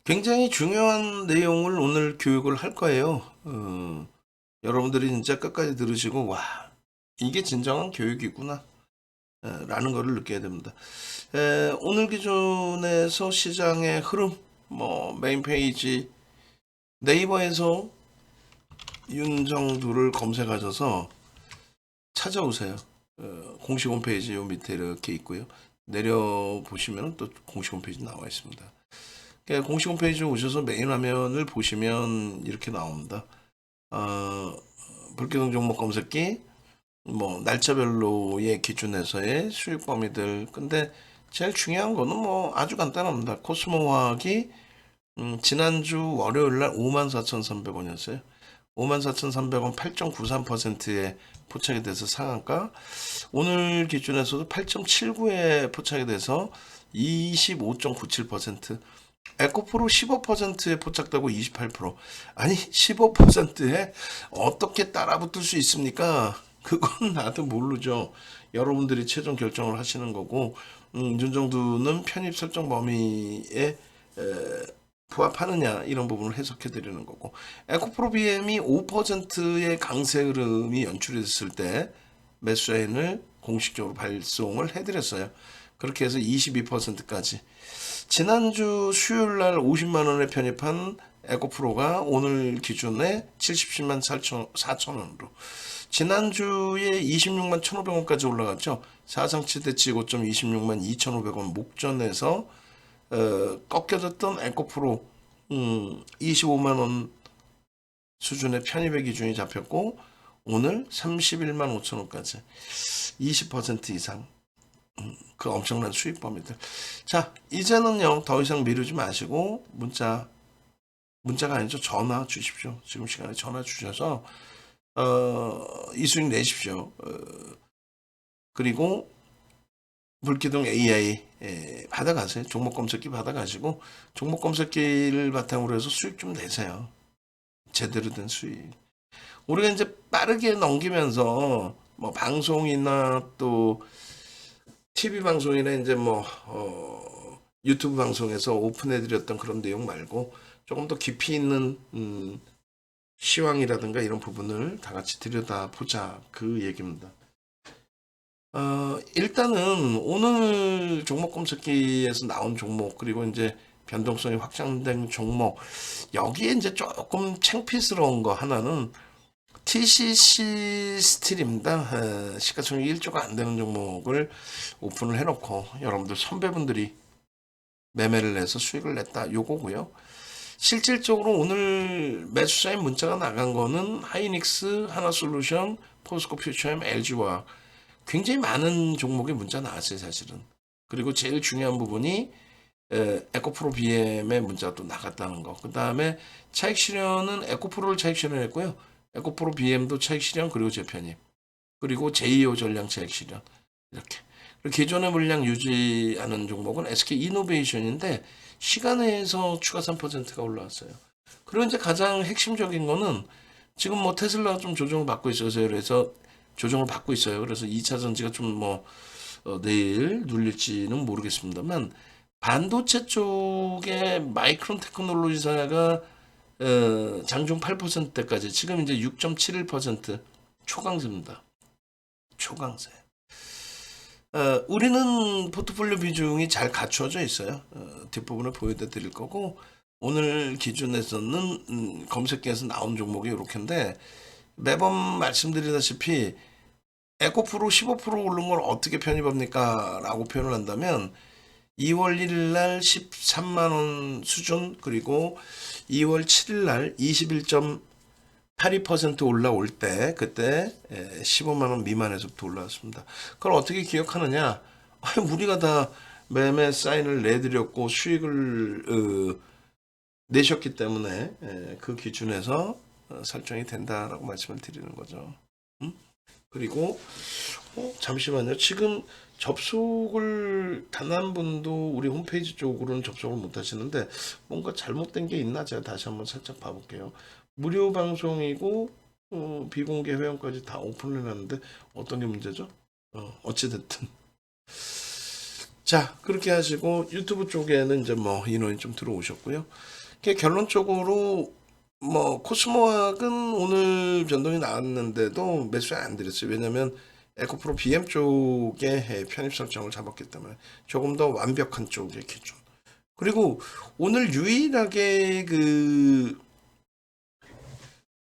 굉장히 중요한 내용을 오늘 교육을 할 거예요. 여러분들이 진짜 끝까지 들으시고, 와, 이게 진정한 교육이구나, 라는 거를 느껴야 됩니다. 오늘 기준에서 시장의 흐름, 메인 페이지, 네이버에서 윤정두를 검색하셔서 찾아오세요. 공식 홈페이지 요 밑에 이렇게 있고요. 내려보시면 또 공식 홈페이지 나와 있습니다. 공식 홈페이지 오셔서 메인 화면을 보시면 이렇게 나옵니다. 어, 불기둥 종목 검색기, 날짜별로의 기준에서의 수익 범위들. 근데 제일 중요한 거는 아주 간단합니다. 코스모 화학이 지난주 월요일 날 54,300원이었어요. 54,300원 8.93%에 포착이 돼서 상한가. 오늘 기준에서도 8.79에 포착이 돼서 25.97%. 에코프로 15%에 포착되고 28%. 아니 15%에 어떻게 따라붙을 수 있습니까? 그건 나도 모르죠. 여러분들이 최종 결정을 하시는 거고, 윤정두는 편입 설정 범위에 부합하느냐 이런 부분을 해석해 드리는 거고, 에코프로 BM이 5%의 강세 흐름이 연출이 됐을 때 매수인을 공식적으로 발송을 해드렸어요. 그렇게 해서 22%까지. 지난주 수요일 날 50만 원에 편입한 에코프로가 오늘 기준에 77만 4천 원으로, 지난주에 26만 1,500원까지 올라갔죠. 사상치대치 고점 26만 2,500원 목전에서 꺾여졌던 에코프로 25만 원 수준의 편입의 기준이 잡혔고, 오늘 31만 5천 원까지 20% 이상, 그 엄청난 수익 범위들. 자, 이제는요, 더 이상 미루지 마시고, 문자가 아니죠. 전화 주십시오. 지금 시간에 전화 주셔서, 이 수익 내십시오. 그리고, 불기둥 AI, 받아가세요. 종목 검색기 받아가시고, 종목 검색기를 바탕으로 해서 수익 좀 내세요. 제대로 된 수익. 우리가 이제 빠르게 넘기면서, 방송이나 또, TV 방송이나 이제 유튜브 방송에서 오픈해드렸던 그런 내용 말고 조금 더 깊이 있는 시황이라든가 이런 부분을 다 같이 들여다보자, 그 얘기입니다. 일단은 오늘 종목 검색기에서 나온 종목, 그리고 이제 변동성이 확장된 종목, 여기에 이제 조금 창피스러운 거 하나는 TCC 스틸입니다. 시가총액 1조가 안 되는 종목을 오픈을 해놓고 여러분들 선배분들이 매매를 해서 수익을 냈다, 요거고요. 실질적으로 오늘 매수자의 문자가 나간 거는 하이닉스, 하나솔루션, 포스코 퓨처엠, LG와 굉장히 많은 종목의 문자 나왔어요, 사실은. 그리고 제일 중요한 부분이 에코프로 BM의 문자가 또 나갔다는 거. 그 다음에 차익 실현은 에코프로를 차익 실현했고요. 에코프로 BM도 차익 실현, 그리고 재편입, 그리고 제2호 전량 차익 실현, 이렇게. 그리고 기존의 물량 유지하는 종목은 SK 이노베이션인데 시간에서 추가 3%가 올라왔어요. 그리고 이제 가장 핵심적인 거는 지금 테슬라가 좀 조정을 받고 있어요. 그래서 조정을 받고 있어요. 그래서 2차 전지가 좀 내일 눌릴지는 모르겠습니다만, 반도체 쪽에 마이크론 테크놀로지사가 장중 8%대까지, 지금 이제 6.71% 초강세입니다. 초강세. 우리는 포트폴리오 비중이 잘 갖춰져 있어요. 뒷부분을 보여드릴 거고, 오늘 기준에서는 검색기에서 나온 종목이 이렇게인데, 매번 말씀드리다시피 에코프로 15% 오른 걸 어떻게 편입합니까? 라고 표현을 한다면 2월 1일 날 13만 원 수준, 그리고 2월 7일 날 81.82% 올라올 때, 그때 15만 원 미만에서부터 올라왔습니다. 그걸 어떻게 기억하느냐? 우리가 다 매매 사인을 내드렸고 수익을 내셨기 때문에 그 기준에서 설정이 된다라고 말씀을 드리는 거죠. 그리고 잠시만요. 지금 접속을 단 한 분도 우리 홈페이지 쪽으로는 접속을 못 하시는데 뭔가 잘못된 게 있나, 제가 다시 한번 살짝 봐볼게요. 무료 방송이고 비공개 회원까지 다 오픈을 해놨는데 어떤 게 문제죠? 어찌됐든 자, 그렇게 하시고 유튜브 쪽에는 이제 뭐 인원이 좀 들어오셨고요. 결론적으로 뭐 코스모학은 오늘 변동이 나왔는데도 매수에 안 들였어요. 왜냐면 에코프로 BM 쪽에 편입 설정을 잡았기 때문에 조금 더 완벽한 쪽의 기준. 그리고 오늘 유일하게 그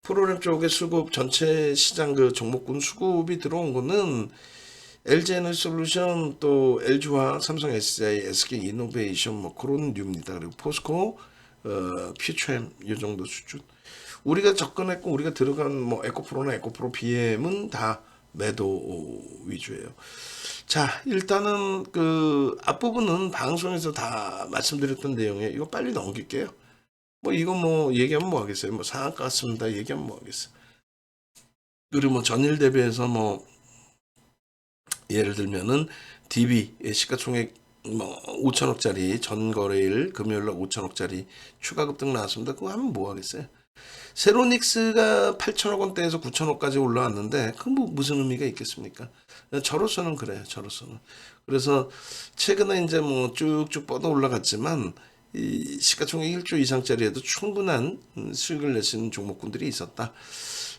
프로그램 쪽의 수급 전체 시장 그 종목군 수급이 들어온 거는 LG에너지솔루션 또 LG화학, 삼성 SDI, SK 이노베이션 뭐 그런 류입니다. 그리고 포스코, 퓨처엠 이 정도 수준. 우리가 접근했고 우리가 들어간 뭐 에코프로나 에코프로 BM은 다 매도 위주예요. 자, 일단은 그 앞부분은 방송에서 다 말씀드렸던 내용이에요. 이거 빨리 넘길게요. 뭐 이거 뭐 얘기하면 뭐 하겠어요. 뭐 상한가 같습니다. 얘기하면 뭐 하겠어요. 그리고 뭐 전일 대비해서 뭐 예를 들면은 DB 시가총액 뭐 5천억짜리 전 거래일 금요일 날 5천억짜리 추가 급등 나왔습니다. 그거 하면 뭐 하겠어요. 세로닉스가 8천억 원대에서 9천억까지 올라왔는데 그 뭐 무슨 의미가 있겠습니까? 저로서는 그래요. 저로서는. 그래서 최근에 이제 뭐 쭉쭉 뻗어 올라갔지만 이 시가총액 1조 이상짜리에도 충분한 수익을 내시는 종목군들이 있었다.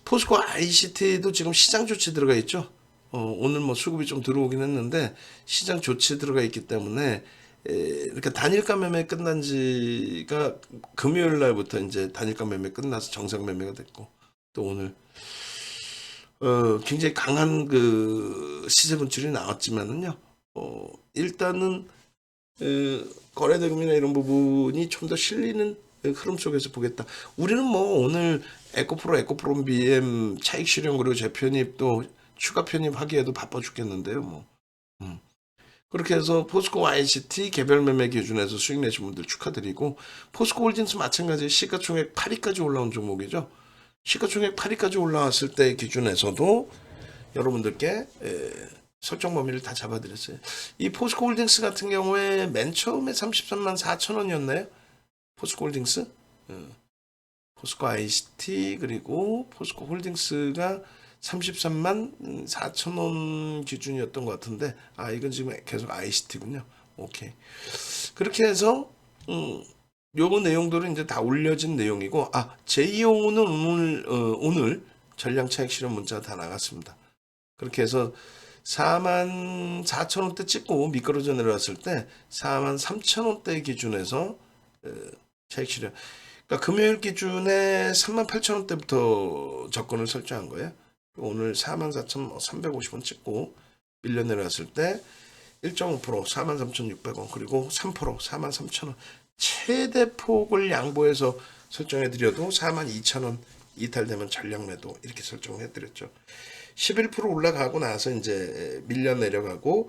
포스코 ICT도 지금 시장 조치 들어가 있죠. 오늘 뭐 수급이 좀 들어오긴 했는데 시장 조치 들어가 있기 때문에 그러니까 단일가 매매 끝난 지가 금요일 날부터 이제 단일가 매매 끝나서 정상 매매가 됐고 또 오늘 굉장히 강한 그 시세 분출이 나왔지만은요. 일단은 거래 대금이나 이런 부분이 좀 더 실리는 흐름 속에서 보겠다. 우리는 뭐 오늘 에코프로 BM 차익 실현 그리고 재편입 또 추가 편입하기에도 바빠 죽겠는데요. 뭐. 그렇게 해서 포스코 ICT 개별 매매 기준에서 수익 내신 분들 축하드리고 포스코 홀딩스 마찬가지 시가총액 8위까지 올라온 종목이죠. 시가총액 8위까지 올라왔을 때 기준에서도 여러분들께 설정 범위를 다 잡아드렸어요. 이 포스코 홀딩스 같은 경우에 맨 처음에 33만 4천 원이었나요? 포스코 홀딩스? 포스코 ICT 그리고 포스코 홀딩스가 33만 4천 원 기준이었던 것 같은데 이건 지금 계속 ICT군요. 오케이. 그렇게 해서 요거 내용들은 이제 다 올려진 내용이고 JO는 오늘 전량 차익 실현 문자 다 나갔습니다. 그렇게 해서 4만 4천 원대 찍고 미끄러져 내려왔을 때 4만 3천 원대 기준에서 차익 실현. 그러니까 금요일 기준에 3만 8천 원대부터 접근을 설정한 거예요. 오늘 44,350원 찍고 밀려 내려왔을 때 1.5% 43,600원 그리고 3% 43,000원 최대 폭을 양보해서 설정해 드려도 42,000원 이탈되면 전량 매도 이렇게 설정해 드렸죠. 11% 올라가고 나서 이제 밀려 내려가고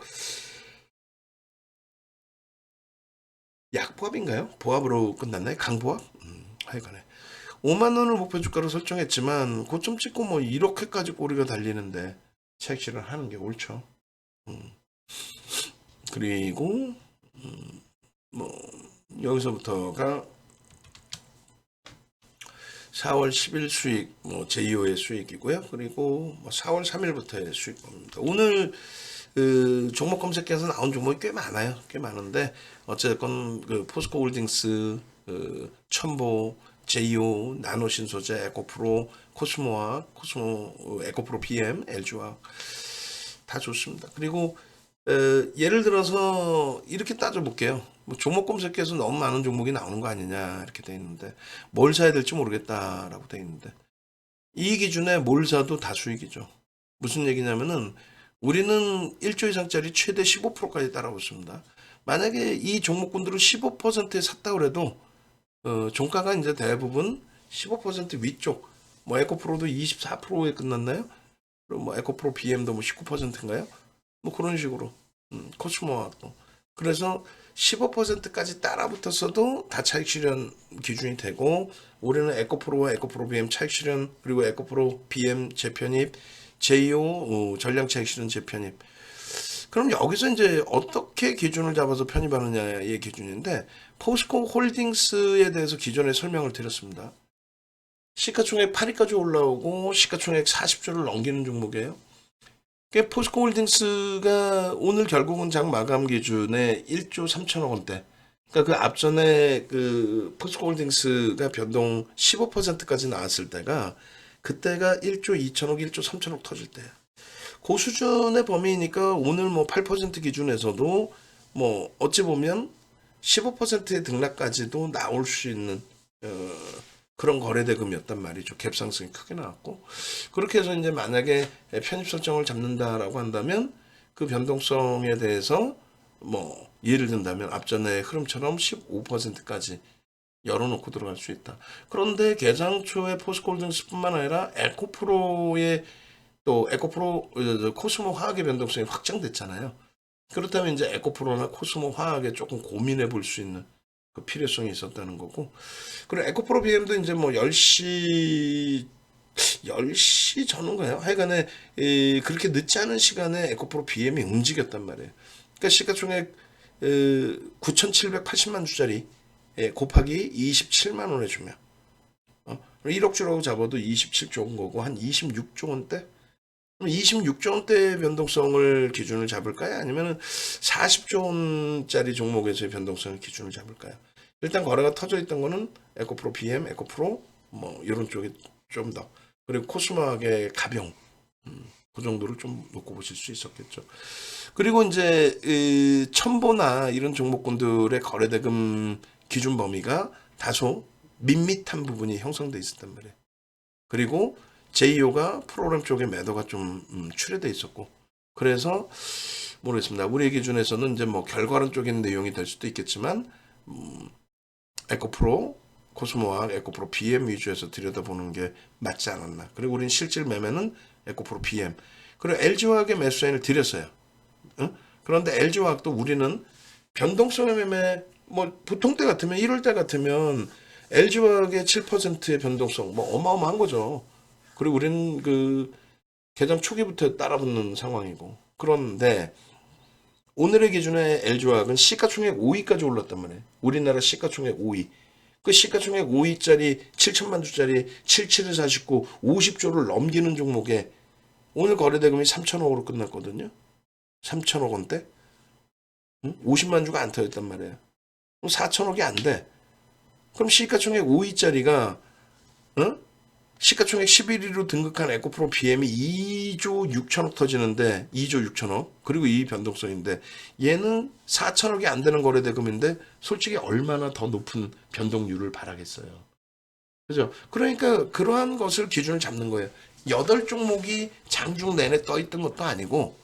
약보합인가요? 보합으로 끝났나요? 강보합? 하여간에 5만 원을 목표 주가로 설정했지만 고점 찍고 뭐 이렇게까지 꼬리가 달리는데 차익 실현하는 게 옳죠. 그리고 뭐 여기서부터가 4월 10일 수익, 뭐 제2호의 수익이고요. 그리고 뭐 4월 3일부터의 수익입니다. 오늘 종목 검색해서 나온 종목이 꽤 많아요. 꽤 많은데 어쨌건 그 포스코 홀딩스, 첨보, 제2호, 나노신소재, 에코프로, 코스모, 에코프로 BM, LG화학 다 좋습니다. 그리고 예를 들어서 이렇게 따져볼게요. 뭐 종목 검색해서 너무 많은 종목이 나오는 거 아니냐 이렇게 돼 있는데 뭘 사야 될지 모르겠다라고 돼 있는데 이 기준에 뭘 사도 다 수익이죠. 무슨 얘기냐면은 우리는 1조 이상짜리 최대 15%까지 따라붙습니다. 만약에 이 종목군들을 15%에 샀다 그래도 종가가 이제 대부분 15% 위쪽, 뭐 에코프로도 24%에 끝났나요? 그리고 뭐 에코프로 BM도 뭐 19%인가요? 뭐 그런 식으로 코스모학도 그래서 15%까지 따라붙었어도 다 차익 실현 기준이 되고 올해는 에코프로와 에코프로 BM 차익 실현 그리고 에코프로 BM 재편입 제2호 전량 차익 실현 재편입 그럼 여기서 이제 어떻게 기준을 잡아서 편입하느냐의 기준인데 포스코 홀딩스에 대해서 기존에 설명을 드렸습니다. 시가총액 8위까지 올라오고 시가총액 40조를 넘기는 종목이에요. 포스코홀딩스가 오늘 결국은 장 마감 기준에 1조 3천억 원대. 그러니까 그 앞전에 그 포스코홀딩스가 변동 15%까지 나왔을 때가 그때가 1조 2천억, 1조 3천억 터질 때야. 그 수준의 범위니까 오늘 뭐 8% 기준에서도 뭐 어찌 보면 15%의 등락까지도 나올 수 있는 그런 거래대금이었단 말이죠. 갭 상승이 크게 나왔고 그렇게 해서 이제 만약에 편입 설정을 잡는다라고 한다면 그 변동성에 대해서 뭐 예를 든다면 앞전의 흐름처럼 15%까지 열어놓고 들어갈 수 있다. 그런데 개장 초에 포스코홀딩스뿐만 아니라 에코프로의 또 에코프로 코스모 화학의 변동성이 확장됐잖아요. 그렇다면 이제 에코프로나 코스모 화학에 조금 고민해 볼 수 있는 그 필요성이 있었다는 거고. 그리고 에코프로 BM도 이제 뭐 10시 전인가요? 하여간에 그렇게 늦지 않은 시간에 에코프로 BM이 움직였단 말이에요. 그러니까 시가총액 9,780만 주짜리 곱하기 27만 원에 주면 1억 주라고 잡아도 27조 원 거고 한 26조 원대? 26조 원대 변동성을 기준을 잡을까요? 아니면 40조 원짜리 종목에서의 변동성을 기준을 잡을까요? 일단 거래가 터져 있던 거는 에코프로 BM, 에코프로 뭐 이런 쪽이 좀 더 그리고 코스모학의 가병 그 정도를 좀 놓고 보실 수 있었겠죠. 그리고 이제 첨보나 이런 종목군들의 거래대금 기준 범위가 다소 밋밋한 부분이 형성돼 있었단 말이에요. 그리고 제이오가 프로그램 쪽에 매도가 좀 출회돼 있었고 그래서 모르겠습니다. 우리 기준에서는 이제 뭐 결과론 쪽인 내용이 될 수도 있겠지만 에코프로, 코스모학, 에코프로 BM 위주에서 들여다보는 게 맞지 않았나. 그리고 우린 실질 매매는 에코프로 BM. 그리고 LG화학의 매수 사인을 드렸어요. 응? 그런데 LG화학도 우리는 변동성의 매매 뭐 보통 때 같으면 1월 때 같으면 LG화학의 7%의 변동성 뭐 어마어마한 거죠. 그리고 우리는 그 개장 초기부터 따라붙는 상황이고 그런데 오늘의 기준에 LG화학은 시가총액 5위까지 올랐단 말이에요. 우리나라 시가총액 5위. 그 시가총액 5위짜리 7천만 주짜리 77을 49 50조를 넘기는 종목에 오늘 거래대금이 3천억으로 끝났거든요. 3천억 원대? 50만 주가 안 터졌단 말이에요. 그럼 4천억이 안 돼. 그럼 시가총액 5위짜리가 시가총액 11위로 등극한 에코프로 BM이 2조 6천억 터지는데 2조 6천억 그리고 이 변동성인데 얘는 4천억이 안 되는 거래대금인데 솔직히 얼마나 더 높은 변동률을 바라겠어요. 그죠? 그러니까 그러한 것을 기준을 잡는 거예요. 8종목이 장중 내내 떠 있던 것도 아니고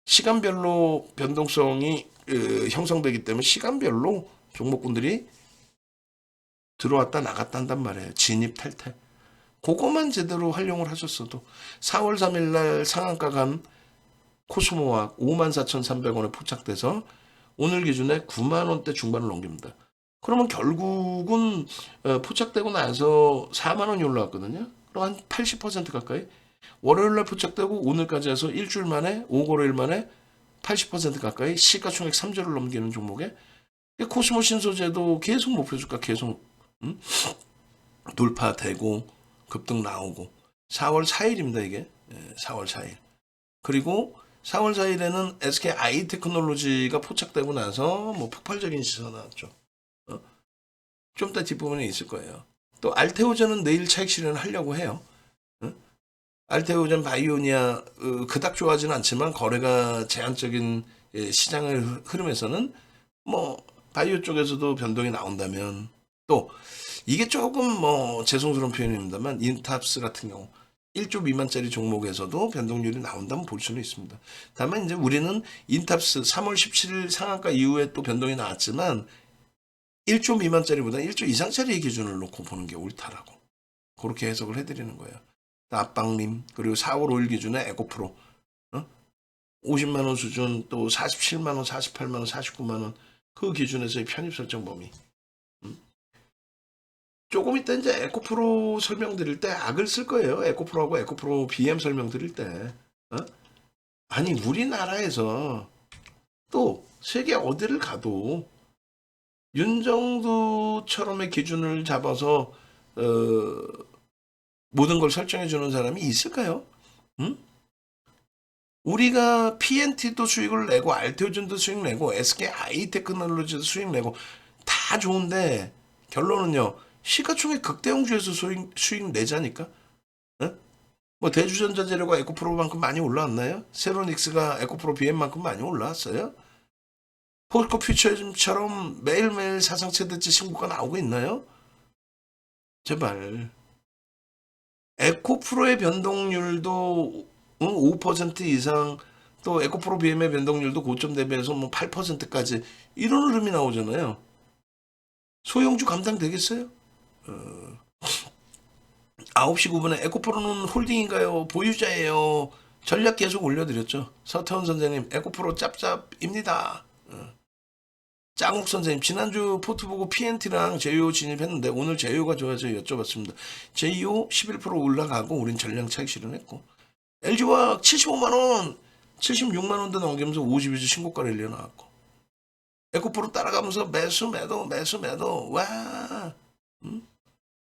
시간별로 변동성이 형성되기 때문에 시간별로 종목군들이 들어왔다 나갔다 한단 말이에요. 진입 탈퇴. 그것만 제대로 활용을 하셨어도 4월 3일 날 상한가 간 코스모와 54,300원에 포착돼서 오늘 기준에 9만 원대 중반을 넘깁니다. 그러면 결국은 포착되고 나서 4만 원이 올라왔거든요. 그럼 한 80% 가까이 월요일 날 포착되고 오늘까지 해서 일주일 만에 5거래일 만에 80% 가까이 시가총액 3조를 넘기는 종목에 코스모 신소재도 계속 목표주가 계속 돌파되고 급등 나오고 4월 4일입니다 이게 4월 4일 그리고 4월 4일에는 SK 아이테크놀로지가 포착되고 나서 뭐 폭발적인 시세가 나왔죠. 좀 이따 뒷부분에 있을 거예요. 또 알테오전은 내일 차익 실현을 하려고 해요. 알테오전 바이오니아 그닥 좋아하지는 않지만 거래가 제한적인 시장의 흐름에서는 뭐 바이오 쪽에서도 변동이 나온다면 또 이게 조금 뭐 죄송스러운 표현입니다만 인탑스 같은 경우 1조 미만짜리 종목에서도 변동률이 나온다면 볼 수는 있습니다. 다만 이제 우리는 인탑스 3월 17일 상한가 이후에 또 변동이 나왔지만 1조 미만짜리보다 1조 이상짜리 기준을 놓고 보는 게 옳다라고 그렇게 해석을 해드리는 거예요. 앞방림 그리고 4월 5일 기준에 에코프로 50만 원 수준 또 47만 원, 48만 원, 49만 원 그 기준에서의 편입 설정 범위. 조금 이따 이제 에코프로 설명드릴 때 악을 쓸 거예요. 에코프로하고 에코프로 BM 설명드릴 때. 아니 우리나라에서 또 세계 어디를 가도 윤정두처럼의 기준을 잡아서 모든 걸 설정해 주는 사람이 있을까요? 응? 우리가 PNT도 수익을 내고 알테오전도 수익 내고 SK 하이테크놀로지도 수익 내고 다 좋은데 결론은요. 시가총액 극대형주에서 수익 내자니까. 어? 뭐 대주전자재료가 에코프로만큼 많이 올라왔나요? 세로닉스가 에코프로 BM만큼 많이 올라왔어요? 포스코 퓨처즘처럼 매일매일 사상 최대치 신고가 나오고 있나요? 제발. 에코프로의 변동률도 5% 이상, 또 에코프로 BM의 변동률도 고점 대비해서 뭐 8%까지 이런 흐름이 나오잖아요. 소형주 감당되겠어요? 9시 9분에 에코프로는 홀딩인가요? 보유자예요. 전략 계속 올려드렸죠. 서태원 선생님, 에코프로 짭짭입니다. 짱욱 선생님, 지난주 포트 보고 PNT랑 제이오 진입했는데 오늘 제이오가 좋아서 여쭤봤습니다. 제이오 11% 올라가고 우린 전량 차익 실현했고 LG화학 75만원, 76만원대 넘기면서 52주 신고가 랠리가 나왔고 에코프로 따라가면서 매수 매도 와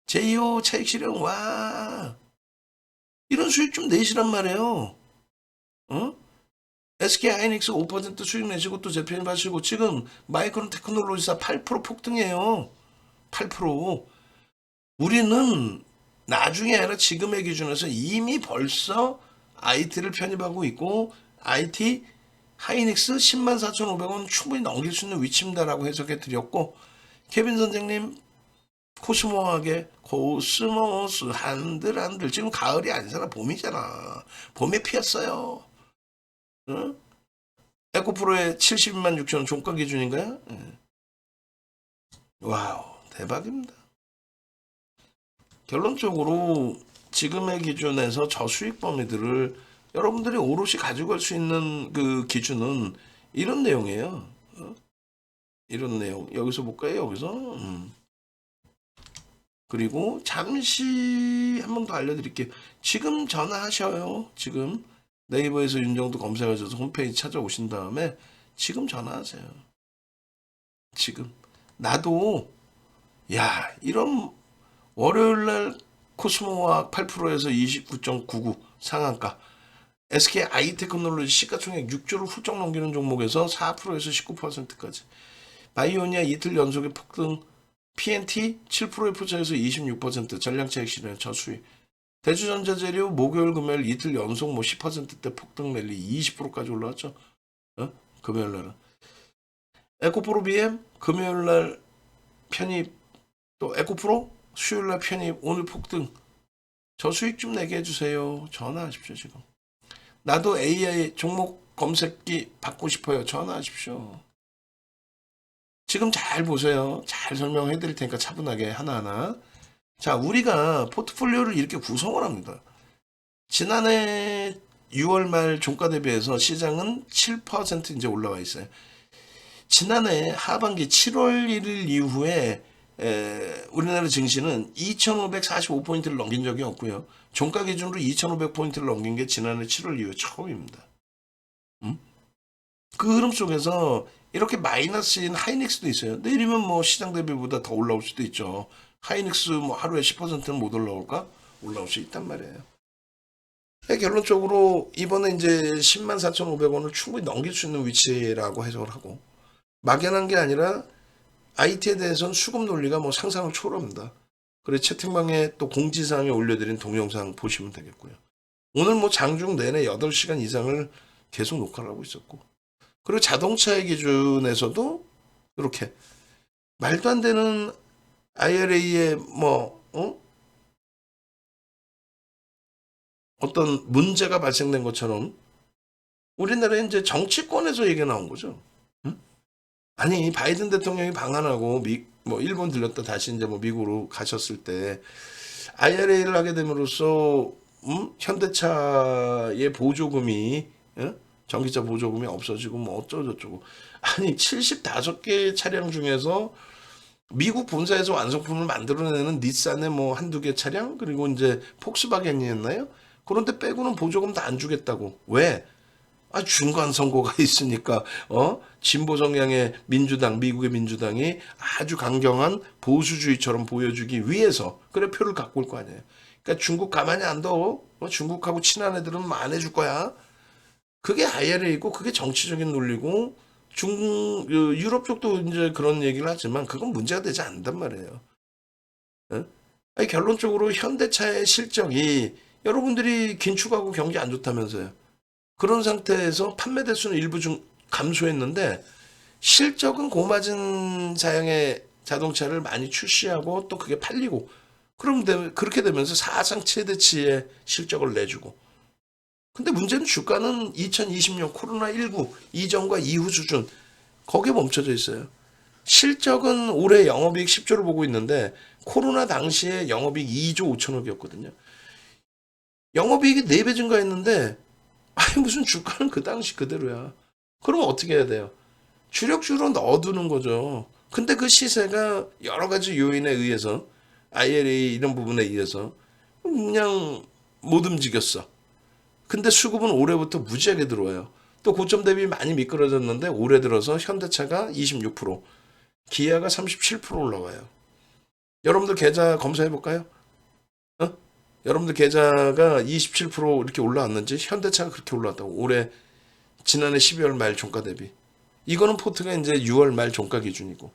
제이오 차익 실현 와 이런 수익 좀 내시란 말이에요. 어? SK 하이닉스 5% 수익 내시고 또 재편입하시고 지금 마이크론 테크놀로지사 8% 폭등이에요. 8%. 우리는 나중에 아니라 지금의 기준에서 이미 벌써 IT를 편입하고 있고 IT 하이닉스 10만 4,500원 충분히 넘길 수 있는 위치입니다라고 해석해 드렸고 케빈 선생님 코스모하게 코스모스 한들 지금 가을이 아니잖아 봄이잖아. 봄에 피었어요. 응? 에코프로의 72만 6천원 종가 기준인가요? 와우 대박입니다. 결론적으로 지금의 기준에서 저수익 범위들을 여러분들이 오롯이 가지고 갈 수 있는 그 기준은 이런 내용이에요. 이런 내용. 여기서 볼까요? 여기서. 그리고 잠시 한 번 더 알려드릴게요. 지금 전화하셔요. 지금 네이버에서 윤정도 검색하셔서 홈페이지 찾아오신 다음에 지금 전화하세요. 지금. 나도 야 이런 월요일날 코스모와 8%에서 29.99 상한가 SK 하이테크놀로지 시가총액 6조를 훌쩍 넘기는 종목에서 4%에서 19%까지 바이오니아 이틀 연속의 폭등 PNT 7%의 포차에서 26% 전량차익 실현 저수익 대주전자재료 목요일 금요일 이틀 연속 뭐 10%대 폭등 랠리 20%까지 올라왔죠. 금요일날은 에코프로 BM 금요일날 편입 또 에코프로 수요일날 편입 오늘 폭등 저수익 좀 내게 해주세요. 전화하십시오. 지금 나도 AI 종목 검색기 받고 싶어요. 전화하십시오. 지금 잘 보세요. 잘 설명해 드릴 테니까 차분하게 하나하나. 자, 우리가 포트폴리오를 이렇게 구성을 합니다. 지난해 6월 말 종가 대비해서 시장은 7% 이제 올라와 있어요. 지난해 하반기 7월 1일 이후에 우리나라 증시는 2,545포인트를 넘긴 적이 없고요. 종가 기준으로 2,500포인트를 넘긴 게 지난해 7월 이후에 처음입니다. 그 흐름 속에서 이렇게 마이너스인 하이닉스도 있어요. 내일이면 뭐 시장 대비보다 더 올라올 수도 있죠. 하이닉스 뭐 하루에 10%는 못 올라올까? 올라올 수 있단 말이에요. 결론적으로 이번에 이제 10만 4,500원을 충분히 넘길 수 있는 위치라고 해석을 하고 막연한 게 아니라 IT에 대해서는 수급 논리가 뭐 상상을 초월합니다. 그래서 채팅방에 또 공지사항에 올려드린 동영상 보시면 되겠고요. 오늘 뭐 장중 내내 8시간 이상을 계속 녹화를 하고 있었고 그리고 자동차의 기준에서도 이렇게 말도 안 되는 IRA에 어떤 문제가 발생된 것처럼 우리나라에 이제 정치권에서 얘기가 나온 거죠. 응? 아니 바이든 대통령이 방한하고 일본 들렸다 다시 이제 뭐 미국으로 가셨을 때 IRA를 하게 됨으로써 현대차의 보조금이 전기차 보조금이 없어지고 뭐 어쩌고저쩌고 아니 75개 차량 중에서 미국 본사에서 완성품을 만들어내는 닛산의 뭐 한두 개 차량 그리고 이제 폭스바겐이었나요? 그런데 빼고는 보조금 다 안 주겠다고. 왜? 중간 선거가 있으니까 진보 성향의 민주당 미국의 민주당이 아주 강경한 보수주의처럼 보여주기 위해서 그래 표를 갖고 올 거 아니에요. 그러니까 중국 가만히 안 둬. 중국하고 친한 애들은 안 해줄 거야. 그게 IRA고 그게 정치적인 논리고 유럽 쪽도 이제 그런 얘기를 하지만 그건 문제가 되지 않는단 말이에요. 예? 아니, 결론적으로 현대차의 실적이 여러분들이 긴축하고 경기 안 좋다면서요. 그런 상태에서 판매 대수는 일부 좀 감소했는데 실적은 고마진 사양의 자동차를 많이 출시하고 또 그게 팔리고 그렇게 되면서 사상 최대치의 실적을 내주고 근데 문제는 주가는 2020년 코로나19 이전과 이후 수준 거기에 멈춰져 있어요. 실적은 올해 영업이익 10조를 보고 있는데 코로나 당시에 영업이익 2조 5천억이었거든요. 영업이익이 4배 증가했는데 아니 무슨 주가는 그 당시 그대로야. 그러면 어떻게 해야 돼요? 주력주로 넣어두는 거죠. 근데 그 시세가 여러 가지 요인에 의해서 IRA 이런 부분에 의해서 그냥 못 움직였어. 근데 수급은 올해부터 무지하게 들어와요. 또 고점 대비 많이 미끄러졌는데 올해 들어서 현대차가 26%, 기아가 37% 올라와요. 여러분들 계좌 검사해 볼까요? 어? 여러분들 계좌가 27% 이렇게 올라왔는지 현대차가 그렇게 올라왔다고 올해 지난해 12월 말 종가 대비. 이거는 포트가 이제 6월 말 종가 기준이고.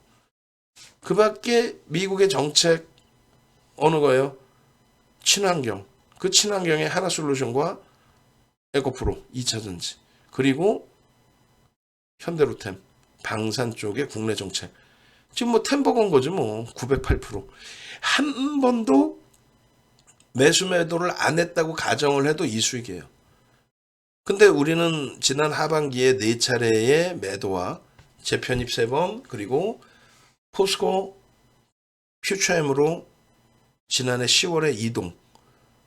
그 밖에 미국의 정책 어느 거예요? 친환경. 그 친환경의 하나솔루션과 에코프로 2차전지. 그리고 현대로템. 방산 쪽의 국내 정책. 지금 뭐 템버 건 거지 뭐 908%. 한 번도 매수 매도를 안 했다고 가정을 해도 이 수익이에요. 근데 우리는 지난 하반기에 4차례의 매도와 재편입 3번 그리고 포스코 퓨처엠으로 지난해 10월에 이동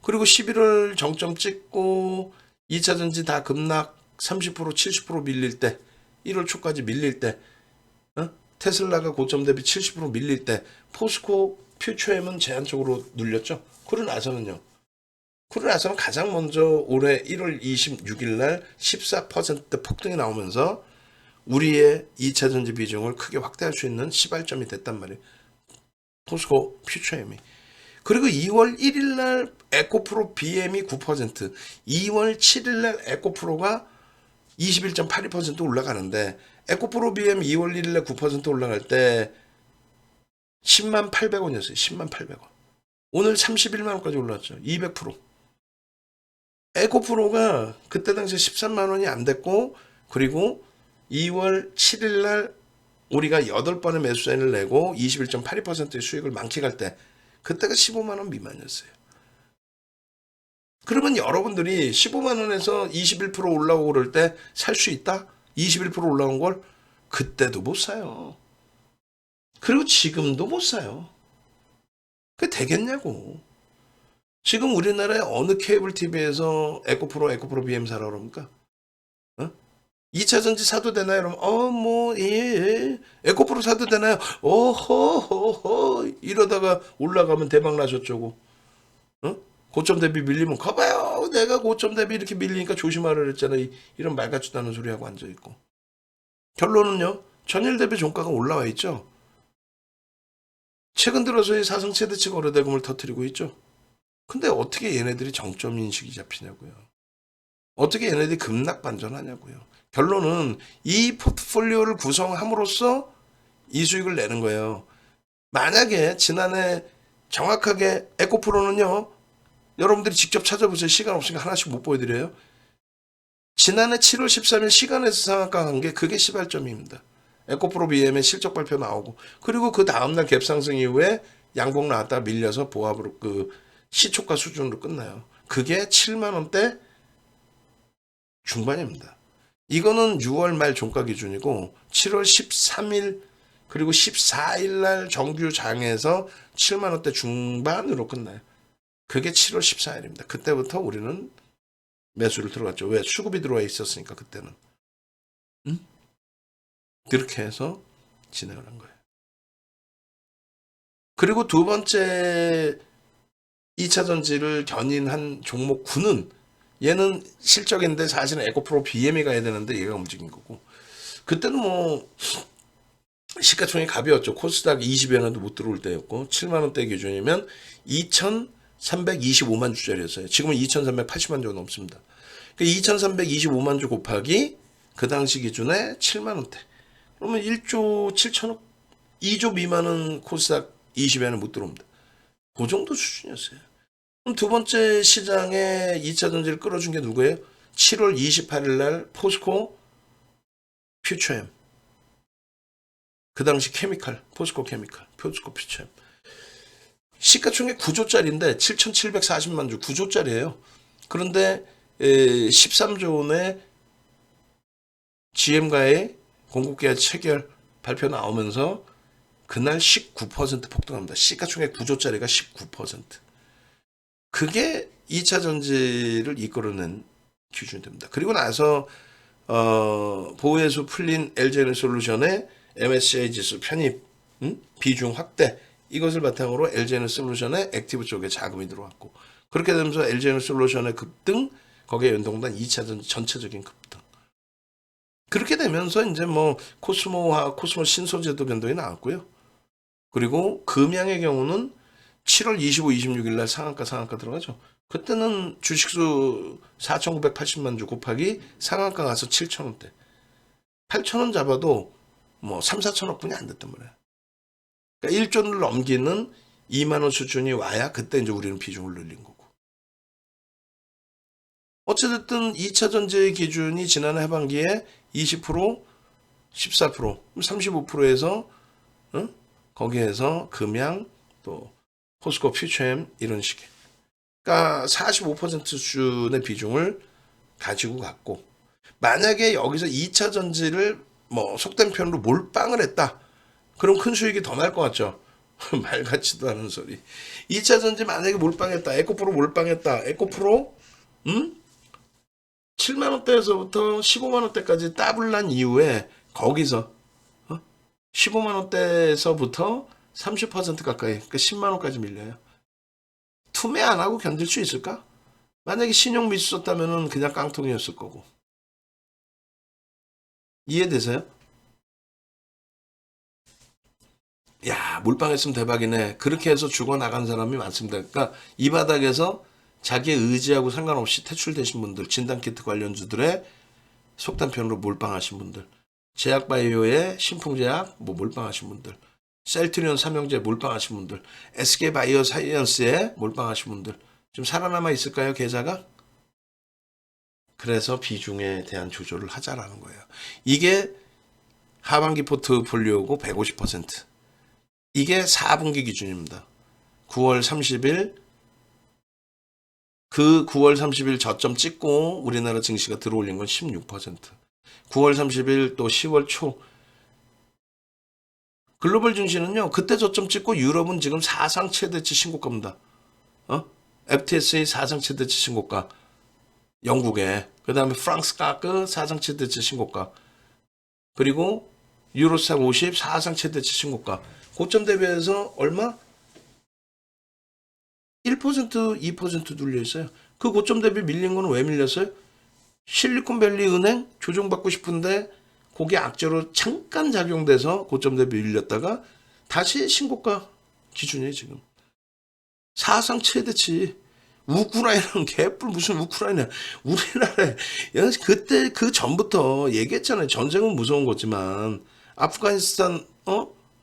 그리고 11월 정점 찍고 2차전지 다 급락 30% 70% 밀릴 때 1월 초까지 밀릴 때 테슬라가 고점 대비 70% 밀릴 때 포스코 퓨처엠은 제한적으로 눌렸죠. 그러고 나서는요. 그러고 나서는 가장 먼저 올해 1월 26일 날 14% 폭등이 나오면서 우리의 2차전지 비중을 크게 확대할 수 있는 시발점이 됐단 말이에요. 포스코 퓨처엠이. 그리고 2월 1일 날 에코프로 BM이 9%, 2월 7일 날 에코프로가 21.82% 올라가는데 에코프로 BM 2월 1일 날 9% 올라갈 때 10만 800원이었어요. 10만 800원. 오늘 31만 원까지 올랐죠. 200%. 에코프로가 그때 당시에 13만 원이 안 됐고 그리고 2월 7일 날 우리가 8번의 매수 사인을 내고 21.82%의 수익을 만끽할 때 그때가 15만 원 미만이었어요. 그러면 여러분들이 15만 원에서 21% 올라오고 그럴 때 살 수 있다? 21% 올라온 걸 그때도 못 사요. 그리고 지금도 못 사요. 그게 되겠냐고. 지금 우리나라의 어느 케이블 TV에서 에코프로 BM 사라 그럽니까? 2차전지 사도 되나요? 여러분, 예. 에코프로 사도 되나요? 허. 이러다가 올라가면 대박 나셨죠. 고점 대비 밀리면, 거봐요. 내가 고점 대비 이렇게 밀리니까 조심하라 그랬잖아. 이런 말 같지도 않은 소리하고 앉아있고. 결론은요, 전일 대비 종가가 올라와 있죠. 최근 들어서의 사상 최대치 거래대금을 터뜨리고 있죠. 근데 어떻게 얘네들이 정점 인식이 잡히냐고요. 어떻게 얘네들이 급락 반전하냐고요. 결론은 이 포트폴리오를 구성함으로써 이 수익을 내는 거예요. 만약에 지난해 정확하게 에코프로는요. 여러분들이 직접 찾아보세요. 시간 없으니까 하나씩 못 보여드려요. 지난해 7월 13일 시간에서 상한가 게 그게 시발점입니다. 에코프로 BM의 실적 발표 나오고 그리고 그 다음날 갭상승 이후에 양봉 나왔다 밀려서 보합으로 그 시초가 수준으로 끝나요. 그게 7만 원대 중반입니다. 이거는 6월 말 종가 기준이고 7월 13일 그리고 14일 날 정규 장에서 7만 원대 중반으로 끝나요. 그게 7월 14일입니다. 그때부터 우리는 매수를 들어갔죠. 왜? 수급이 들어와 있었으니까 그때는. 그렇게 해서 진행을 한 거예요. 그리고 두 번째 2차전지를 견인한 종목 9는 얘는 실적인데 사실은 에코프로 BM이 가야 되는데 얘가 움직인 거고 그때는 뭐 시가총액이 가벼웠죠. 코스닥 20엔원도 못 들어올 때였고 7만 원대 기준이면 325만 주짜리였어요. 지금은 2380만 주가 넘습니다. 그러니까 2325만 주 곱하기 그 당시 기준에 7만 원대. 그러면 1조 7천억, 2조 미만은 코스닥 20에는 못 들어옵니다. 그 정도 수준이었어요. 그럼 두 번째 시장에 2차 전지를 끌어준 게 누구예요? 7월 28일 날 포스코 퓨처엠. 그 당시 케미칼, 포스코 케미칼, 포스코 퓨처엠. 시가총액 9조짜리인데 7,740만 주 9조짜리예요. 그런데 13조 원의 GM과의 공급계약 체결 발표 나오면서 그날 19% 폭등합니다. 시가총액 9조짜리가 19%. 그게 2차 전지를 이끌어낸 기준이 됩니다. 그리고 나서 보호해수 풀린 LG에너솔루션의 MSCI 지수 편입, 비중 확대, 이것을 바탕으로 LG에너솔루션의 액티브 쪽에 자금이 들어왔고, 그렇게 되면서 LG에너솔루션의 급등, 거기에 연동된 2차 전지 전체적인 급등. 그렇게 되면서 이제 뭐 코스모와 코스모 신소재도 변동이 나왔고요. 그리고 금양의 경우는 7월 25, 26일 날 상한가 들어가죠. 그때는 주식수 4,980만 주 곱하기 상한가 가서 7,000원대. 8,000원 잡아도 뭐 3, 4천억 분이 안 됐단 말이에요. 그러니까 1조를 넘기는 2만 원 수준이 와야 그때 이제 우리는 비중을 늘린 거고. 어찌됐든 2차 전지의 기준이 지난해 하반기에 20%, 14%, 35%에서 거기에서 금양 또 포스코 퓨처엠 이런 식의. 그러니까 45% 수준의 비중을 가지고 갔고, 만약에 여기서 2차 전지를 뭐 속된 표현으로 몰빵을 했다. 그럼 큰 수익이 더 날 것 같죠? 말 같지도 않은 소리. 2차 전지 만약에 몰빵했다. 에코프로 몰빵했다. 에코프로 7만 원대에서부터 15만 원대까지 따블난 이후에 거기서 15만 원대에서부터 30% 가까이, 그러니까 10만 원까지 밀려요. 투매 안 하고 견딜 수 있을까? 만약에 신용 미수 썼다면은 그냥 깡통이었을 거고. 이해되세요? 야, 몰빵했으면 대박이네. 그렇게 해서 죽어나간 사람이 많습니다. 그러니까 이 바닥에서 자기의 의지하고 상관없이 퇴출되신 분들, 진단키트 관련주들의 속단 표현으로 몰빵하신 분들, 제약바이오의 신풍제약 뭐 몰빵하신 분들, 셀트리온 삼형제 몰빵하신 분들, SK바이오 사이언스에 몰빵하신 분들, 좀 살아남아 있을까요, 계좌가? 그래서 비중에 대한 조절을 하자라는 거예요. 이게 하반기 포트폴리오고 150%. 이게 4분기 기준입니다. 9월 30일, 그 9월 30일 저점 찍고 우리나라 증시가 들어올린 건 16%. 9월 30일 또 10월 초. 글로벌 증시는요, 그때 저점 찍고 유럽은 지금 사상 최대치 신고가입니다. FTSE 사상 최대치 신고가. 영국에. 그 다음에 프랑스 가그 사상 최대치 신고가. 그리고 유로스탁 50 사상 최대치 신고가. 고점 대비해서 얼마? 1%, 2% 눌려 있어요. 그 고점 대비 밀린 거는 왜 밀렸어요? 실리콘밸리 은행 조정받고 싶은데 그게 악재로 잠깐 작용돼서 고점 대비 밀렸다가 다시 신고가 기준이에요, 지금. 사상 최대치. 우크라이나는 개뿔 무슨 우크라이나. 우리나라에 그때 그 전부터 얘기했잖아요. 전쟁은 무서운 거지만 아프가니스탄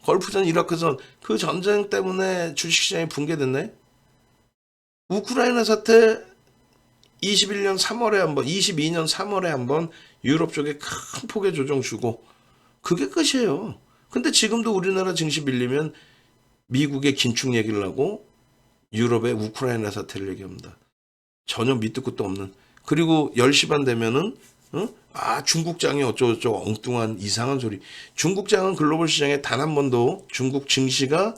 걸프전 이라크전 그 전쟁 때문에 주식시장이 붕괴됐네. 우크라이나 사태 21년 3월에 한번 22년 3월에 한번 유럽 쪽에 큰 폭의 조정 주고 그게 끝이에요. 근데 지금도 우리나라 증시 밀리면 미국의 긴축 얘기를 하고 유럽의 우크라이나 사태를 얘기합니다. 전혀 밑도 끝도 없는. 그리고 10시 반 되면은 중국장이 어쩌고저쩌고 엉뚱한 이상한 소리. 중국장은 글로벌 시장에 단 한 번도, 중국 증시가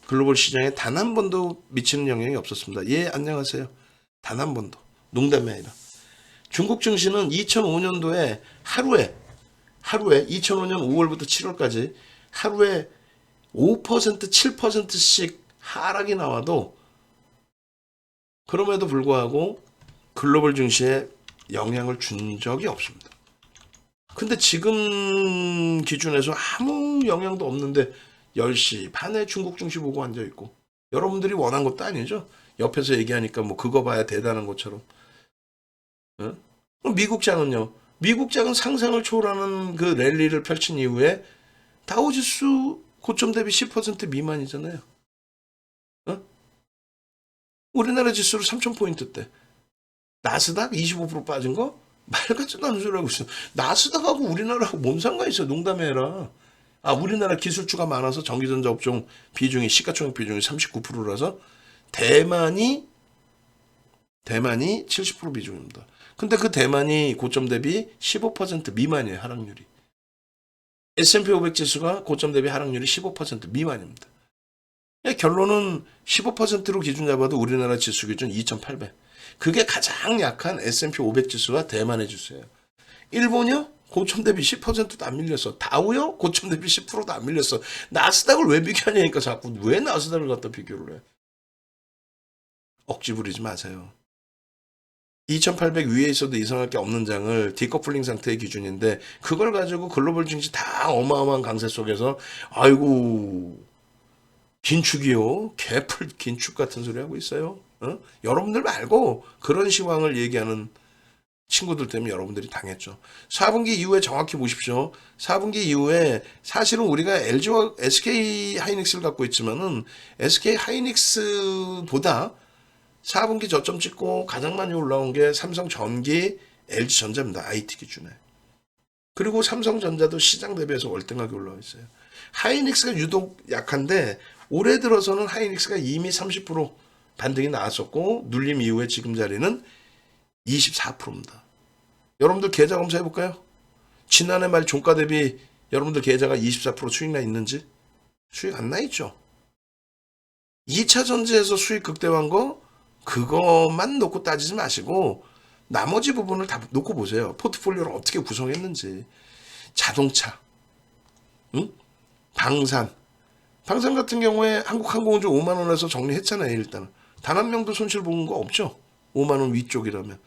글로벌 시장에 단 한 번도 미치는 영향이 없었습니다. 예, 안녕하세요. 단 한 번도. 농담이 아니라. 중국 증시는 2005년도에 하루에 2005년 5월부터 7월까지 하루에 5%, 7%씩 하락이 나와도 그럼에도 불구하고 글로벌 증시에 영향을 준 적이 없습니다. 근데 지금 기준에서 아무 영향도 없는데 10시 반에 중국 증시 보고 앉아있고 여러분들이 원한 것도 아니죠. 옆에서 얘기하니까 뭐 그거 봐야 대단한 것처럼. 어? 그럼 미국장은요. 미국장은 상상을 초월하는 그 랠리를 펼친 이후에 다우지수 고점 대비 10% 미만이잖아요. 어? 우리나라 지수로 3,000포인트대. 나스닥 25% 빠진 거? 말 같지도 않은 소리 하고 있어. 나스닥하고 우리나라하고 뭔 상관이 있어. 농담해라. 아, 우리나라 기술주가 많아서 전기전자 업종 비중이, 시가총액 비중이 39%라서 대만이 70% 비중입니다. 근데 그 대만이 고점 대비 15% 미만이에요, 하락률이. S&P 500 지수가 고점 대비 하락률이 15% 미만입니다. 결론은 15%로 기준 잡아도 우리나라 지수 기준 2,800. 그게 가장 약한 S&P 500 지수가 대만의 지수예요. 일본이요? 고점 대비 10%도 안 밀렸어. 다우요? 고점 대비 10%도 안 밀렸어. 나스닥을 왜 비교하냐니까 자꾸 왜 나스닥을 갖다 비교를 해. 억지 부리지 마세요. 2,800 위에 있어도 이상할 게 없는 장을 디커플링 상태의 기준인데 그걸 가지고 글로벌 증시 다 어마어마한 강세 속에서 아이고 긴축이요. 개풀 긴축 같은 소리 하고 있어요. 어? 여러분들 말고 그런 시황을 얘기하는 친구들 때문에 여러분들이 당했죠. 4분기 이후에 정확히 보십시오. 4분기 이후에 사실은 우리가 LG와 SK 하이닉스를 갖고 있지만은 SK 하이닉스보다 4분기 저점 찍고 가장 많이 올라온 게 삼성전기, LG전자입니다. IT 기준에. 그리고 삼성전자도 시장 대비해서 월등하게 올라와 있어요. 하이닉스가 유독 약한데 올해 들어서는 하이닉스가 이미 30% 반등이 나왔었고 눌림 이후에 지금 자리는 24%입니다. 여러분들 계좌 검사해 볼까요? 지난해 말 종가 대비 여러분들 계좌가 24% 수익 나 있는지? 수익 안 나 있죠. 2차 전지에서 수익 극대화한 거 그것만 놓고 따지지 마시고 나머지 부분을 다 놓고 보세요. 포트폴리오를 어떻게 구성했는지. 자동차, 응? 방산 같은 경우에 한국항공우주 5만 원에서 정리했잖아요. 일단은 단 한 명도 손실 본 거 없죠. 5만 원 위쪽이라면.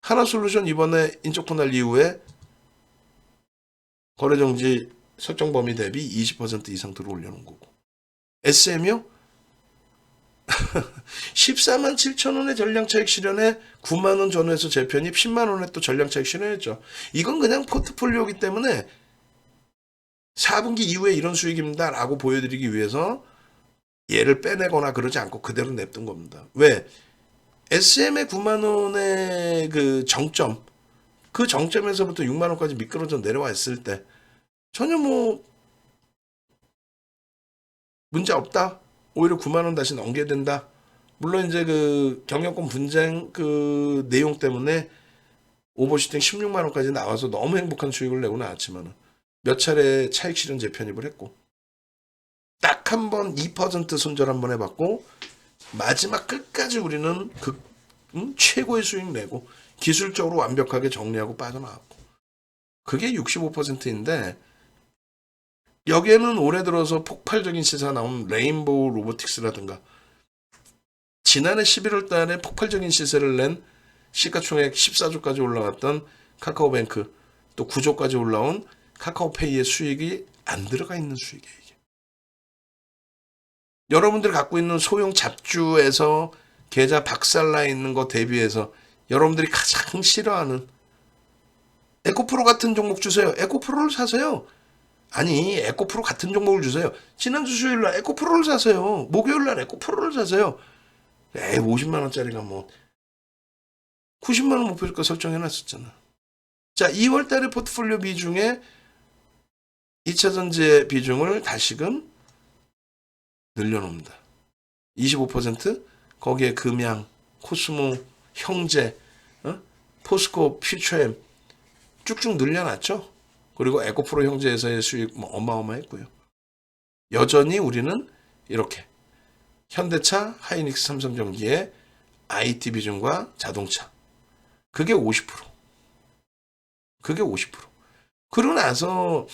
하나솔루션 이번에 인적 분할 이후에 거래정지 설정 범위 대비 20% 이상 들어올려놓은 거고. SM이요? 14만 7천 원의 전량차익 실현에 9만 원 전후에서 재편입 10만 원에 또 전량차익 실현했죠. 이건 그냥 포트폴리오이기 때문에 4분기 이후에 이런 수익입니다 라고 보여드리기 위해서 얘를 빼내거나 그러지 않고 그대로 냅둔 겁니다. 왜? SM의 9만 원의 그 정점, 그 정점에서부터 6만 원까지 미끄러져 내려와 있을 때 전혀 뭐 문제 없다. 오히려 9만 원 다시 넘겨야 된다. 물론 이제 그 경영권 분쟁 그 내용 때문에 오버슈팅 16만 원까지 나와서 너무 행복한 수익을 내고 나왔지만 몇 차례 차익 실현 재편입을 했고 딱 한 번 2% 손절 한 번 해봤고 마지막 끝까지 우리는 최고의 수익 내고 기술적으로 완벽하게 정리하고 빠져나왔고 그게 65%인데 여기에는 올해 들어서 폭발적인 시세가 나온 레인보우 로보틱스라든가 지난해 11월 달에 폭발적인 시세를 낸 시가총액 14조까지 올라갔던 카카오뱅크 또 9조까지 올라온 카카오페이의 수익이 안 들어가 있는 수익이에요. 이게. 여러분들이 갖고 있는 소형 잡주에서 계좌 박살나 있는 거 대비해서 여러분들이 가장 싫어하는 에코프로 같은 종목 주세요. 에코프로를 사세요. 아니 에코프로 같은 종목을 주세요. 지난주 수요일날 에코프로를 사세요. 목요일날 에코프로를 사세요. 에이 50만원짜리가 뭐 90만원 목표가 설정해놨었잖아. 자 2월달에 포트폴리오 비중에 2차전지의 비중을 다시금 늘려놓습니다. 25% 거기에 금양, 코스모, 형제, 포스코, 퓨처엠 쭉쭉 늘려놨죠. 그리고 에코프로 형제에서의 수익 뭐 어마어마했고요. 여전히 우리는 이렇게 현대차, 하이닉스, 삼성전기의 IT 비중과 자동차 그게 50%. 그게 50%. 그러고 나서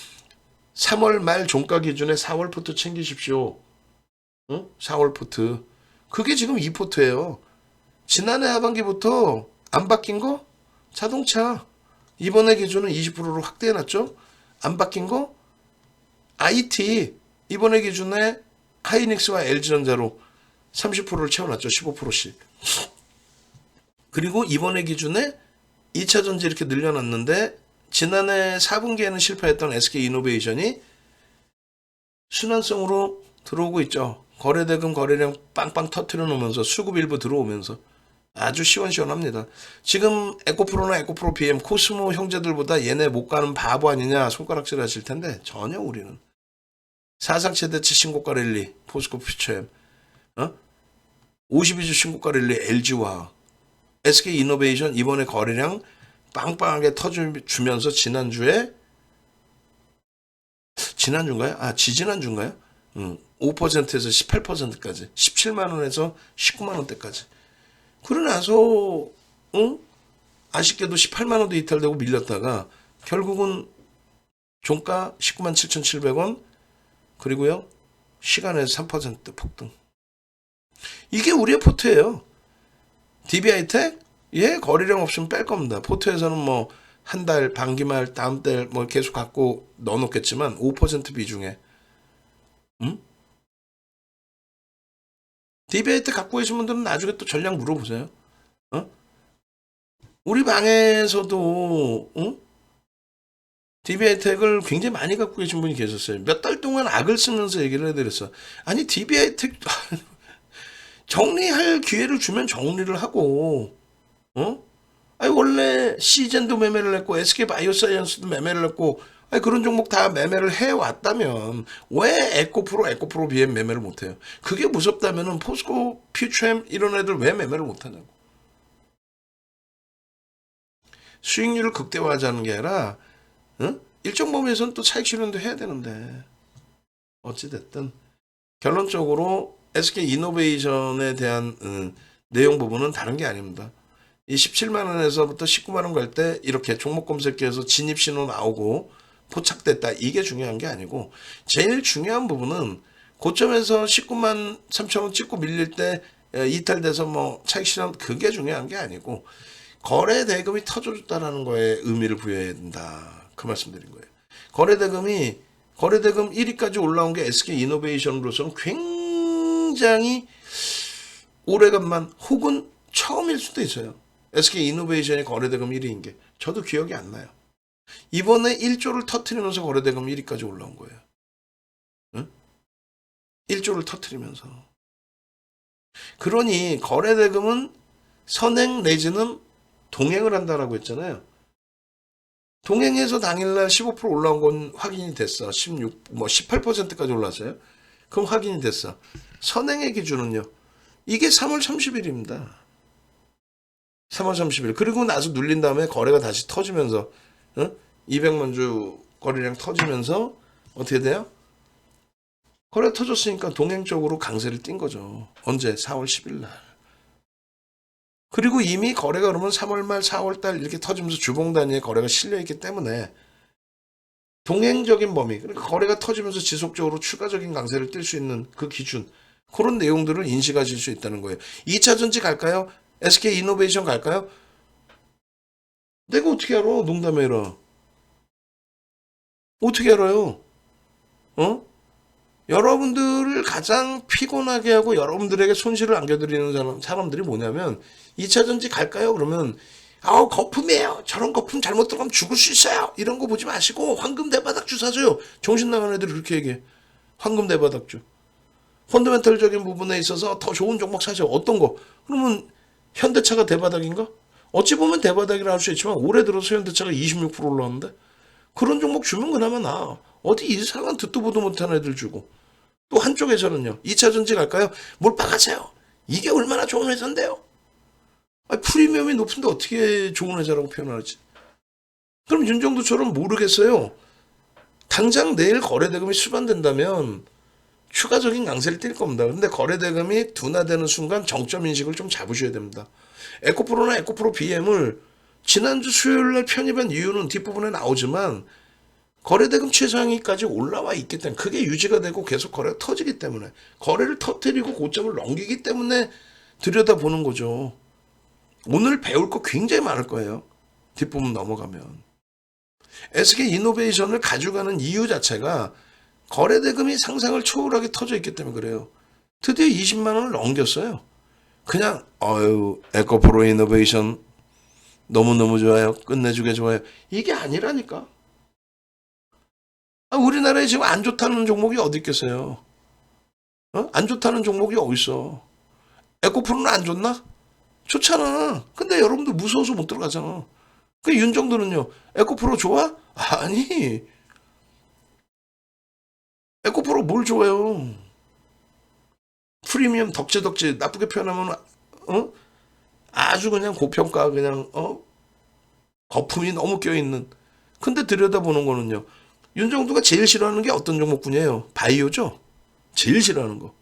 3월 말 종가 기준에 4월 포트 챙기십시오. 응? 4월 포트. 그게 지금 2포트예요. 지난해 하반기부터 안 바뀐 거? 자동차. 이번에 기준은 20%로 확대해놨죠. 안 바뀐 거? IT. 이번에 기준에 하이닉스와 LG전자로 30%를 채워놨죠. 15%씩. 그리고 이번에 기준에 2차전지 이렇게 늘려놨는데 지난해 4분기에는 실패했던 SK이노베이션이 순환성으로 들어오고 있죠. 거래대금 거래량 빵빵 터트려 놓으면서 수급 일부 들어오면서 아주 시원시원합니다. 지금 에코프로나 에코프로 BM, 코스모 형제들보다 얘네 못 가는 바보 아니냐 손가락질 하실 텐데 전혀 우리는 사상 최대치 신고가 랠리 포스코 퓨처엠, 52주 신고가 랠리 LG화학, SK이노베이션 이번에 거래량 빵빵하게 터주면서 지난주인가요? 지지난주인가요? 5%에서 18%까지 17만원에서 19만원대까지 그러고 나서 아쉽게도 18만원도 이탈되고 밀렸다가 결국은 종가 19만 7,700원 그리고요 시간에서 3% 폭등. 이게 우리의 포트예요. DB하이텍 거래량 없으면 뺄 겁니다. 포트에서는 뭐 한 달, 반기말, 다음 달 뭐 계속 갖고 넣어놓겠지만 5% 비중에 DB하이텍 갖고 계신 분들은 나중에 또 전략 물어보세요. 우리 방에서도 DB하이텍을 굉장히 많이 갖고 계신 분이 계셨어요. 몇 달 동안 악을 쓰면서 얘기를 해드렸어. 아니 DB하이텍 정리할 기회를 주면 정리를 하고 아니 원래 시젠도 매매를 했고 SK바이오사이언스도 매매를 했고 아니 그런 종목 다 매매를 해왔다면 왜 에코프로 BM 매매를 못해요? 그게 무섭다면은 포스코 퓨처엠 이런 애들 왜 매매를 못하냐고. 수익률을 극대화하자는 게 아니라 일정 범위에서는 또 차익 실현도 해야 되는데 어찌됐든 결론적으로 SK이노베이션에 대한 내용 부분은 다른 게 아닙니다. 이 17만원에서부터 19만원 갈 때 이렇게 종목 검색기에서 진입신호 나오고 포착됐다. 이게 중요한 게 아니고 제일 중요한 부분은 고점에서 19만 3천원 찍고 밀릴 때 이탈돼서 뭐 차익 실현 그게 중요한 게 아니고 거래 대금이 터져줬다라는 거에 의미를 부여해야 된다. 그 말씀 드린 거예요. 거래 대금 1위까지 올라온 게 SK이노베이션으로서는 굉장히 오래간만 혹은 처음일 수도 있어요. SK이노베이션이 거래대금 1위인 게 저도 기억이 안 나요. 이번에 1조를 터트리면서 거래대금 1위까지 올라온 거예요. 1조를 터트리면서. 그러니 거래대금은 선행 내지는 동행을 한다라고 했잖아요. 동행해서 당일날 15% 올라온 건 확인이 됐어. 18%까지 올랐어요. 그럼 확인이 됐어. 선행의 기준은요. 이게 3월 30일입니다. 3월 30일. 그리고 나서 눌린 다음에 거래가 다시 터지면서 200만 주 거래량 터지면서 어떻게 돼요? 거래 터졌으니까 동행적으로 강세를 띈 거죠. 언제? 4월 10일 날. 그리고 이미 거래가 그러면 3월 말 4월 달 이렇게 터지면서 주봉 단위에 거래가 실려 있기 때문에 동행적인 범위, 그러니까 거래가 터지면서 지속적으로 추가적인 강세를 띨 수 있는 그 기준, 그런 내용들을 인식하실 수 있다는 거예요. 2차전지 갈까요? SK이노베이션 갈까요? 내가 어떻게 알아? 농담해라. 어떻게 알아요? 여러분들을 가장 피곤하게 하고 여러분들에게 손실을 안겨드리는 사람들이 뭐냐면 2차전지 갈까요? 그러면 거품이에요. 저런 거품 잘못 들어가면 죽을 수 있어요. 이런 거 보지 마시고 황금 대바닥주 사줘요. 정신 나간 애들이 그렇게 얘기해. 황금 대바닥주. 펀더멘털적인 부분에 있어서 더 좋은 종목 사죠. 어떤 거? 그러면 현대차가 대바닥인가? 어찌 보면 대바닥이라 할 수 있지만 올해 들어서 현대차가 26% 올라왔는데 그런 종목 주면 그나마 나. 어디 이상한 듣도 보도 못한 애들 주고. 또 한쪽에서는요. 2차전지 갈까요? 몰빵하세요. 이게 얼마나 좋은 회사인데요. 프리미엄이 높은데 어떻게 좋은 회사라고 표현하지? 그럼 윤정도처럼 모르겠어요. 당장 내일 거래대금이 수반된다면 추가적인 강세를 띌 겁니다. 근데 거래대금이 둔화되는 순간 정점 인식을 좀 잡으셔야 됩니다. 에코프로나 에코프로 BM을 지난주 수요일날 편입한 이유는 뒷부분에 나오지만 거래대금 최상위까지 올라와 있기 때문에 그게 유지가 되고 계속 거래가 터지기 때문에 거래를 터뜨리고 고점을 넘기기 때문에 들여다보는 거죠. 오늘 배울 거 굉장히 많을 거예요. 뒷부분 넘어가면. SK이노베이션을 가져가는 이유 자체가 거래대금이 상상을 초월하게 터져 있기 때문에 그래요. 드디어 20만 원을 넘겼어요. 그냥 에코프로 이노베이션 너무너무 좋아요. 끝내주게 좋아요. 이게 아니라니까. 우리나라에 지금 안 좋다는 종목이 어디 있겠어요? 안 좋다는 종목이 어디 있어? 에코프로는 안 좋나? 좋잖아. 근데 여러분들 무서워서 못 들어가잖아. 그 윤정도는요. 에코프로 좋아? 아니. 에코프로 뭘 좋아요? 프리미엄 덕지덕지 나쁘게 표현하면 아주 그냥 고평가 그냥 거품이 너무 껴있는. 근데 들여다보는 거는요. 윤정도가 제일 싫어하는 게 어떤 종목군이에요? 바이오죠? 제일 싫어하는 거.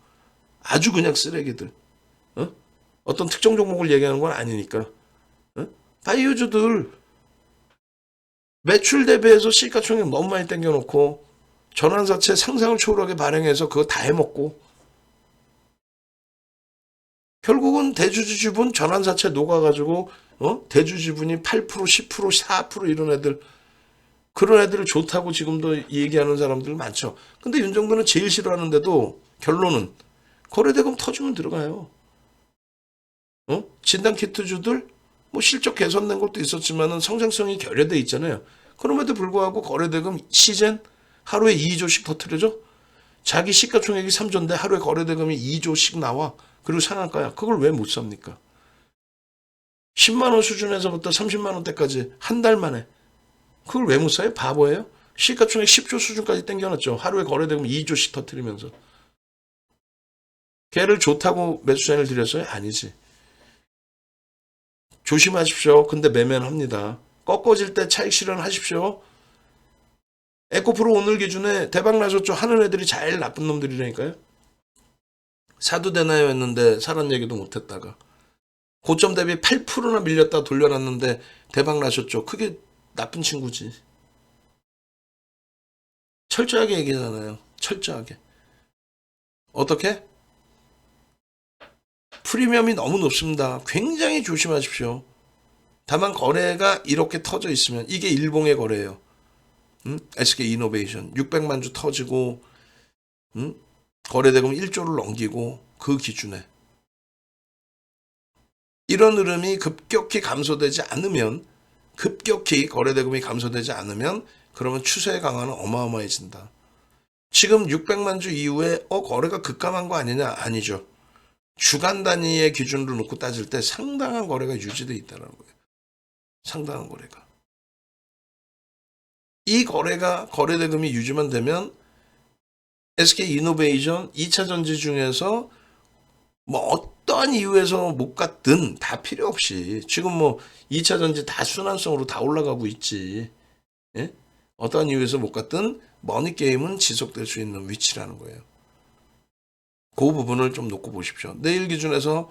아주 그냥 쓰레기들. 어떤 특정 종목을 얘기하는 건 아니니까. 바이오주들 매출 대비해서 시가총액 너무 많이 땡겨놓고 전환사채 상상을 초월하게 발행해서 그거 다 해먹고 결국은 대주주 지분 전환사채 녹아가지고 대주지분이 8%, 10%, 4% 이런 애들 그런 애들을 좋다고 지금도 얘기하는 사람들 많죠. 근데 윤정도는 제일 싫어하는데도 결론은 거래대금 터지면 들어가요. 진단키트주들 뭐 실적 개선된 것도 있었지만은 성장성이 결여돼 있잖아요. 그럼에도 불구하고 거래대금 시젠 하루에 2조씩 터트려줘. 자기 시가총액이 3조인데 하루에 거래대금이 2조씩 나와. 그리고 상한가야. 그걸 왜 못 삽니까? 10만 원 수준에서부터 30만 원대까지 한 달 만에. 그걸 왜 못 사요? 바보예요? 시가총액 10조 수준까지 땡겨놨죠. 하루에 거래대금 2조씩 터트리면서. 걔를 좋다고 매수자를 드렸어요? 아니지. 조심하십시오. 근데 매매는 합니다. 꺾어질 때 차익 실현하십시오. 에코프로 오늘 기준에 대박 나셨죠? 하는 애들이 제일 나쁜 놈들이라니까요. 사도 되나요 했는데 사란 얘기도 못했다가 고점 대비 8%나 밀렸다 돌려놨는데 대박 나셨죠? 그게 나쁜 친구지. 철저하게 얘기하잖아요. 철저하게. 어떻게? 프리미엄이 너무 높습니다. 굉장히 조심하십시오. 다만 거래가 이렇게 터져 있으면 이게 일봉의 거래예요. SK 이노베이션 600만 주 터지고 거래대금 1조를 넘기고 그 기준에 이런 흐름이 급격히 감소되지 않으면 급격히 거래대금이 감소되지 않으면 그러면 추세 강화는 어마어마해진다. 지금 600만 주 이후에 거래가 급감한 거 아니냐? 아니죠. 주간 단위의 기준으로 놓고 따질 때 상당한 거래가 유지되어 있다는 거예요. 상당한 거래가. 이 거래가 거래대금이 유지만 되면 SK 이노베이션 2차 전지 중에서 뭐 어떠한 이유에서 못 갔든 다 필요 없이 지금 뭐 2차 전지 다 순환성으로 다 올라가고 있지. 예? 어떠한 이유에서 못 갔든 머니게임은 지속될 수 있는 위치라는 거예요. 그 부분을 좀 놓고 보십시오. 내일 기준에서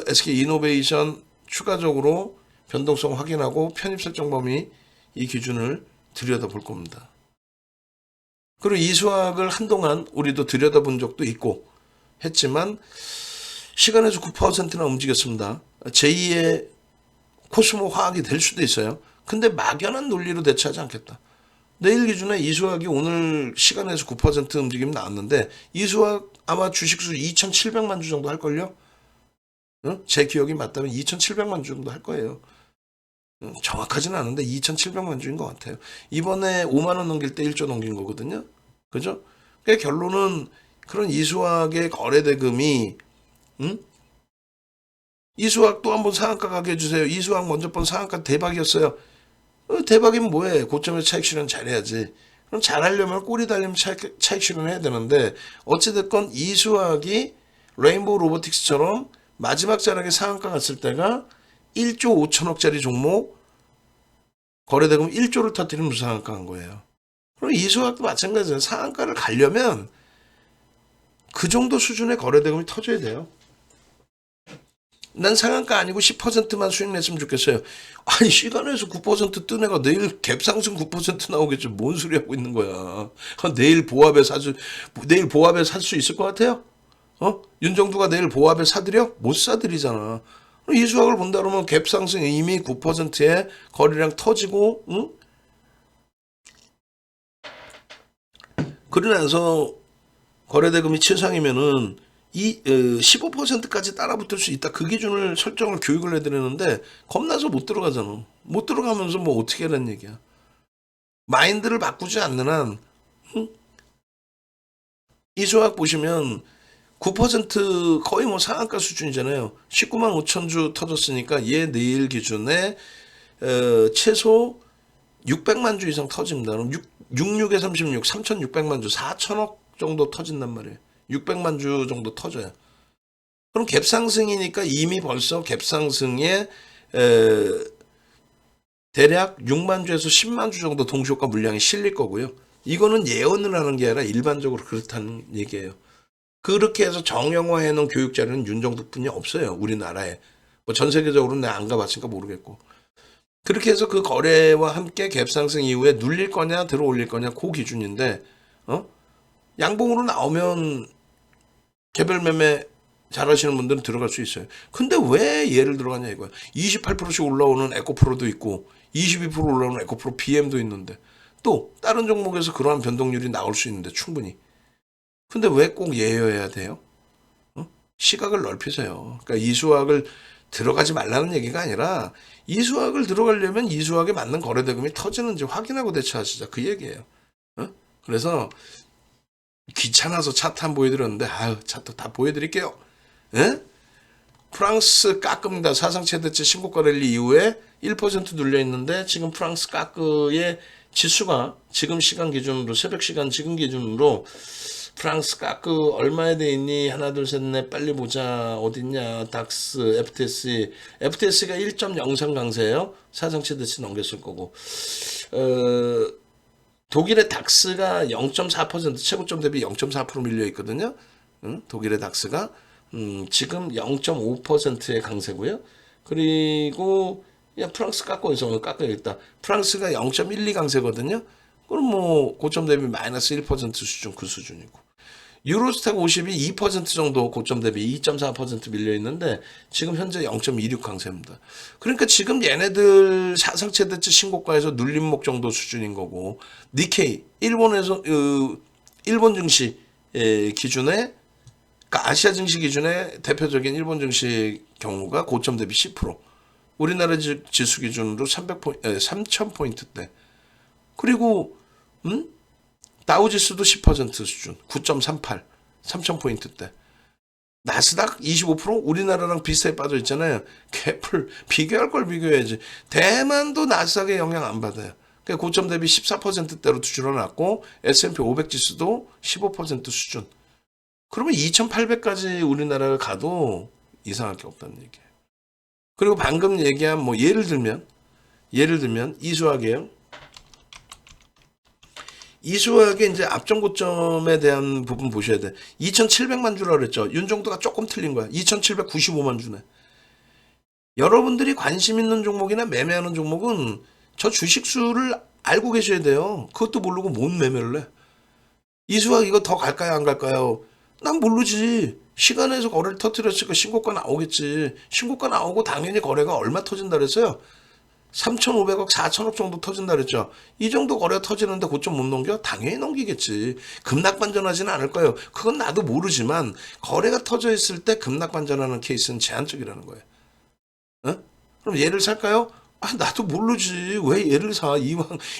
SK 이노베이션 추가적으로 변동성 확인하고 편입 설정 범위 이 기준을 들여다볼 겁니다. 그리고 이 수학을 한동안 우리도 들여다본 적도 있고 했지만 시간에서 9%나 움직였습니다. 제2의 코스모 화학이 될 수도 있어요. 근데 막연한 논리로 대처하지 않겠다. 내일 기준에 이 수학이 오늘 시간에서 9% 움직임이 나왔는데 이 수학 아마 주식수 2,700만 주 정도 할걸요? 제 기억이 맞다면 2,700만 주 정도 할 거예요. 정확하지는 않은데 2,700만 주인 것 같아요. 이번에 5만 원 넘길 때 1조 넘긴 거거든요. 그죠? 그러니까 결론은 그런 이수학의 거래대금이 이수학 또 한번 상한가 가게 해주세요. 이수학 먼저 본 상한가 대박이었어요. 대박이면 뭐해? 고점에서 차익 실현 잘해야지. 그럼 잘하려면 꼬리 달리면 차익 실현해야 되는데 어찌됐건 이수학이 레인보우 로보틱스처럼 마지막 자락에 상한가 갔을 때가 1조 5천억짜리 종목 거래대금 1조를 터뜨리는 무상한가 한 거예요. 그럼 이수학도 마찬가지예요. 상한가를 가려면 그 정도 수준의 거래대금이 터져야 돼요. 난 상한가 아니고 10%만 수익 냈으면 좋겠어요. 아니 시간에서 9% 뜬 애가 내일 갭상승 9% 나오겠죠. 뭔 소리 하고 있는 거야. 내일 보합에 살 수 있을 것 같아요? 윤정두가 내일 보합에 사들여? 못 사들이잖아. 이 수학을 본다 그러면 갭상승 이미 9%의 거래량 터지고 그러면서 거래대금이 최상이면은 15%까지 따라붙을 수 있다. 그 기준을 설정을 교육을 해드리는데 겁나서 못 들어가잖아. 못 들어가면서 뭐 어떻게 하는 얘기야. 마인드를 바꾸지 않는 한 이 수학 보시면 9% 거의 뭐 상한가 수준이잖아요. 19만 5천 주 터졌으니까 얘 내일 기준에 최소 600만 주 이상 터집니다. 그럼 66에 36, 3,600만 주, 4천억 정도 터진단 말이에요. 600만 주 정도 터져요. 그럼 갭상승이니까 이미 벌써 갭상승에 대략 6만 주에서 10만 주 정도 동시효과 물량이 실릴 거고요. 이거는 예언을 하는 게 아니라 일반적으로 그렇다는 얘기예요. 그렇게 해서 정형화해 놓은 교육 자료는 윤정도뿐이 없어요. 우리나라에. 뭐 전 세계적으로는 내가 안 가봤으니까 모르겠고. 그렇게 해서 그 거래와 함께 갭상승 이후에 눌릴 거냐 들어 올릴 거냐 그 기준인데 양봉으로 나오면 개별 매매 잘하시는 분들은 들어갈 수 있어요. 근데 왜 얘를 들어가냐 이거야. 28%씩 올라오는 에코프로도 있고 22% 올라오는 에코프로 BM도 있는데 또 다른 종목에서 그러한 변동률이 나올 수 있는데 충분히. 근데 왜 꼭 얘여야 돼요? 시각을 넓히세요. 그러니까 이 수학을 들어가지 말라는 얘기가 아니라 이 수학을 들어가려면 이 수학에 맞는 거래대금이 터지는지 확인하고 대처하시자 그 얘기예요. 그래서 귀찮아서 차트 한 보여드렸는데 아유 차트 다 보여드릴게요. 에? 프랑스 깎입니다. 사상 최대치 신고가 랠리 이후에 1% 눌려 있는데 지금 프랑스 깎의 지수가 지금 시간 기준으로 새벽 시간 지금 기준으로 프랑스 깎 얼마에 돼 있니? 하나 둘 셋 넷 빨리 보자. 어딨냐? 닥스, FTS가 1.03 강세예요. 사상 최대치 넘겼을 거고. 독일의 닥스가 0.4% 최고점 대비 0.4% 밀려 있거든요. 독일의 닥스가 지금 0.5%의 강세고요. 그리고 프랑스 깎고에서 깎여있다. 프랑스가 0.12 강세거든요. 그럼 뭐 고점 대비 마이너스 1% 수준 그 수준이고. 유로스탁 50이 2% 정도 고점 대비 2.4% 밀려 있는데 지금 현재 0.26 강세입니다. 그러니까 지금 얘네들 사상 최대치 신고가에서 눌림목 정도 수준인 거고 니케이 일본에서 일본 증시 기준에 그러니까 아시아 증시 기준에 대표적인 일본 증시 경우가 고점 대비 10%, 우리나라 지수 기준으로 3,000포인트대. 그리고 다우지수도 10% 수준, 9.38, 3,000포인트대. 나스닥 25% 우리나라랑 비슷하게 빠져 있잖아요. 개풀 비교할 걸 비교해야지. 대만도 나스닥에 영향 안 받아요. 그러니까 고점 대비 14%대로 줄여놨고 S&P 500 지수도 15% 수준. 그러면 2,800까지 우리나라가 가도 이상할 게 없다는 얘기예요. 그리고 방금 얘기한 뭐 예를 들면 이수학이에요. 이수학의 이제 앞전 고점에 대한 부분 보셔야 돼. 2,700만 주라 그랬죠. 윤정도가 조금 틀린 거야. 2,795만 주네. 여러분들이 관심 있는 종목이나 매매하는 종목은 저 주식수를 알고 계셔야 돼요. 그것도 모르고 뭔 매매를 해. 이수학 이거 더 갈까요 안 갈까요? 난 모르지. 시간에서 거래를 터뜨렸으니까 신고가 나오겠지. 신고가 나오고 당연히 거래가 얼마 터진다 그랬어요? 3,500억, 4천억 정도 터진다 그랬죠. 이 정도 거래가 터지는데 고점 못 넘겨? 당연히 넘기겠지. 급락 반전하지는 않을 거예요. 그건 나도 모르지만 거래가 터져 있을 때 급락 반전하는 케이스는 제한적이라는 거예요. 그럼 얘를 살까요? 아, 나도 모르지. 왜 얘를 사?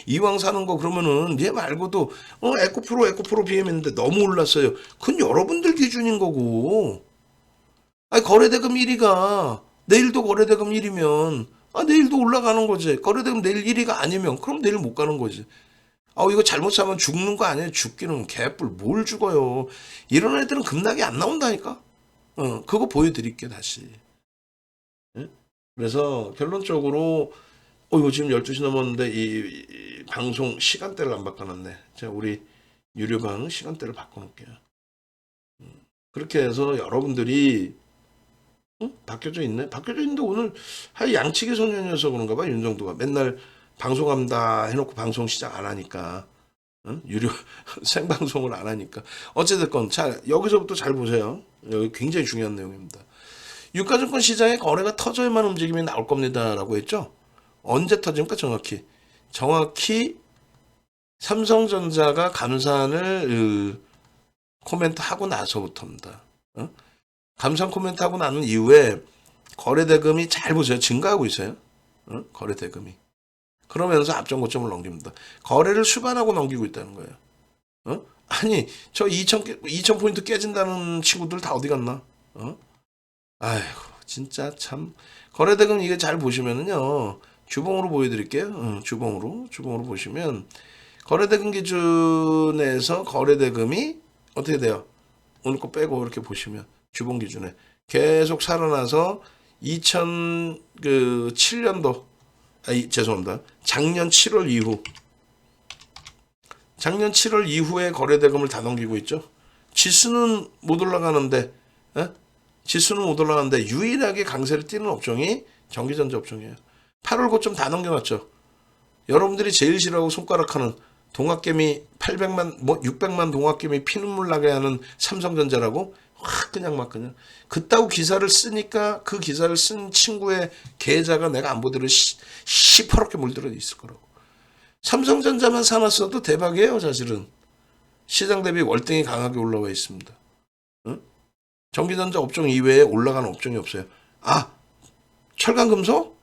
이왕 사는 거 그러면은 얘 말고도 에코프로 BM인데 너무 올랐어요. 그건 여러분들 기준인 거고. 아니 거래대금 1위가 내일도 거래대금 1위면 내일도 올라가는 거지. 거래대금 내일 1위가 아니면 그럼 내일 못 가는 거지. 이거 잘못 사면 죽는 거 아니에요? 죽기는 개뿔 뭘 죽어요. 이런 애들은 급락이 안 나온다니까. 그거 보여드릴게 다시. 그래서 결론적으로 이거 지금 12시 넘었는데 이 방송 시간대를 안 바꿔놨네. 제가 우리 유료방 시간대를 바꿔놓을게요. 그렇게 해서 여러분들이 바뀌어져 있네. 바뀌어져 있는데 오늘 양치기 소년이어서 그런가 봐. 윤정도가 맨날 방송합니다 해놓고 방송 시작 안 하니까 유료 생방송을 안 하니까 어찌됐건 여기서부터 잘 보세요. 여기 굉장히 중요한 내용입니다. 유가증권 시장에 거래가 터져야만 움직임이 나올 겁니다라고 했죠. 언제 터집니까 정확히 삼성전자가 감산을 코멘트 하고 나서부터입니다. 어? 감상 코멘트 하고 나는 이후에 거래대금이 잘 보세요. 증가하고 있어요. 거래대금이. 그러면서 앞전 고점을 넘깁니다. 거래를 수반하고 넘기고 있다는 거예요. 아니, 저 2000 포인트 깨진다는 친구들 다 어디 갔나? 아이고, 진짜 참. 거래대금 이게 잘 보시면은요. 주봉으로 보여드릴게요. 주봉으로 보시면 거래대금 기준에서 거래대금이 어떻게 돼요? 오늘 거 빼고 이렇게 보시면 주봉 기준에 계속 살아나서 2007년도 죄송합니다. 작년 7월 이후에 거래대금을 다 넘기고 있죠. 지수는 못 올라가는데 유일하게 강세를 띠는 업종이 전기전자 업종이에요. 8월 고점 다 넘겨놨죠. 여러분들이 제일 싫어하고 손가락하는 동학개미 800만 600만 동학개미 피눈물 나게 하는 삼성전자라고 확 그냥 그따구 기사를 쓰니까 그 기사를 쓴 친구의 계좌가 내가 안 보더라도 시퍼렇게 물들어 있을 거라고. 삼성전자만 사놨어도 대박이에요. 사실은 시장 대비 월등히 강하게 올라와 있습니다. 전기전자 업종 이외에 올라가는 업종이 없어요. 철강금속?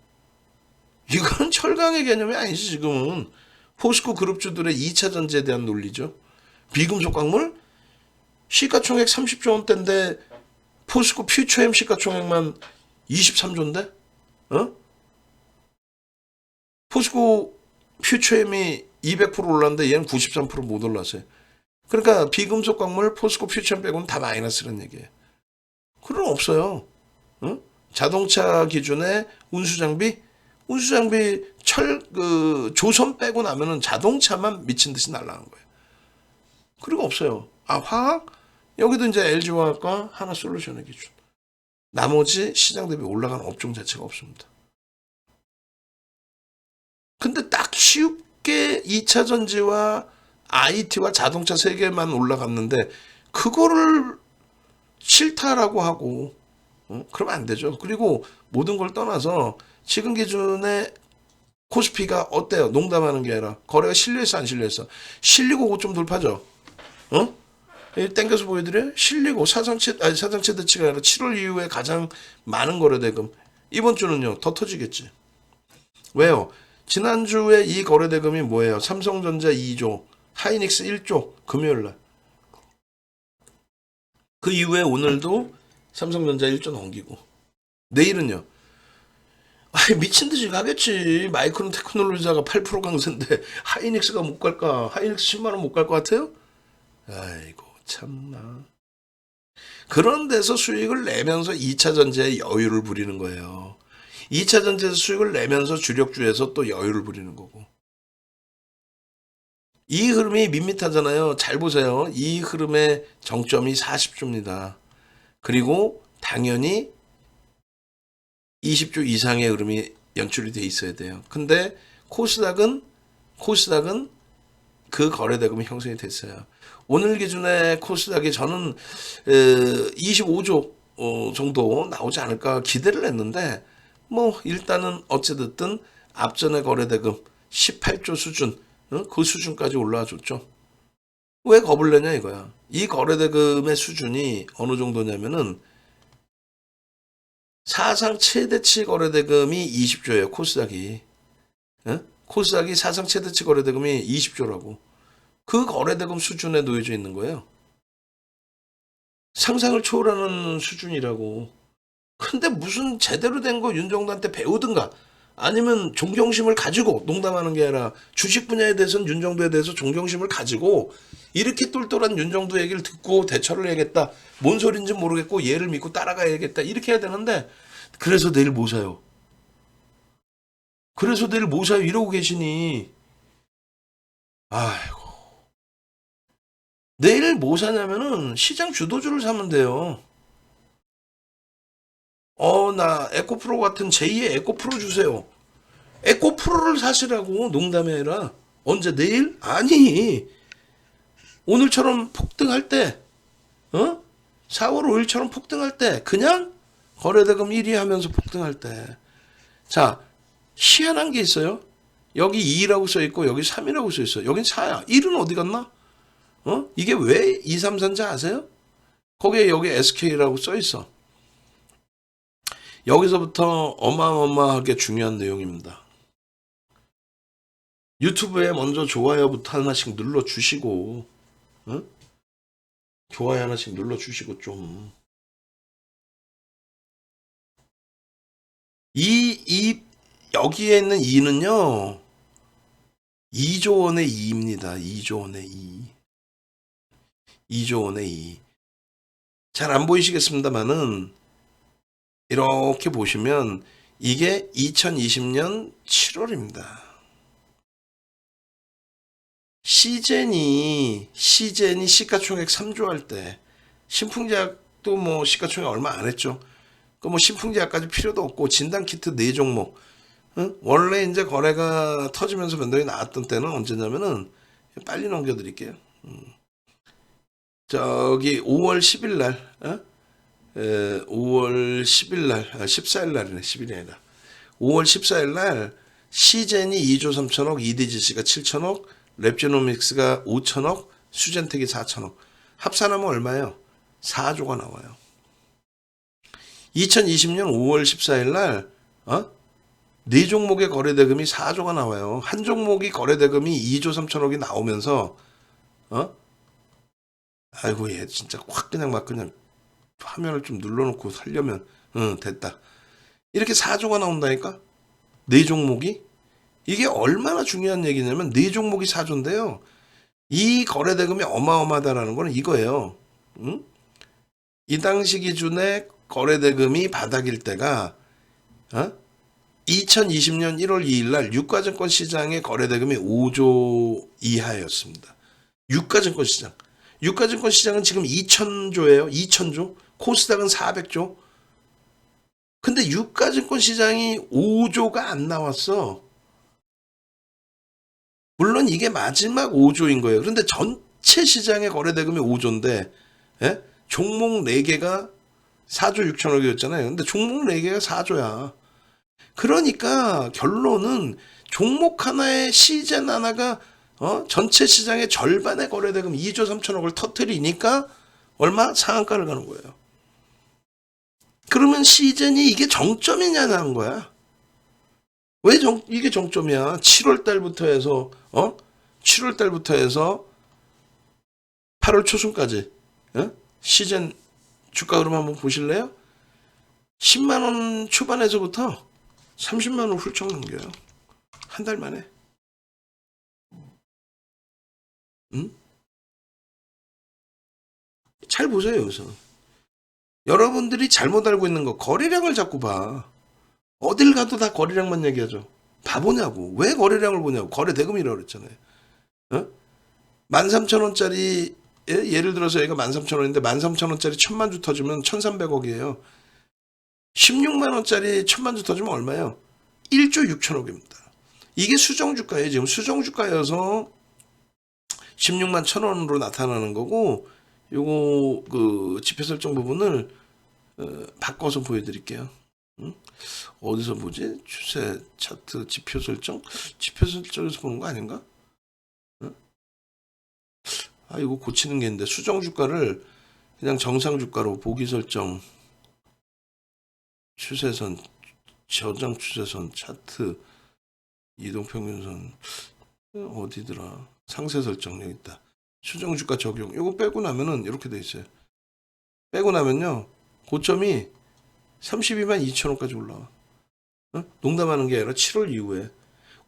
이건 철강의 개념이 아니지. 지금은 포스코 그룹주들의 2차 전지에 대한 논리죠. 비금속 광물? 시가총액 30조 원대인데 포스코 퓨처엠 시가총액만 23조인데? 포스코 퓨처엠이 200% 올랐는데 얘는 93% 못 올랐어요. 그러니까 비금속 광물 포스코 퓨처엠 빼고는 다 마이너스라는 얘기예요. 그럼 없어요. 자동차 기준의 운수장비 조선 빼고 나면은 자동차만 미친 듯이 날아간 거예요. 그리고 없어요. 화학? 여기도 이제 LG화학과 하나솔루션의 기준. 나머지 시장 대비 올라가는 업종 자체가 없습니다. 근데 딱 쉽게 2차 전지와 IT와 자동차 세 개만 올라갔는데 그거를 싫다라고 하고 그러면 안 되죠. 그리고 모든 걸 떠나서 지금 기준에 코스피가 어때요? 농담하는 게 아니라 거래가 실려있어 안 실려있어? 실리고 고점 돌파죠. 땡겨서 보여드려요. 실리고 사상 최대치가 아니라 7월 이후에 가장 많은 거래대금. 이번 주는요 더 터지겠지. 왜요? 지난주에 이 거래대금이 뭐예요? 삼성전자 2조, 하이닉스 1조 금요일날. 그 이후에 오늘도 삼성전자 1조 넘기고 내일은요. 미친 듯이 가겠지. 마이크론 테크놀로지가 8% 강세인데 하이닉스가 못 갈까? 하이닉스 10만 원 못 갈 것 같아요? 아이고 참나. 그런 데서 수익을 내면서 2차 전지에 여유를 부리는 거예요. 2차 전지에서 수익을 내면서 주력주에서 또 여유를 부리는 거고. 이 흐름이 밋밋하잖아요. 잘 보세요. 이 흐름의 정점이 40주입니다. 그리고 당연히 20주 이상의 흐름이 연출이 돼 있어야 돼요. 근데 코스닥은 그 거래대금이 형성이 됐어요. 오늘 기준에 코스닥이 저는 25조 정도 나오지 않을까 기대를 했는데 일단은 어찌됐든 앞전의 거래대금 18조 수준 그 수준까지 올라와 줬죠. 왜 겁을 내냐 이거야. 이 거래대금의 수준이 어느 정도냐면은 사상 최대치 거래대금이 20조예요. 코스닥이. 코스닥이 사상 최대치 거래대금이 20조라고. 그 거래대금 수준에 놓여져 있는 거예요. 상상을 초월하는 수준이라고. 근데 무슨 제대로 된 거 윤정도한테 배우든가 아니면 존경심을 가지고 농담하는 게 아니라 주식 분야에 대해서는 윤정도에 대해서 존경심을 가지고 이렇게 똘똘한 윤정도 얘기를 듣고 대처를 해야겠다. 뭔 소린지 모르겠고 얘를 믿고 따라가야겠다. 이렇게 해야 되는데 그래서 내일 뭐 사요? 이러고 계시니 아이고 내일 뭐 사냐면은 시장 주도주를 사면 돼요. 나 에코프로 같은 제2의 에코프로 주세요. 에코프로를 사시라고. 농담이 아니라. 언제 내일? 아니 오늘처럼 폭등할 때 4월 5일처럼 폭등할 때 그냥 거래대금 1위 하면서 폭등할 때 자 희한한 게 있어요. 여기 2라고 써있고 여기 3이라고 써있어. 여긴 4야. 1은 어디 갔나? 이게 왜 2, 3, 4인지 아세요? 거기에 여기 SK라고 써 있어. 여기서부터 어마어마하게 중요한 내용입니다. 유튜브에 먼저 좋아요부터 하나씩 눌러주시고, 응? 좋아요 하나씩 눌러주시고 좀. 여기에 있는 2는요, 2조 원의 2입니다. 2조 원의 2. 2조 원의 2. 잘 안 보이시겠습니다만은, 이렇게 보시면, 이게 2020년 7월입니다. 시젠이 시가총액 3조 할 때, 신풍제약도 뭐 시가총액 얼마 안 했죠. 그 뭐 신풍제약까지 필요도 없고, 진단키트 4종목. 응? 원래 이제 거래가 터지면서 변동이 나왔던 때는 언제냐면은, 빨리 넘겨드릴게요. 저기 5월 10일 날, 5월 10일 날, 14일 날이네, 10일이 아니라. 5월 14일 날 시젠이 2조 3천억, EDGC가 7천억, 랩제노믹스가 5천억, 수젠텍이 4천억. 합산하면 얼마예요? 4조가 나와요. 2020년 5월 14일 날, 네 종목의 거래대금이 4조가 나와요. 한 종목이 거래대금이 2조 3천억이 나오면서, 아이고, 얘 진짜 확 그냥 막 그냥 화면을 좀 눌러놓고 살려면, 됐다. 이렇게 4조가 나온다니까? 네 종목이? 이게 얼마나 중요한 얘기냐면, 네 종목이 4조인데요. 이 거래대금이 어마어마하다라는 거는 이거예요. 응? 이 당시 기준에 거래대금이 바닥일 때가, 2020년 1월 2일 날 유가증권 시장의 거래대금이 5조 이하였습니다. 유가증권 시장. 유가증권 시장은 지금 2,000조예요. 2,000조. 코스닥은 400조. 근데 유가증권 시장이 5조가 안 나왔어. 물론 이게 마지막 5조인 거예요. 그런데 전체 시장의 거래대금이 5조인데, 예? 종목 4개가 4조 6천억이었잖아요. 근데 종목 4개가 4조야. 그러니까 결론은 종목 하나의 시젠 하나가 전체 시장의 절반의 거래대금 2조 3천억을 터뜨리니까 얼마? 상한가를 가는 거예요. 그러면 시젠이 이게 정점이냐는 거야. 왜 이게 정점이야? 7월 달부터 해서 7월 달부터 해서 8월 초순까지 시젠 주가 그럼 한번 보실래요? 10만 원 초반에서부터 30만 원 훌쩍 넘겨요. 한 달 만에. 응? 잘 보세요, 여기서. 여러분들이 잘못 알고 있는 거, 거래량을 자꾸 봐. 어딜 가도 다 거래량만 얘기하죠. 바보냐고. 왜 거래량을 보냐고. 거래 대금이라고 그랬잖아요. 13,000원짜리, 예를 들어서 얘가 13,000원인데 13,000원짜리 1,000만 주 터지면 1,300억이에요. 16만 원짜리 1,000만 주 터지면 얼마예요? 1조 6천억입니다. 이게 수정주가예요. 지금 수정주가여서 16만 1,000원으로 나타나는 거고, 요거 그 지표 설정 부분을 바꿔서 보여드릴게요. 어디서 보지? 추세 차트 지표 설정? 지표 설정에서 보는 거 아닌가? 이거 고치는 게 있는데 수정 주가를 그냥 정상 주가로 보기 설정, 추세선, 저장 추세선, 차트, 이동평균선 어디더라? 상세 설정 여기 있다. 수정 주가 적용. 이거 빼고 나면은 이렇게 돼 있어요. 빼고 나면요. 고점이 32만 2천원까지 올라와. 농담하는 게 아니라 7월 이후에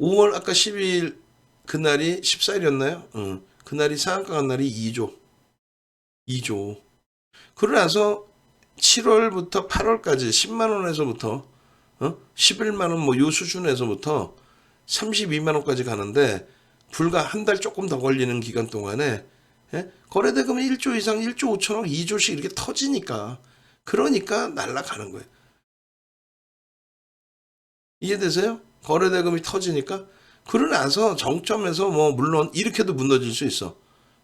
5월 아까 12일 그날이 14일이었나요? 그날이 상한가 간 날이 2조. 그러나서 7월부터 8월까지 10만 원에서부터 11만 원 뭐 요 수준에서부터 32만 원까지 가는데 불과 한 달 조금 더 걸리는 기간 동안에 거래대금이 1조 이상 1조 5천억 2조씩 이렇게 터지니까 그러니까 날아가는 거예요. 이해되세요? 거래대금이 터지니까. 그러나서 정점에서 뭐 물론 이렇게도 무너질 수 있어.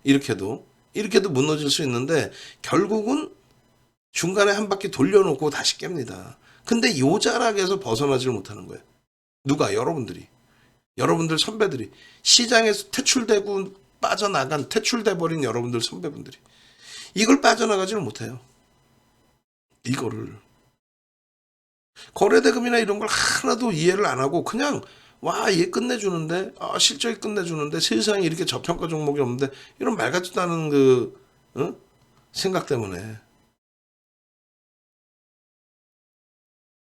이렇게도 무너질 수 있는데 결국은 중간에 한 바퀴 돌려놓고 다시 깹니다. 근데 요 자락에서 벗어나질 못하는 거예요. 누가? 여러분들이. 여러분들 선배들이. 시장에서 퇴출되고 빠져나간 퇴출돼 버린 여러분들 선배분들이. 이걸 빠져나가지는 못해요. 이거를. 거래대금이나 이런 걸 하나도 이해를 안 하고 그냥 와, 얘 끝내주는데, 실적이 끝내주는데 세상에 이렇게 저평가 종목이 없는데 이런 말 같지도 않은 생각 때문에